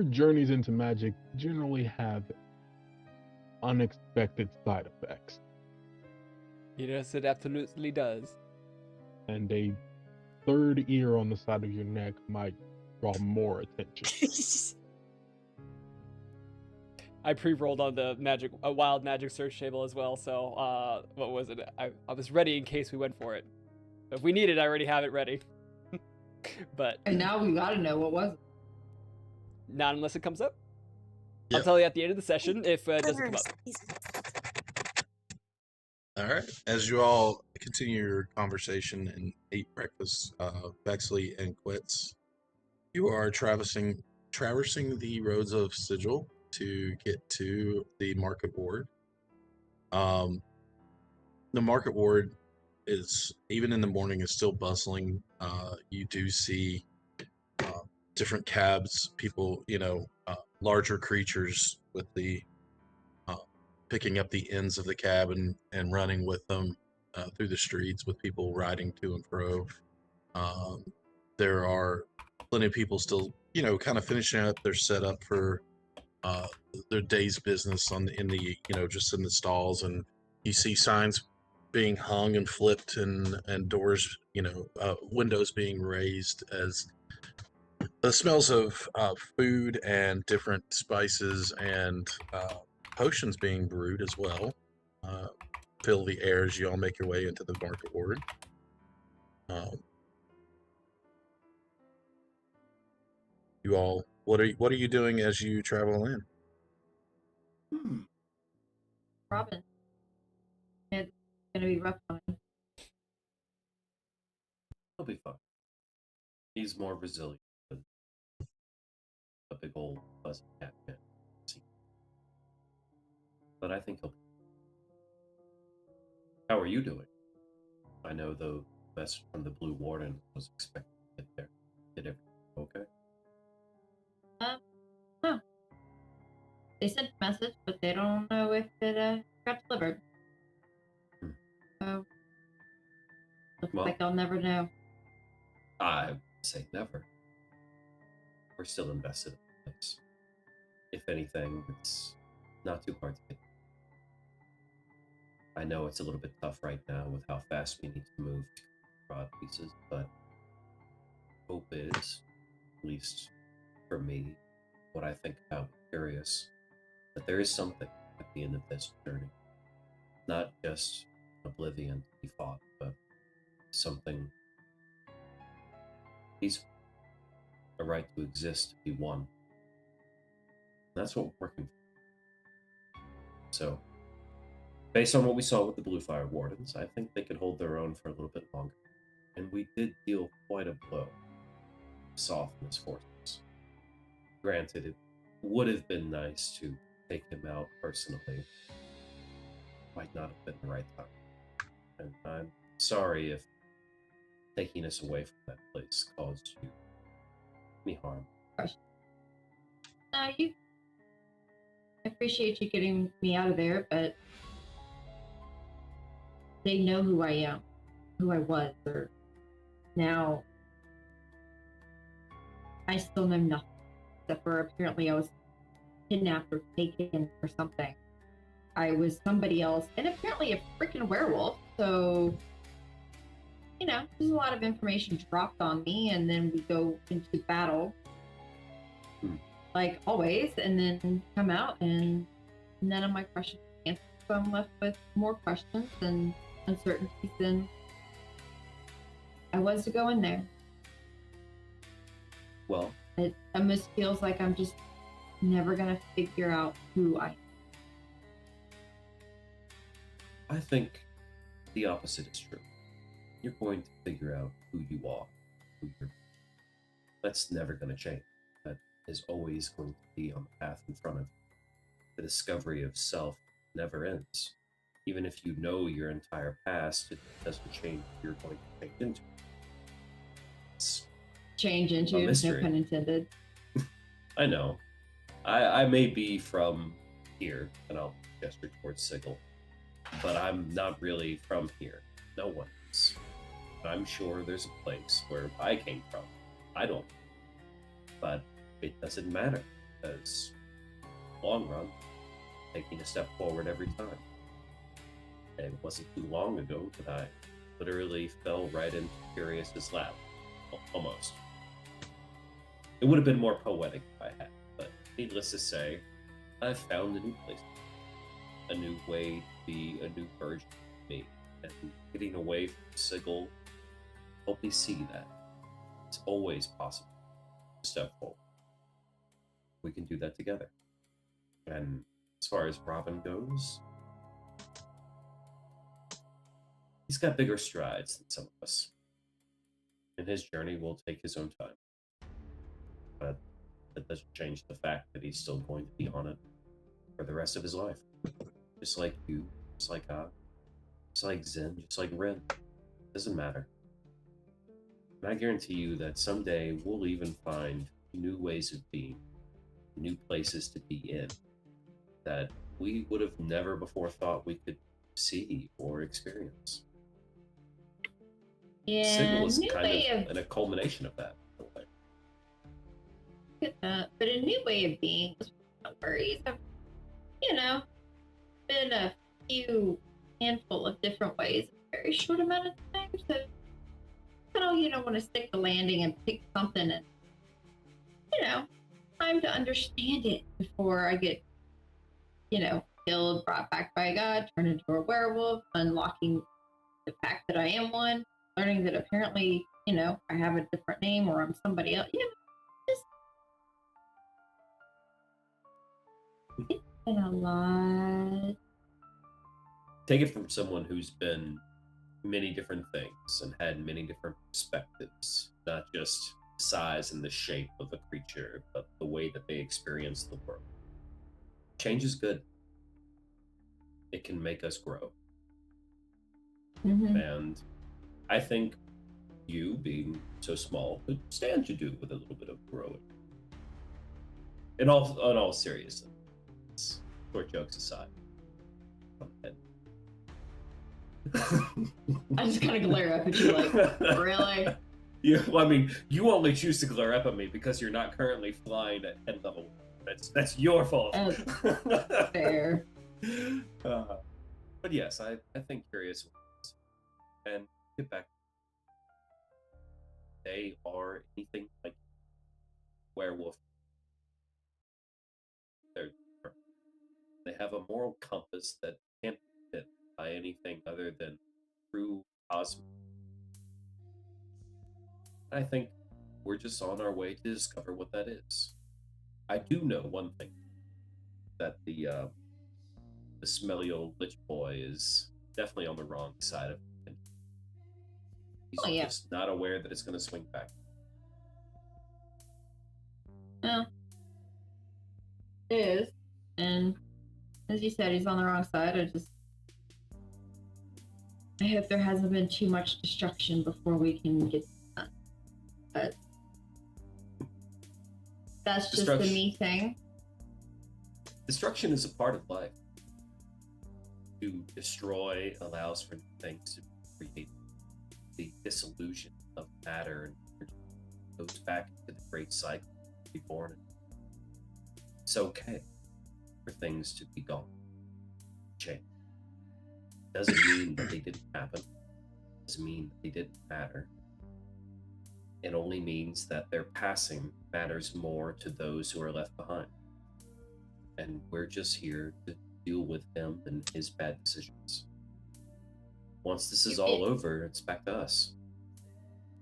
journeys into magic generally have unexpected side effects, Yes, it absolutely does. and a third ear on the side of your neck might draw more attention. I pre-rolled on the wild magic search table as well, so, what was it? I was ready in case we went for it. If we need it, I already have it ready. But And now we gotta know what was it. not unless it comes up. Yeah. I'll tell you at the end of the session if it doesn't come up. All right. As you all continue your conversation and eat breakfast, Bexley and Quits, you are traversing the roads of Sigil to get to the market ward. The market ward is, even in the morning, is still bustling. You do see different cabs, people, larger creatures with the picking up the ends of the cab and running with them through the streets, with people riding to and fro. There are plenty of people still, kind of finishing up their setup for their day's business in the just in the stalls, and you see signs being hung and flipped, and doors, windows being raised, as the smells of food and different spices and potions being brewed as well fill the air as you all make your way into the market ward. You all, what are you doing as you travel in? Robin. It's gonna be rough on him. He'll be fine. He's more resilient than a big old fuzzy cat can see. But I think he'll be. How are you doing? I know the message from the Blue Warden was expected to get there. Did everything okay? No. They sent a message, but they don't know if it got delivered. So, looks Well- like I'll never know. I would say never. We're still invested in the place. If anything, it's not too hard to get. I know it's a little bit tough right now with how fast we need to move to broad pieces, but hope is, at least for me, what I think about curious, that there is something at the end of this journey. Not just oblivion to be fought, but something peaceful. A right to exist, to be one. That's what we're working for. So, based on what we saw with the Blue Fire Wardens, I think they could hold their own for a little bit longer. And we did deal quite a blow. Soften his forces. Granted, it would have been nice to take him out personally. Might not have been the right time. And I'm sorry if taking us away from that place caused you any harm. I appreciate you getting me out of there, but they know who I am, who I was, or now I still know nothing, except for apparently I was kidnapped or taken or something. I was somebody else, and apparently a freaking werewolf, so, there's a lot of information dropped on me, and then we go into battle, like always, and then come out, and none of my questions are answered, so I'm left with more questions and uncertainties than I was to go in there. Well, It almost feels like I'm just never gonna figure out who I am. I think the opposite is true. You're going to figure out who you are. That's never going to change. That is always going to be on the path in front of you. The discovery of self never ends. Even if you know your entire past, it doesn't change who you're going to change into. It's Change into, a no mystery. pun intended. I know. I may be from here, and I'll gesture towards Sigil, but I'm not really from here. No one is. I'm sure there's a place where I came from. I don't. But it doesn't matter, because long run, taking a step forward every time. And it wasn't too long ago that I literally fell right into Curious's lap. Almost. It would have been more poetic if I had, but needless to say, I've found a new place. A new way to be a new version of me. And getting away from Sigil helped me see that it's always possible to step forward. We can do that together. And as far as Robin goes, he's got bigger strides than some of us. And his journey will take his own time. But that doesn't change the fact that he's still going to be on it for the rest of his life. Just like you, just like I, just like Zen, just like Ren. Doesn't matter. And I guarantee you that someday we'll even find new ways of being, new places to be in, that we would have never before thought we could see or experience. Yeah, Sigil is new kind way of a culmination of that. in a way. Look at that. But a new way of being was worries. I've, been a handful of different ways in a very short amount of time. So want to stick the landing and pick something and, time to understand it before I get, killed, brought back by God, turned into a werewolf, unlocking the fact that I am one, learning that apparently, I have a different name or I'm somebody else. Just it's been a lot. Take it from someone who's been many different things and had many different perspectives, not just the size and the shape of a creature, but the way that they experience the world. Change is good. It can make us grow. Mm-hmm. And I think you, being so small, could stand to do with a little bit of growing. In all seriousness, short jokes aside. I just kind of glare up at you like, really? Yeah, well, I mean, you only choose to glare up at me because you're not currently flying at head level. That's your fault. Oh, fair. But yes, I think Curious and get back. They are anything like werewolf. They have a moral compass that can't be hit by anything other than true cosmic. I think we're just on our way to discover what that is. I do know one thing, that the smelly old lich boy is definitely on the wrong side of it. He's just not aware that it's going to swing back. Yeah. It is. And as you said, he's on the wrong side. I hope there hasn't been too much destruction before we can get done. But that's just the me thing. Destruction is a part of life. To destroy allows for things to create. The dissolution of matter and energy goes back into the great cycle to be born. It's okay for things to be gone, change. Doesn't mean that they didn't happen. Doesn't mean that they didn't matter. It only means that their passing matters more to those who are left behind. And we're just here to deal with him and his bad decisions. Once this is all over, it's back to us.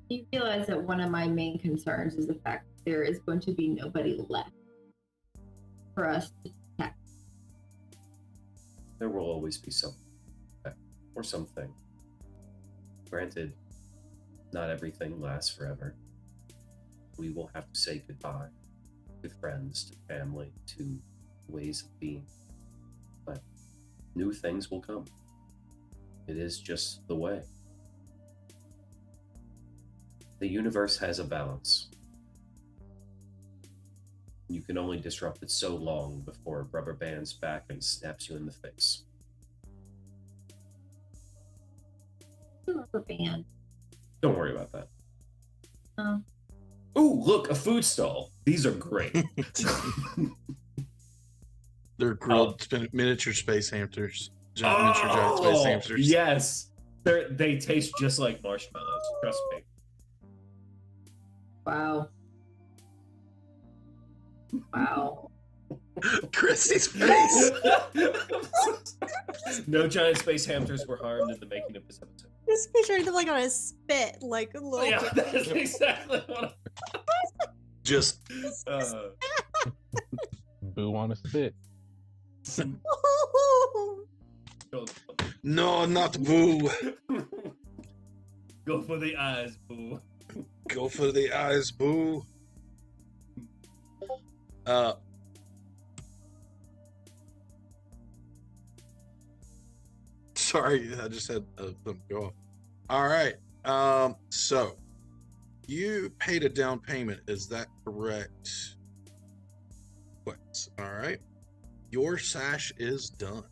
You realize that one of my main concerns is the fact that there is going to be nobody left. for us to detect. There will always be something, or something. Granted, not everything lasts forever. We will have to say goodbye to friends, to family, to ways of being. But new things will come. It is just the way. The universe has a balance. You can only disrupt it so long before it rubber bands back and snaps you in the face. Rubber band. Don't worry about that. Oh. Ooh, look, a food stall. These are great. They're grilled miniature space hamsters. Miniature giant space hamsters. Yes. They taste just like marshmallows. Trust me. Wow. Wow. Chrissy's face. No giant space hamsters were harmed in the making of this episode. Just picturing them like on a spit, like a little. Yeah, that's exactly what Just Boo on a spit. no, not boo. Go for the eyes, boo. Go for the eyes, boo. Sorry, I just had them go off. All right. So you paid a down payment, is that correct? What? All right. Your sash is done.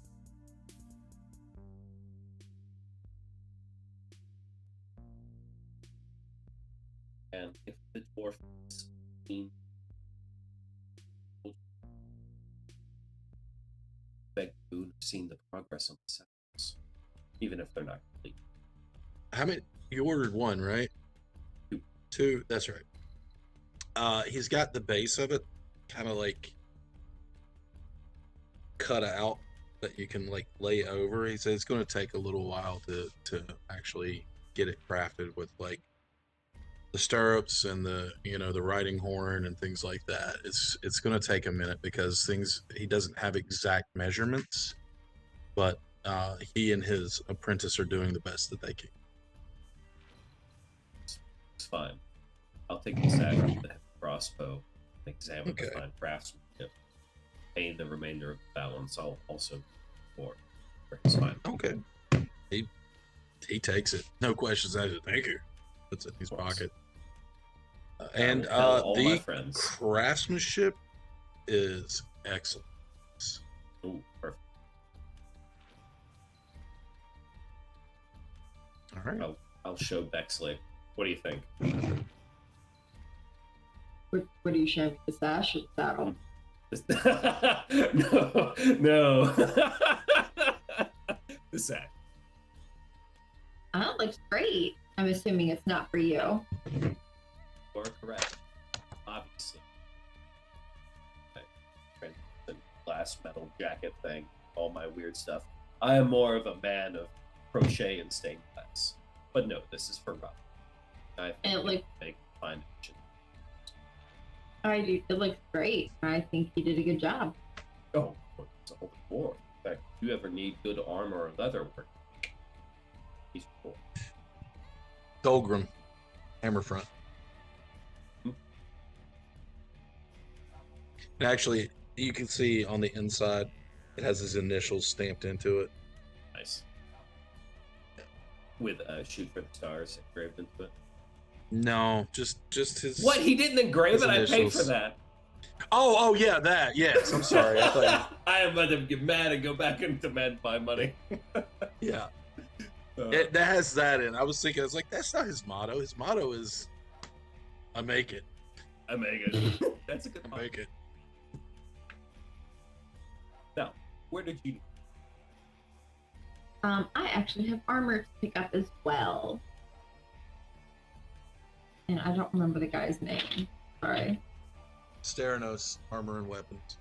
And if the dwarf is seen, beg Boone have seen the progress on the sashes, even if they're not complete. How many? You ordered one, right? Two. That's right. He's got the base of it kind of like cut out that you can like lay over. He said it's going to take a little while to actually get it crafted with like the stirrups and the the riding horn and things like that. It's going to take a minute because he doesn't have exact measurements, but he and his apprentice are doing the best that they can. It's fine. I'll take the sash with the crossbow and examine the fine craftsmanship. Pay the remainder of the balance. I'll also for. It's fine. Okay. He takes it. No questions asked. Thank you. Puts it in his pocket. And the craftsmanship is excellent. Ooh, perfect. All right. I'll show Bexley. What do you think? What do you show me? The sash or the saddle? No. The sack. Oh, it looks great. I'm assuming it's not for you. You're correct. Obviously. The glass metal jacket thing, all my weird stuff. I am more of a man of crochet and stained glass. But no, this is for Rob. I think it make fine action. I do. It looks great. I think you did a good job. Oh, it's a whole war. In fact, if you ever need good armor or leather work, he's cool. Dolgrim, hammer front. And actually, you can see on the inside, it has his initials stamped into it. Nice. With shoot for the stars engraved into it. No, just his. What? He didn't engrave it? I paid for that. Oh, yeah, that. Yes, I'm sorry. I thought I am about to get mad and go back and demand my money. Yeah. That has that in. I was thinking, I was like, that's not his motto. His motto is, I make it. I make it. That's a good I motto. make it. Now, where did you... I actually have armor to pick up as well. And I don't remember the guy's name. Sorry. Steranos, armor and weapons.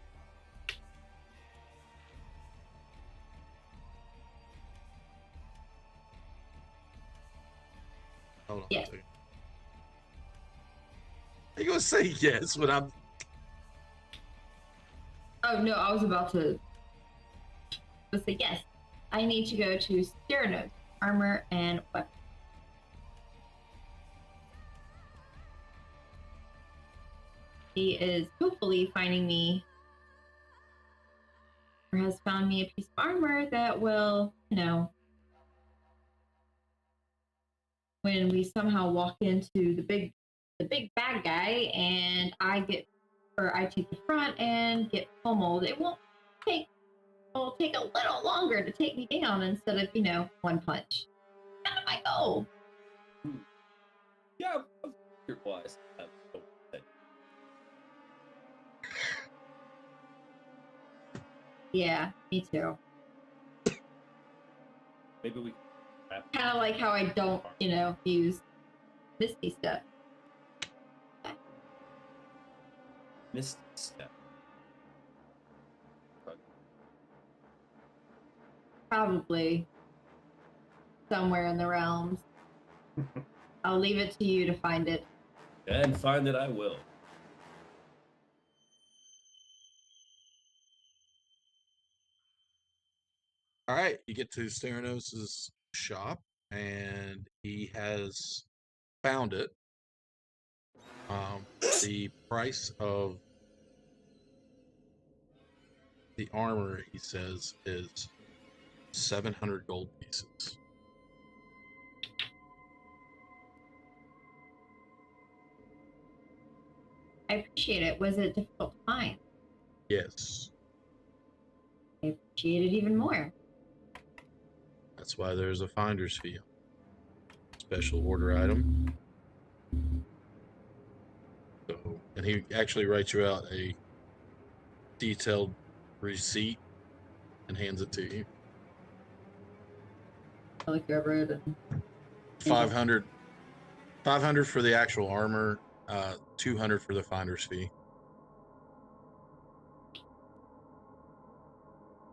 Hold on. Yes. Are you gonna say yes when I'm? Oh no, I was about to say yes. I need to go to Sternos, armor and weapon. He is hopefully finding me, or has found me a piece of armor that will, when we somehow walk into the big bad guy and I take the front and get pummeled, it'll take a little longer to take me down instead of, one punch. Kind of my goal. Yeah, you're wise. Yeah, me too. Maybe we can Kind of like how I don't, use Misty stuff. Misty Step. Probably somewhere in the realms. I'll leave it to you to find it. And find it I will. All right, you get to Theranos' shop, and he has found it. The price of the armor, he says, is 700 gold pieces. I appreciate it. Was it difficult to find? Yes. I appreciate it even more. That's why there's a finder's fee. Special order item. So, and he actually writes you out a detailed receipt and hands it to you. I look over it and 500 for the actual armor, 200 for the finder's fee.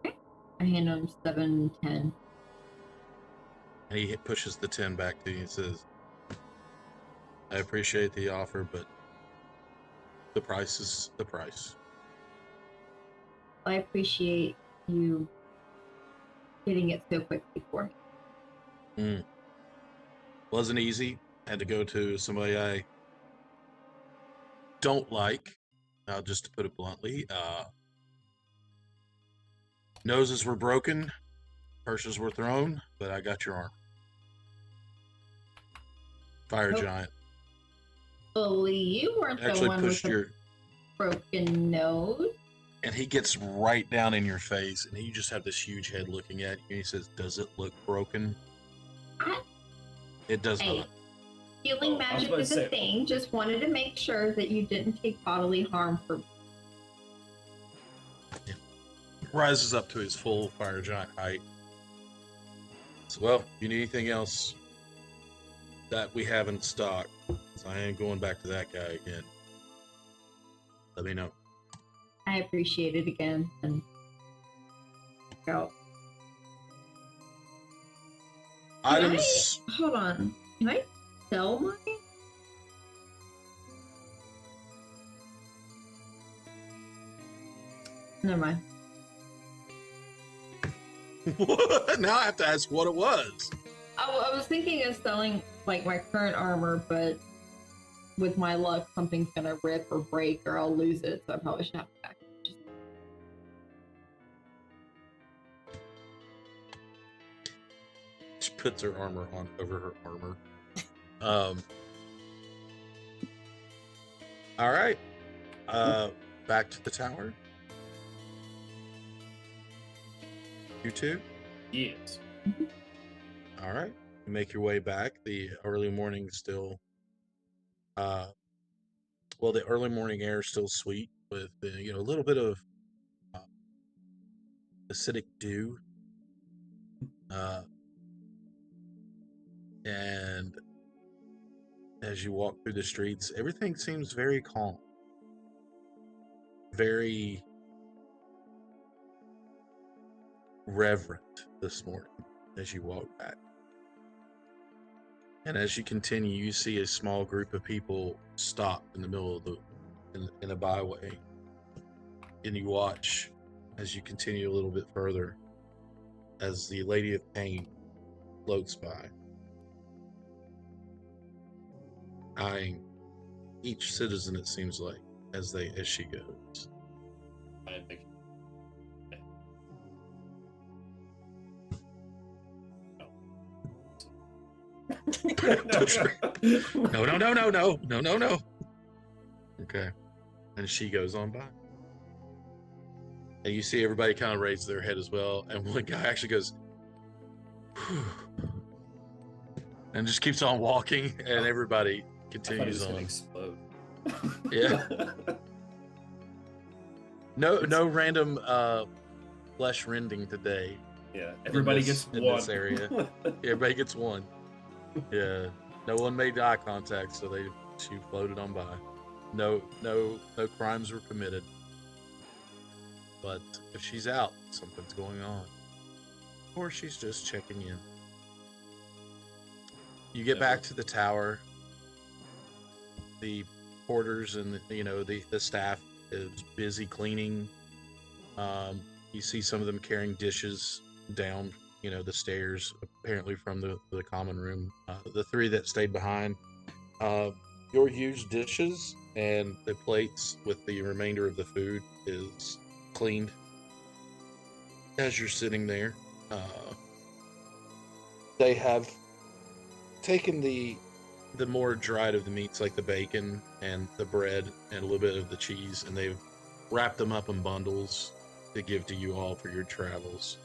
I hand him 710. And he pushes the 10 back to you and says, I appreciate the offer, but the price is the price. I appreciate you getting it so quickly for me. Wasn't easy. Had to go to somebody I don't like, just to put it bluntly. Noses were broken, purses were thrown, but I got your arm. Fire Nope. giant. Bully, you weren't the Actually one with the broken nose. And he gets right down in your face, and you just have this huge head looking at you. And he says, "Does it look broken?" It does not. Healing magic is a thing. Just wanted to make sure that you didn't take bodily harm for. Rises up to his full fire giant height. So, well, if you need anything else that we have in stock, so I ain't going back to that guy again, let me know. I appreciate it again. And go. Items. Hold on. Can I sell mine? Never mind. Now I have to ask what it was. I was thinking of selling like my current armor, but with my luck, something's gonna rip or break, or I'll lose it. So I probably should have to back. She puts her armor on over her armor. All right. Back to the tower. You two? Yes. All right. You make your way back. The early morning still, the early morning air is still sweet with, a little bit of acidic dew. And as you walk through the streets, everything seems very calm. Very reverent this morning as you walk back. And as you continue, you see a small group of people stop in the middle of in a byway. and you watch as you continue a little bit further as the Lady of Pain floats by, eyeing each citizen, it seems like, as she goes. I think. No. Okay. And she goes on by. And you see everybody kind of raise their head as well. And one guy actually goes, "Whew," and just keeps on walking, and everybody continues I thought on. he was gonna explode. Yeah. No random flesh rending today. Yeah, everybody this- gets in one. this area. Everybody gets one. Yeah. No one made eye contact, so she floated on by. No crimes were committed. But if she's out, something's going on. Or she's just checking in. You get back to the tower. The porters and the staff is busy cleaning. You see some of them carrying dishes down, the stairs, apparently from the common room. The three that stayed behind, your huge dishes and the plates with the remainder of the food is cleaned as you're sitting there. They have taken the more dried of the meats, like the bacon and the bread and a little bit of the cheese, and they've wrapped them up in bundles to give to you all for your travels.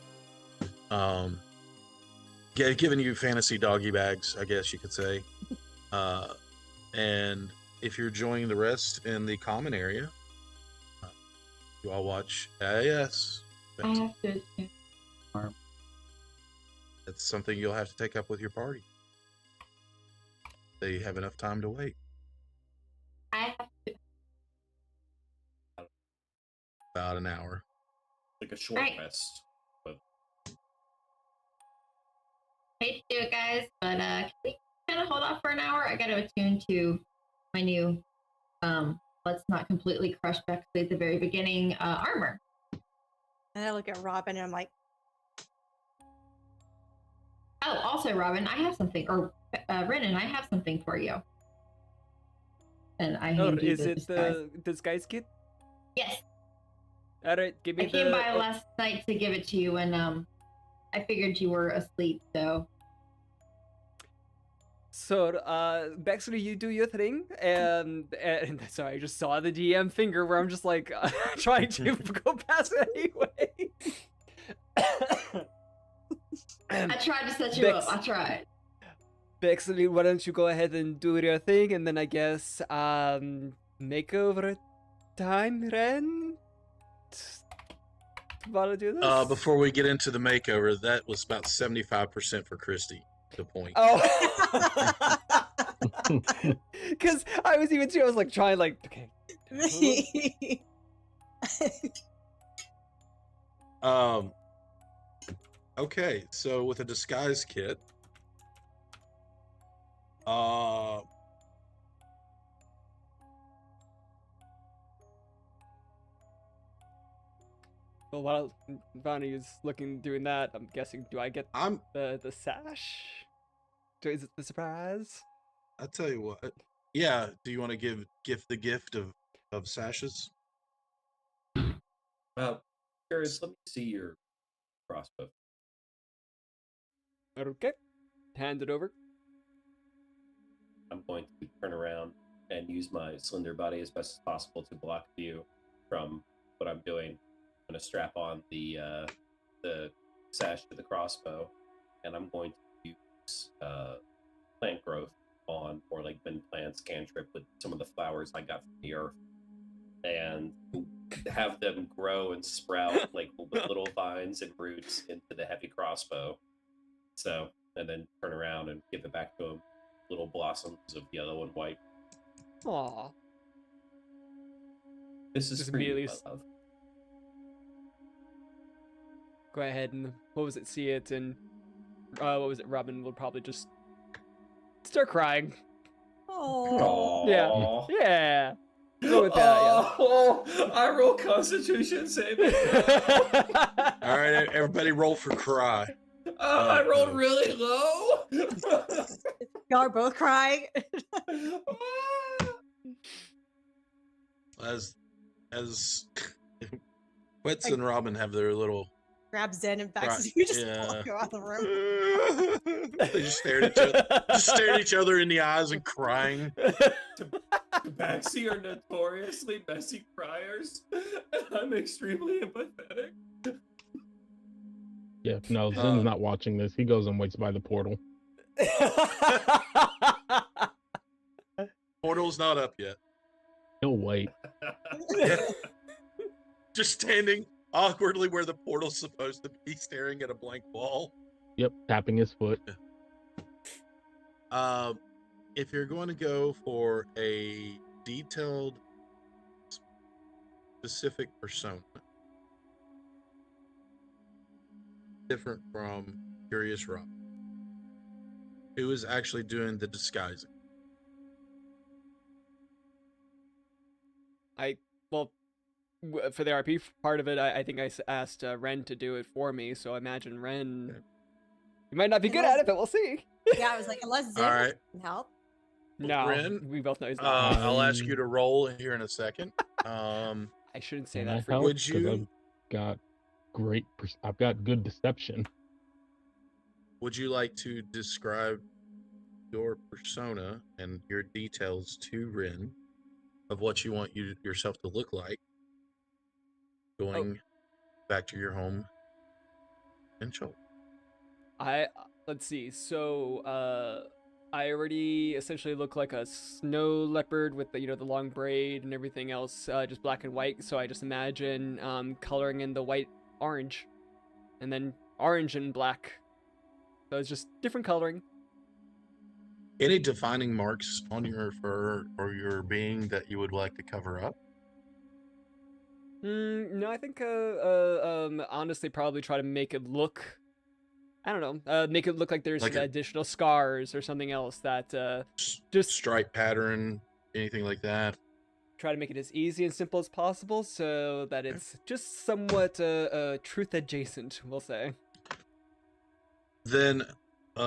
Giving you fantasy doggy bags, I guess you could say. And if you're joining the rest in the common area, you all watch. Yes. I have to. That's something you'll have to take up with your party. They have enough time to wait. I have to. About an hour. Like a short Right. rest. But Hate to do it, guys, but can we kind of hold off for an hour? I got to attune to my new, let's not completely crush Bexley at the very beginning, armor. And I look at Robin and I'm like, Oh, also, Robin, I have something, or Renan, I have something for you. And I Oh, hand you is the it disguise. the disguise kit? Yes, All right, give me I came by the. last night to give it to you, and I figured you were asleep, so. So, Bexley, you do your thing, and so I just saw the DM finger where I'm just like trying to go past it anyway. I tried to set you Bex- up. I tried. Bexley, why don't you go ahead and do your thing, and then I guess makeover time, Ren? Want to do this? Before we get into the makeover, that was about 75% for Christy. The point. Oh, because I was even too. I was like trying, like, okay. Okay, so with a disguise kit, Well, while Vonnie is doing that, I'm guessing, do I get the sash? Is it the surprise? I'll tell you what. Yeah, do you want to give the gift of sashes? Curious, let me see your crossbow. Okay. Hand it over. I'm going to turn around and use my slender body as best as possible to block view from what I'm doing. I'm going to strap on the sash to the crossbow, and I'm going to use plant growth on, or like bin plants cantrip with some of the flowers I got from the earth, and have them grow and sprout like with little vines and roots into the heavy crossbow. So, and then turn around and give it back to him. Little blossoms of yellow and white. Aw. This is Just for you, immediately my love. Go ahead and, what was it, see it, and, what was it, Robin will probably just start crying. Oh. Yeah. Yeah. Go with that, yeah. Oh, I roll Constitution saving. All right, everybody roll for cry. I rolled really low. Y'all are both crying. As Wits and Robin have their little Grab Zen and cry. Baxter. You just Yeah. go out the room. They just stared at each other in the eyes and crying. Tabaxi are notoriously messy criers, and I'm extremely empathetic. Yeah, no, Zen's not watching this. He goes and waits by the portal. Portal's not up yet. He'll wait. Just standing awkwardly where the portal's supposed to be, staring at a blank wall. Yep, tapping his foot. If you're going to go for a detailed, specific persona, different from Curious Rob, who is actually doing the disguising? For the RP part of it, I think I asked Ren to do it for me, so I imagine Ren... You might not be good at it, but we'll see. Yeah, I was like, unless Zen All right. can help. No, Ren, we both know he's not. I'll ask you to roll here in a second. I shouldn't say Can that I for help? you. Would 'Cause you? I've got good deception. Would you like to describe your persona and your details to Rin of what you want yourself to look like going back to your home in Chult? Let's see. So, I already essentially look like a snow leopard with the the long braid and everything else, just black and white. So I just imagine coloring in the white orange, and then orange and black. So it's just different coloring. Any defining marks on your fur or your being that you would like to cover up? No, I think honestly probably try to make it look. I don't know. Make it look like there's Like some a- additional scars or something else that just Stripe pattern, anything like that? try to make it as easy and simple as possible so that it's just somewhat truth adjacent, we'll say. Then,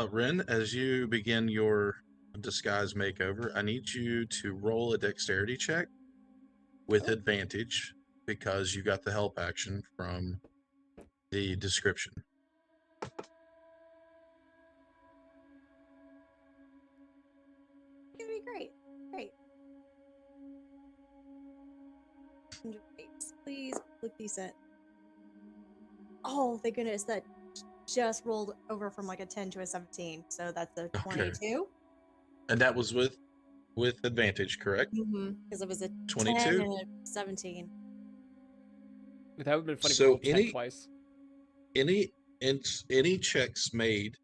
Rin, as you begin your disguise makeover, I need you to roll a dexterity check with advantage because you got the help action from the description. It's gonna be great. Great. 100 rates. Please look decent. Oh, thank goodness. That just rolled over from like a 10 to a 17. So that's a 22. And that was with advantage, correct? Because it was a 22? 10 and a 17. That would have been funny. So if we rolled 10 twice. Any checks made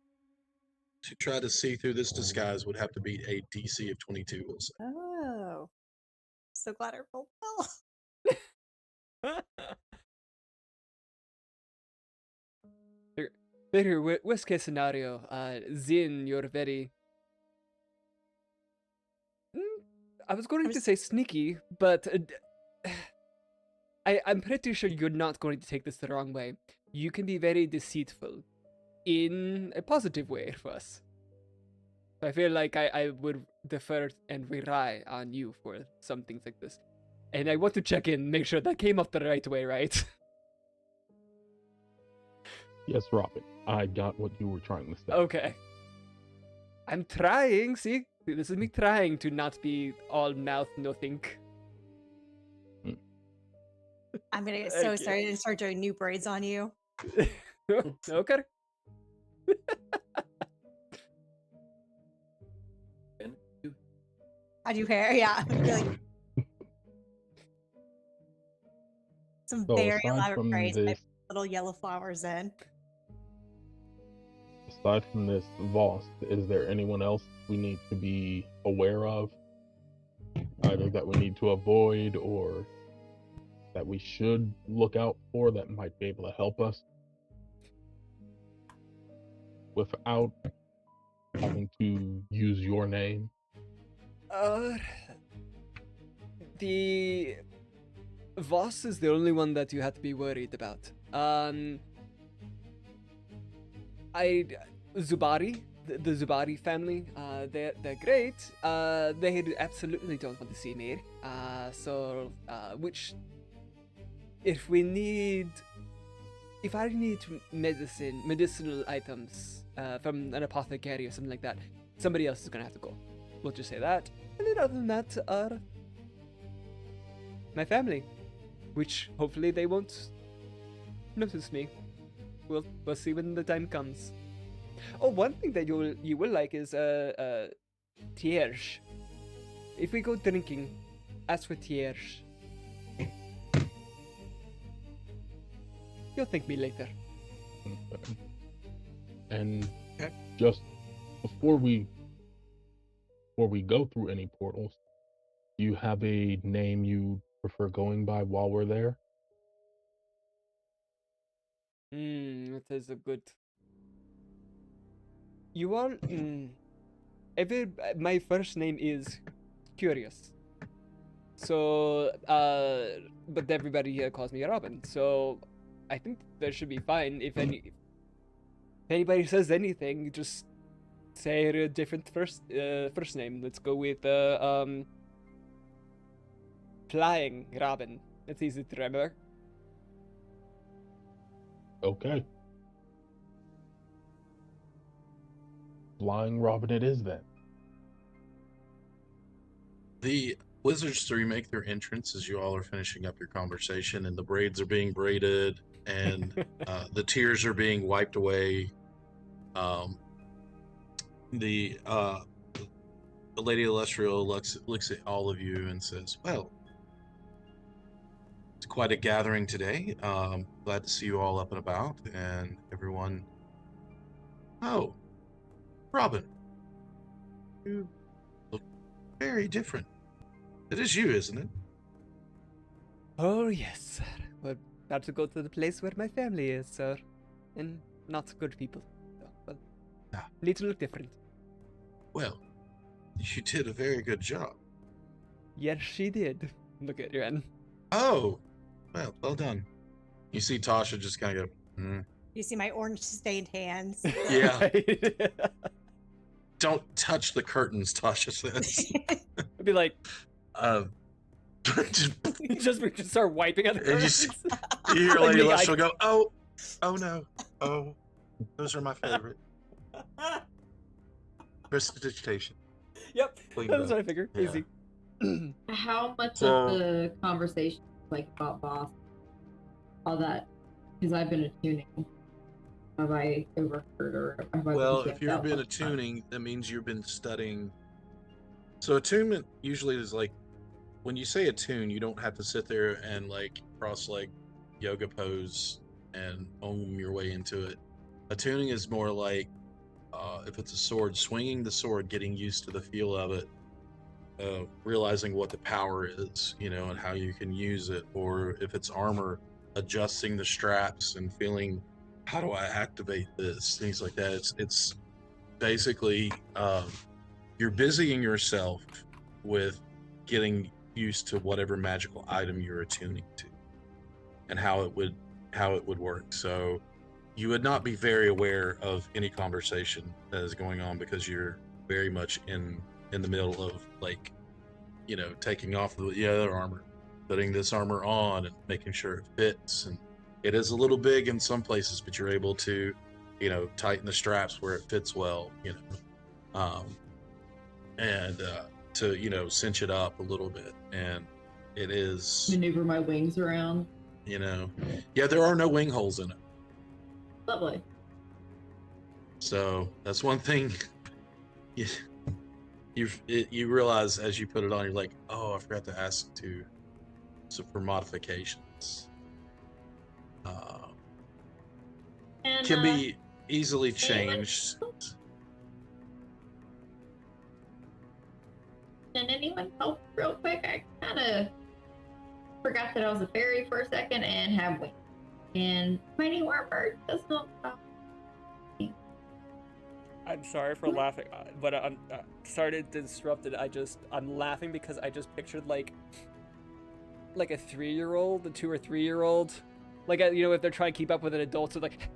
to try to see through this disguise would have to be a DC of 22. We'll say. Oh. So glad I rolled well. Better worst case scenario, Zin, you're very. I was going to say sneaky, but I'm pretty sure you're not going to take this the wrong way. You can be very deceitful, in a positive way for us. I feel like I would defer and rely on you for some things like this. And I want to check in, make sure that came up the right way, right? Yes, Robin. I got what you were trying to say. Okay. I'm trying, see? This is me trying to not be all mouth, no think. I'm gonna get so excited and start doing new braids on you. Okay. I do hair, yeah. Like, some So very aside elaborate from braids, my this- little yellow flowers in. Aside from this Voss, is there anyone else we need to be aware of? Either that we need to avoid or that we should look out for that might be able to help us without having to use your name? the Voss is the only one that you have to be worried about. Zubari, the Zubari family, they're great. They absolutely don't want to see me. Which, if I need medicinal items from an apothecary or something like that, somebody else is gonna have to go. We'll just say that. And then other than that, my family, which hopefully they won't notice me. We'll see when the time comes. Oh, one thing that you will like is Tierge. If we go drinking, ask for Tierge. You'll thank me later. Okay. And just before we go through any portals, do you have a name you prefer going by while we're there? That is a good. You are. My first name is Curious. So, but everybody here calls me Robin. So, I think that should be fine. If anybody says anything, just say a different first name. Let's go with Flying Robin. It's easy to remember. Okay. Flying Robin it is then. The Wizards 3 make their entrance as you all are finishing up your conversation, and the braids are being braided, and the tears are being wiped away. The Lady Illustrial looks at all of you and says, "Well, it's quite a gathering today. Glad to see you all up and about, and everyone. Oh, Robin, you look very different. It is you, isn't it?" Oh yes, sir. We're about to go to the place where my family is, sir, and not good people. So, well, need to look different. Well, you did a very good job. Yes, she did. Look at Ren. Oh, well done. You see Tasha just kind of go, You see my orange stained hands. Yeah. Don't touch the curtains, Tasha says. I'd be like, just just start wiping at the and curtains. you hear Like Lady me, Lush will go, oh no, oh, those are my favorite. Prestidigitation. Yep, Clean that's up. what I figured. Yeah. Easy. How much So- of the conversation, like about boss, all that, because I've been attuning, have I overheard or have I Well, been if you've out been much time? attuning, that means you've been studying. So attunement usually is like, when you say attune, you don't have to sit there and like cross-leg yoga pose and ohm your way into it. Attuning is more like, if it's a sword, swinging the sword, getting used to the feel of it, realizing what the power is, and how you can use it. Or if it's armor, adjusting the straps and feeling, how do I activate this? Things like that. It's basically, you're busying yourself with getting used to whatever magical item you're attuning to and how it would work. So you would not be very aware of any conversation that is going on because you're very much in the middle of, like, taking off the other armor, putting this armor on and making sure it fits. And it is a little big in some places, but you're able to, tighten the straps where it fits well, and to, cinch it up a little bit. And it is, Maneuver my wings around. yeah, there are no wing holes in it. Lovely. So that's one thing you realize as you put it on. You're like, oh, I forgot to ask for modifications. And, Can be easily anyone- changed. Can anyone help real quick? I kind of forgot that I was a fairy for a second and have wings. And my new armor does not stop. I'm sorry for laughing, but I'm sorry to disrupt it. I'm laughing because I just pictured like like a 3-year-old, a 2 or 3-year-old, like if they're trying to keep up with an adult, so like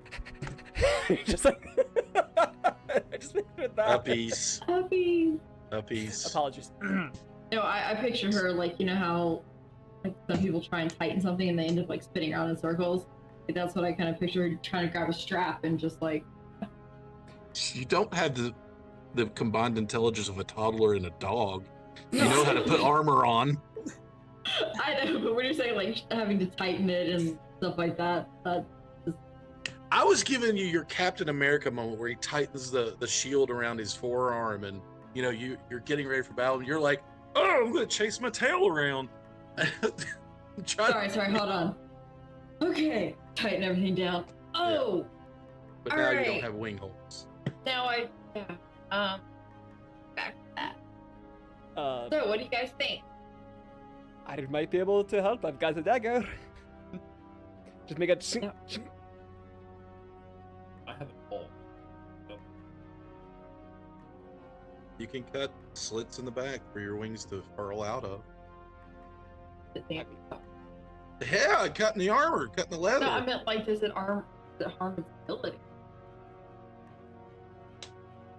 just like I just pictured that. Uppies. Happy. Uppies. Apologies. No, I picture her like, you know how like some people try and tighten something and they end up like spinning around in circles. Like, that's what I kind of picture her trying to grab a strap and just like. You don't have the combined intelligence of a toddler and a dog. No. You know how to put armor on. I know, but when you're saying like having to tighten it and stuff like that, that just. I was giving you your Captain America moment where he tightens the shield around his forearm, and you're getting ready for battle, and you're like, "Oh, I'm gonna chase my tail around." Sorry, hold on. Okay, tighten everything down. Oh, But now you Alright. don't have wing holes. now back to that. Uh, So, what do you guys think? I might be able to help. I've got a dagger. Just make it. No. I have a pole. Nope. You can cut slits in the back for your wings to furl out of. Yeah, cutting the armor, cutting the leather. No, I meant like, does it harm its ability?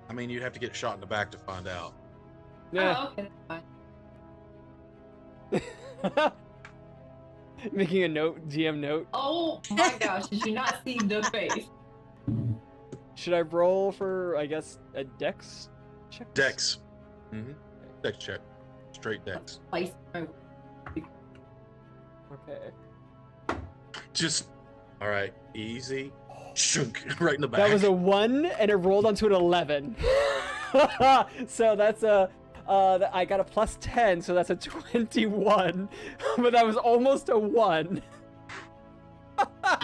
I mean, you'd have to get shot in the back to find out. Yeah. Oh, okay, that's fine. Making a note, GM note. Oh my gosh, did you not see the face? Should I roll for, I guess, a dex check? Dex. Mm-hmm. Dex check. Straight dex. Place my Okay. Just, all right, easy. Shunk, right in the back. That was a 1, and it rolled onto an 11. So that's I got a plus 10, so that's a 21. But that was almost a 1.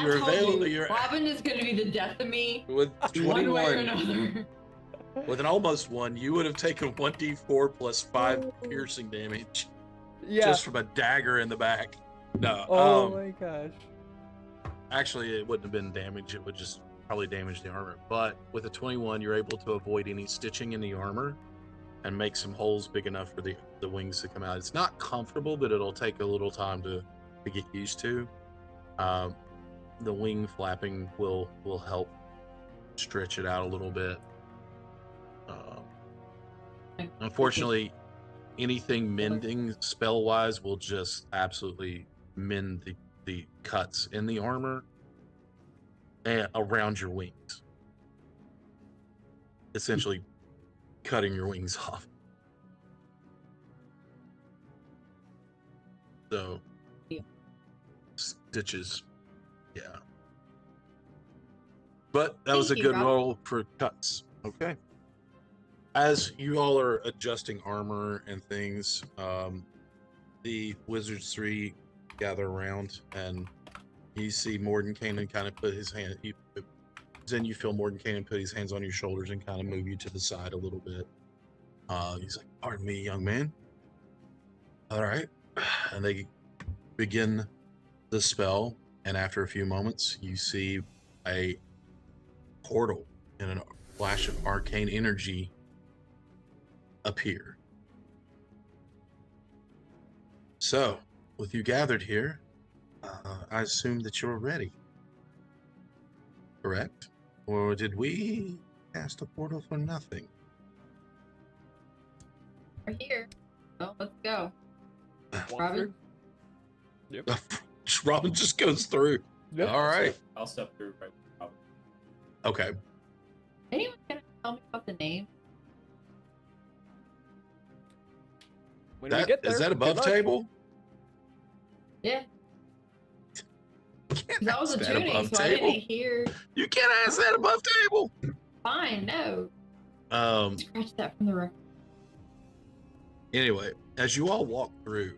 You're available. You're Robin is going to be the death of me, with one way or 21. another. With an almost 1, you would have taken 1d4 plus 5 piercing damage Yeah. just from a dagger in the back. No. Oh my gosh. Actually, it wouldn't have been damage. It would just probably damage the armor. But with a 21, you're able to avoid any stitching in the armor and make some holes big enough for the wings to come out. It's not comfortable, but it'll take a little time to get used to. The wing flapping will help stretch it out a little bit. Unfortunately, anything mending spell-wise will just absolutely mend the cuts in the armor and around your wings. Essentially cutting your wings off. So, Yeah. stitches, yeah. But that was a Thank you, good Rob. roll for cuts. Okay. As you all are adjusting armor and things, the Wizards 3 gather around, and you see Mordenkainen kind of put his hand. Then you feel Mordenkainen put his hands on your shoulders and kind of move you to the side a little bit. He's like, "Pardon me, young man." All right, and they begin the spell, and after a few moments, you see a portal and a flash of arcane energy appear. So, with you gathered here, I assume that you're ready. Correct? Or did we cast a portal for nothing? We're here. Well, let's go. Walk Robin? through. Robin just goes through. Yep. All right. I'll step through right now. Okay. Anyone gonna tell me about the name? When we get there, Is that good above luck. table? Yeah, You can't that was a ask that tuning, above so I didn't table. hear. You can't ask that above table. Fine, no. Scratch that from the record. Anyway, as you all walk through,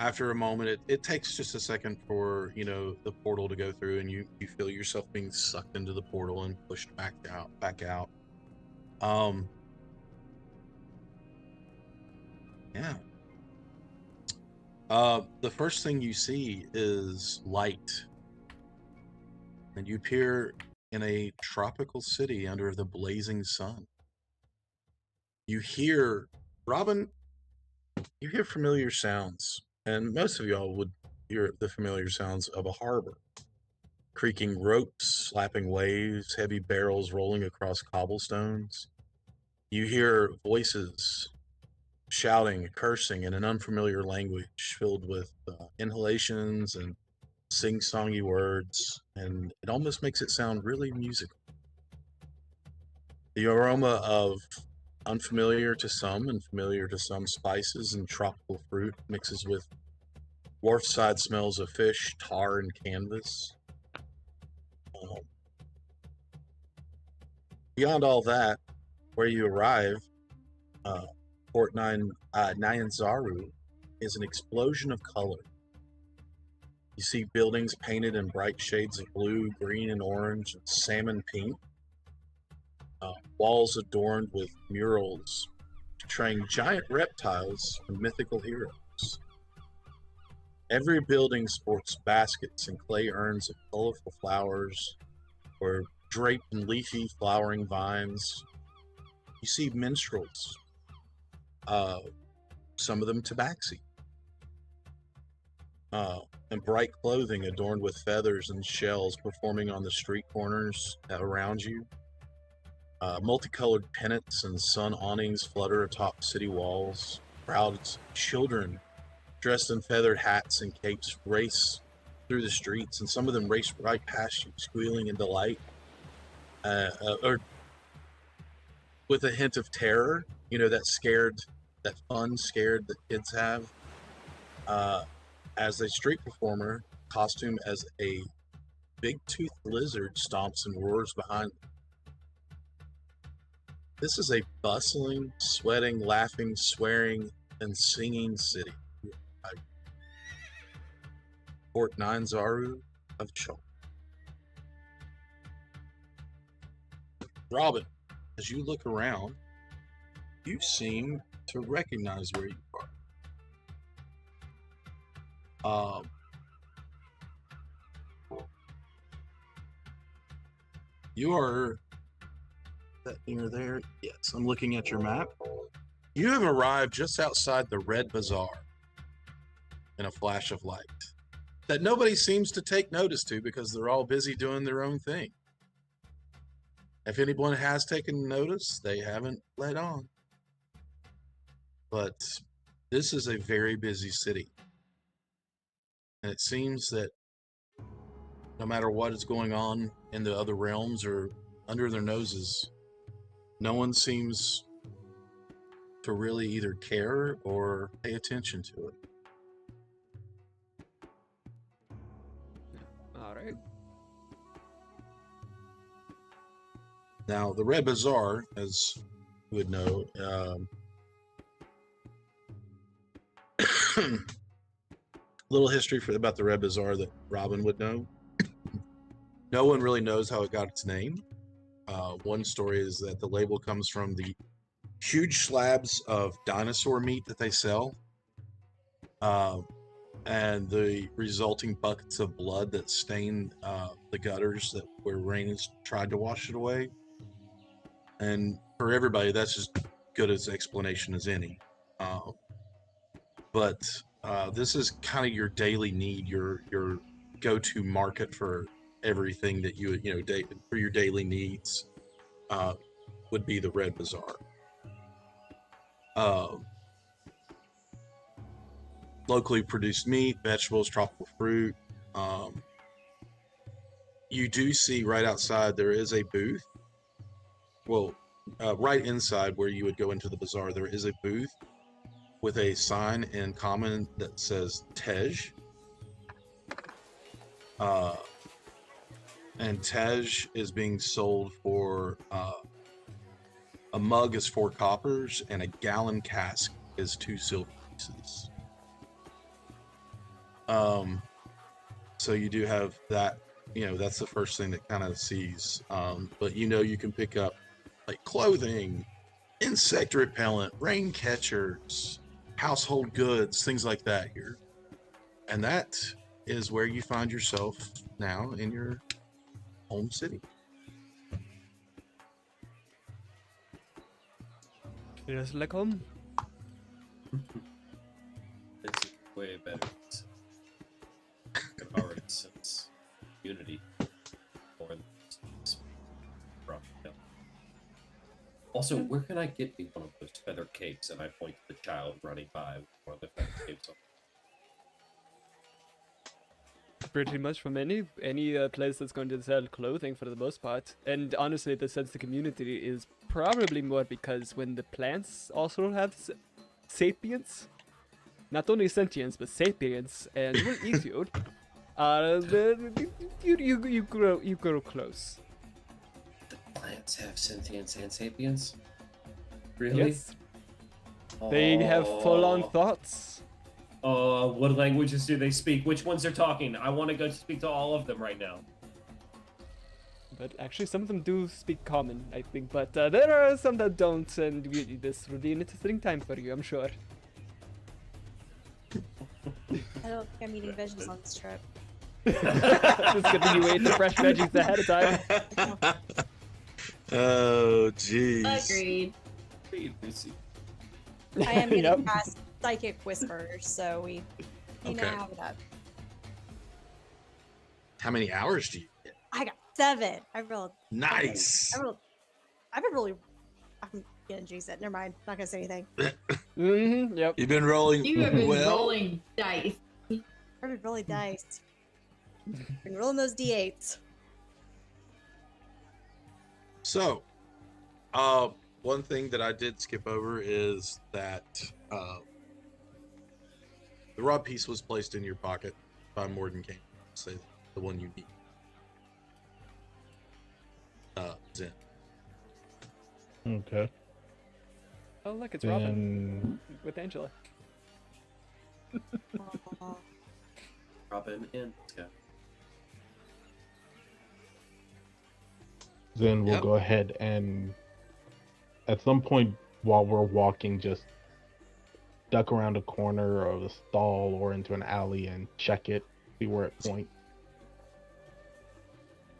after a moment, it takes just a second for the portal to go through, and you feel yourself being sucked into the portal and pushed back out. Yeah. The first thing you see is light, and you appear in a tropical city under the blazing sun. You hear, Robin, You hear familiar sounds, and most of y'all would hear the familiar sounds of a harbor. Creaking ropes, slapping waves, heavy barrels rolling across cobblestones. You hear voices shouting, cursing in an unfamiliar language filled with inhalations and sing-songy words, and it almost makes it sound really musical. The aroma of unfamiliar to some and familiar to some spices and tropical fruit mixes with wharfside smells of fish, tar, and canvas. Um, Beyond all that, where you arrive, uh, Port Nyanzaru is an explosion of color. You see buildings painted in bright shades of blue, green, and orange, and salmon pink. Walls adorned with murals portraying giant reptiles and mythical heroes. Every building sports baskets and clay urns of colorful flowers or draped in leafy flowering vines. You see minstrels, some of them tabaxi, and bright clothing adorned with feathers and shells performing on the street corners around you. Multicolored pennants and sun awnings flutter atop city walls. Crowds of children dressed in feathered hats and capes race through the streets, and some of them race right past you, squealing in delight, or with a hint of terror. You know, that fun scared that kids have. As a street performer, costumed as a big-toothed lizard, stomps and roars behind them. This is a bustling, sweating, laughing, swearing, and singing city. Port Nyanzaru of Chult. Robin, as you look around, you seem to recognize where you are. You are that near there? Yes, I'm looking at your map. You have arrived just outside the Red Bazaar in a flash of light that nobody seems to take notice to because they're all busy doing their own thing. If anyone has taken notice, they haven't let on. But this is a very busy city. And it seems that no matter what is going on in the other realms or under their noses, no one seems to really either care or pay attention to it. All right. Now, the Red Bazaar, as you would know, little history about the Red Bazaar that Robin would know. No one really knows how it got its name. One story is that the label comes from the huge slabs of dinosaur meat that they sell, and the resulting buckets of blood that stain the gutters that where rain has tried to wash it away. And for everybody, that's as good as explanation as any. But this is kind of your daily need, your go-to market for everything that you for your daily needs would be the Red Bazaar. Locally produced meat, vegetables, tropical fruit. You do see right outside there is a booth. Well, right inside where you would go into the bazaar, there is a booth with a sign in common that says Tej. And Tej is being sold for a mug is 4 coppers and a gallon cask is 2 silver pieces. So you do have that, that's the first thing that kind of sees. But you can pick up like clothing, insect repellent, rain catchers, household goods, things like that here. And that is where you find yourself now in your home city. Feels like home. way better. I can already sense unity more than just rough. Also, where can I get me one of those feather capes? And I point to the child running by with one of the feather capes on. Pretty much from any place that's going to sell clothing for the most part. And honestly, the sense of community is probably more because when the plants also have sapience, not only sentience but sapience, and will eat you, you grow close. The plants have sentience and sapience? Really? Yes, they have full-on thoughts. What languages do they speak? Which ones are talking? I want to go speak to all of them right now. But actually, some of them do speak common, I think. But there are some that don't, and this will be an interesting time for you, I'm sure. I don't think I'm eating veggies on this trip. It's good that you ate the fresh veggies ahead of time. Oh, jeez. Agreed. Lucy. I am getting Yep. past psychic whispers, so we know Okay. how that. How many hours do you get? I got 7. Nice. I've been really. I'm getting juice it. Never mind. Not gonna say anything. Mm-hmm, yep. You've been rolling You have been well. rolling dice. I've been really diced. Been rolling those d8s. So, one thing that I did skip over is that the raw piece was placed in your pocket by Morden King. Say the one you need. Zen. Okay. Oh, look, it's Robin Then with Angela. Aw. Robin and Scott. then we'll Yep. go ahead and at some point while we're walking, just duck around a corner of a stall or into an alley and check it, see where it points.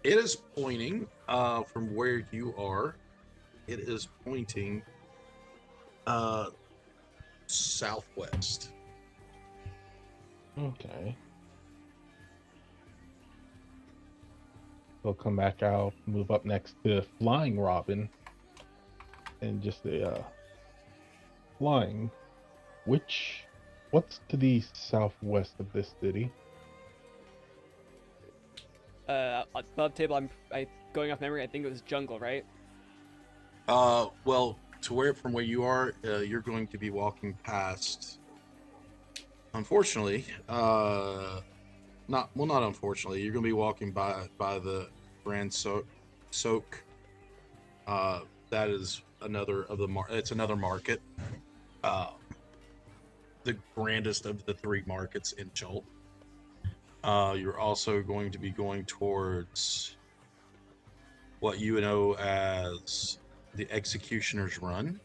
It is pointing from where you are. It is pointing southwest. Okay. We'll come back out, move up next to Flying Robin, and just say, Flying, what's to the southwest of this city? Above table, I going off memory, I think it was jungle, right? Well, from where you are, you're going to be walking past. Unfortunately, not unfortunately, you're going to be walking by the Grand Soak. That is another of the it's another market. The grandest of the 3 markets in Chult. You're also going to be going towards what you know as the Executioner's Run.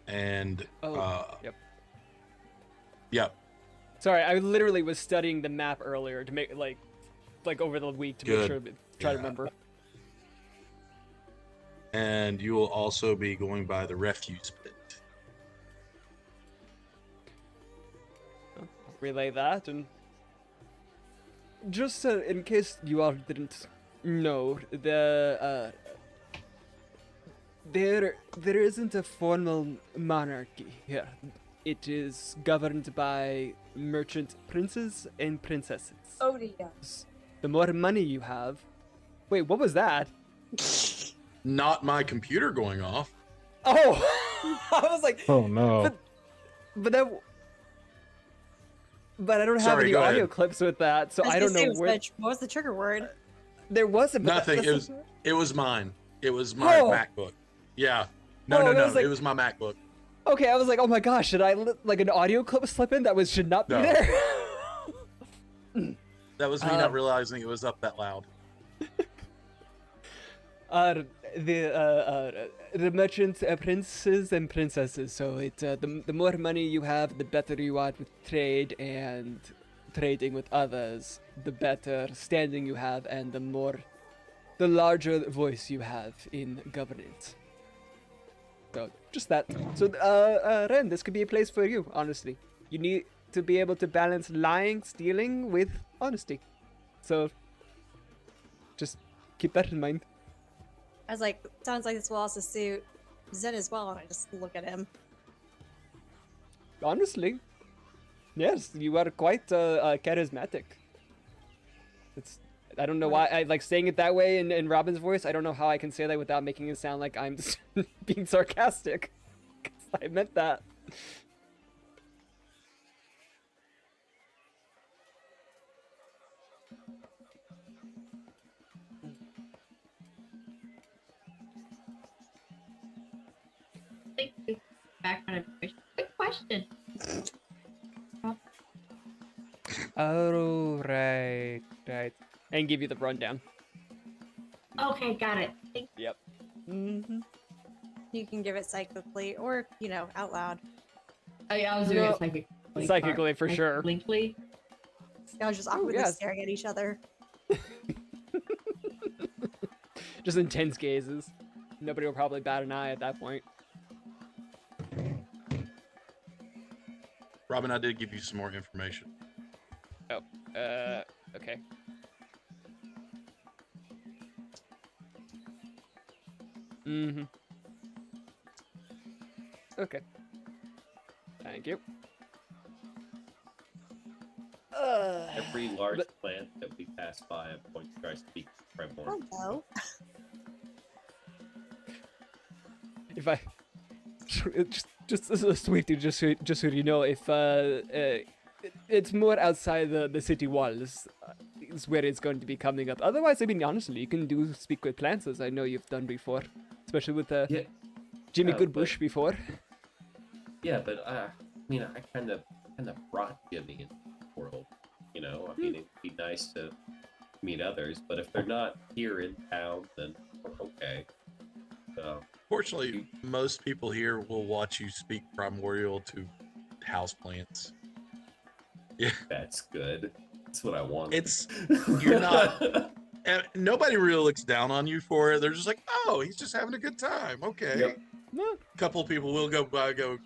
And Yep. Yep. Sorry, I literally was studying the map earlier to make like over the week to make Good. sure try to Yeah. remember. And you will also be going by the refuse pit. Relay that, and just in case you all didn't know, there isn't a formal monarchy here. It is governed by merchant princes and princesses. Oh dear. The more money you have. Wait, what was that? Not my computer going off. Oh, I was like, Oh no. but I don't have Sorry, any go audio ahead. clips with that, so I don't know where. What was the trigger word? There was a Nothing. It was mine. It was my Oh. MacBook. Yeah. No, Oh, no, it no. was like- It was my MacBook. Okay, I was like, oh my gosh, did I like an audio clip slip in that should not be No. there? That was me not realizing it was up that loud. The merchant princes and princesses. So the more money you have, the better you are with trade and trading with others. The better standing you have, and the larger voice you have in governance. So just that. So Ren, this could be a place for you, honestly. you need to be able to balance lying, stealing with honesty. So just keep that in mind. I was like, sounds like this will also suit Zen as well, and I just look at him. Honestly, yes, you are quite charismatic. I don't know why I like saying it that way in Robin's voice. I don't know how I can say that without making it sound like I'm just being sarcastic. 'Cause I meant that. Thank you. Background information. Quick question. Oh, right. And give you the rundown. Okay, got it. Thank Yep. Mm-hmm. You can give it psychically or, out loud. Oh, yeah, I was doing No, it psychically. psychically, for sure. Psychically. I was just awkwardly yes. staring at each other. Just intense gazes. Nobody will probably bat an eye at that point. Robin, I did give you some more information. Oh, okay. Mm-hmm. Okay. Thank you. Every large But- plant that we pass by, I'm going to try to speak Primordial. Hello. If I just sweetie, just so you know, if it's more outside the city walls, is where it's going to be coming up. Otherwise, I mean, honestly, you can speak with plants, as I know you've done before, especially with Yeah, Jimmy Yeah, Goodbush before. yeah, but I mean, I kind of brought Jimmy into the world. You know, I mean, it'd be nice to meet others, but if they're not here in town, then we're okay. So, Fortunately, most people here will watch you speak primordial to houseplants. Yeah, that's good. That's what I want. it's you're not. And nobody really looks down on you for it. They're just like, oh, he's just having a good time. Okay. Yep. No. A couple people will go by, too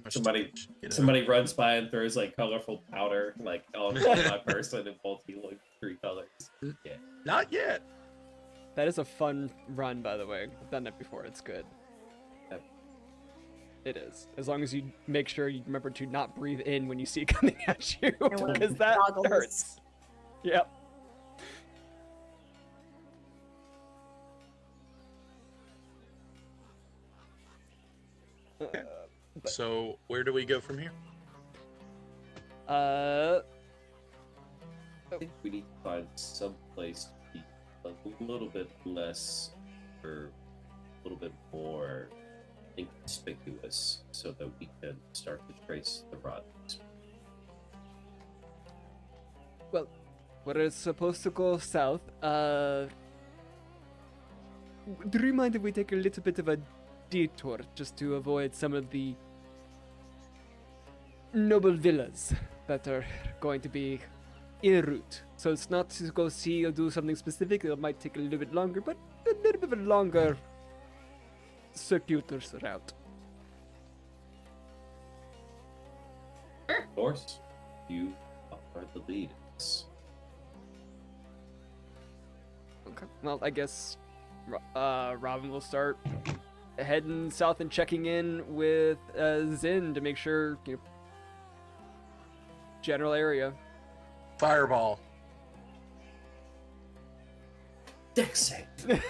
much. Somebody- touch, you know? Somebody runs by and throws like colorful powder, like on my person in multi-three colors. Yeah. Not yet. That is a fun run, by the way. I've done it before. It's good. Yep. It is. As long as you make sure you remember to not breathe in when you see it coming at you, And wear because that goggles. hurts. Yep. So where do we go from here? Uh, I think we need to find some place to be a little bit less or a little bit more inconspicuous so that we can start to trace the rods. well, we're supposed to go south. Do you mind if we take a little bit of a detour just to avoid some of the noble villas that are going to be en route? So it's not to go see or do something specific. It might take a little bit longer, but a little bit of a longer circuitous route. Of course, you are the lead. Okay. Well, I guess Robin will start heading south and checking in with Zin to make sure, general area. Fireball. Dex save.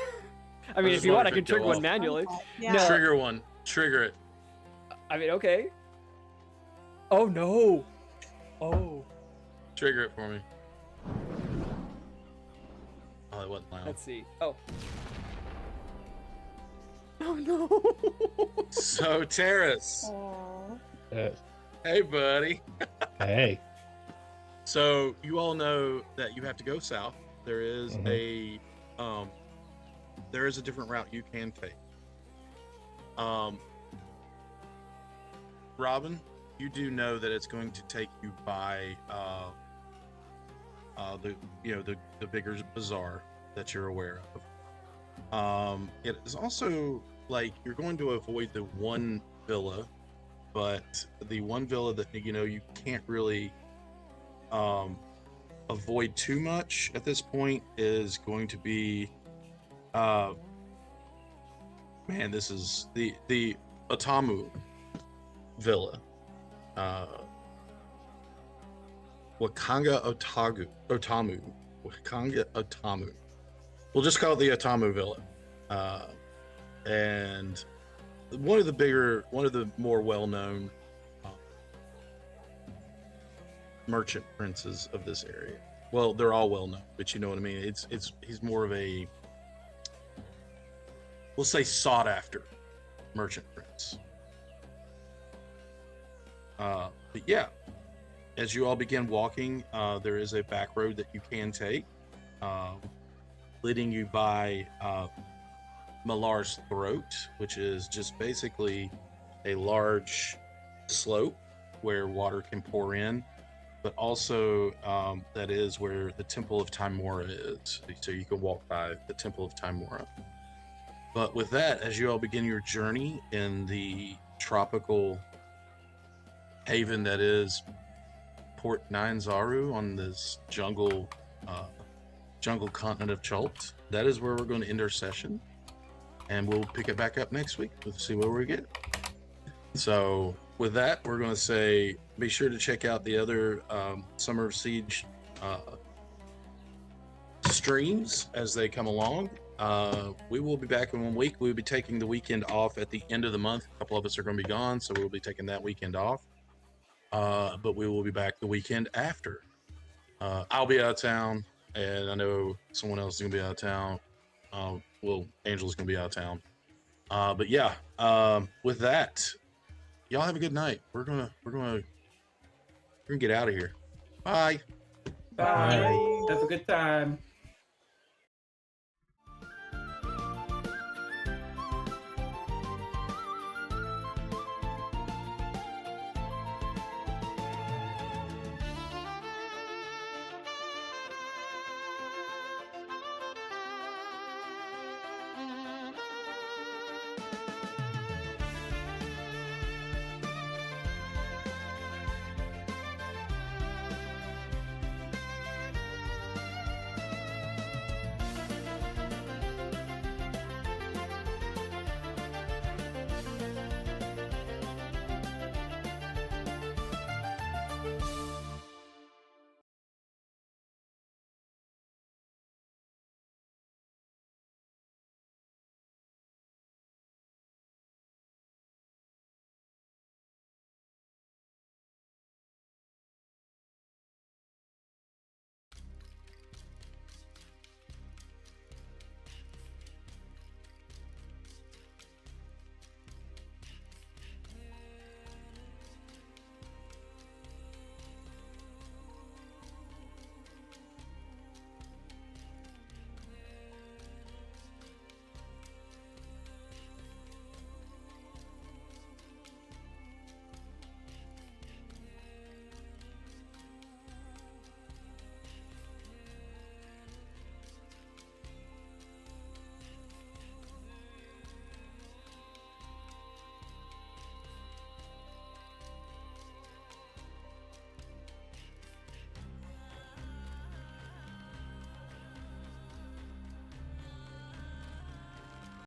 I mean, just if you want, I wondered can if it'd go trigger one off. manually. Yeah. No. Trigger one. Trigger it. I mean, okay. Oh no. Oh. Trigger it for me. Oh, it wasn't loud. Let's see. Oh. Oh no. So, Terrace. Aw. Yes. Hey, buddy. Hey. So, you all know that you have to go south. There is there is a different route you can take. Robin, you do know that it's going to take you by the bigger bazaar that you're aware of. It is also like you're going to avoid the one villa but the one villa that you can't really avoid too much at this point is going to be man, this is the Otamu villa. Otamu. Wakanga Otamu. We'll just call it the Otamu villa. And one of the more well-known merchant princes of this area. Well, they're all well-known, but you know what I mean. He's more of a, we'll say, sought-after merchant prince. But yeah, as you all begin walking, there is a back road that you can take, leading you by Malar's Throat, which is just basically a large slope where water can pour in, but also that is where the Temple of Timora is, so you can walk by the Temple of Timora. But with that, as you all begin your journey in the tropical haven that is Port Nyanzaru on this jungle continent of Chult, that is where we're going to end our session, and we'll pick it back up next week. We'll see where we get. So with that, we're going to say be sure to check out the other Summer of Siege streams as they come along. We will be back in 1 week. We'll be taking the weekend off at the end of the month. A couple of us are going to be gone, so we'll be taking that weekend off. But we will be back the weekend after. I'll be out of town, and I know someone else is going to be out of town. Well, Angela's going to be out of town. But yeah, with that, y'all have a good night. We're gonna get out of here. Bye. Bye. Have a good time.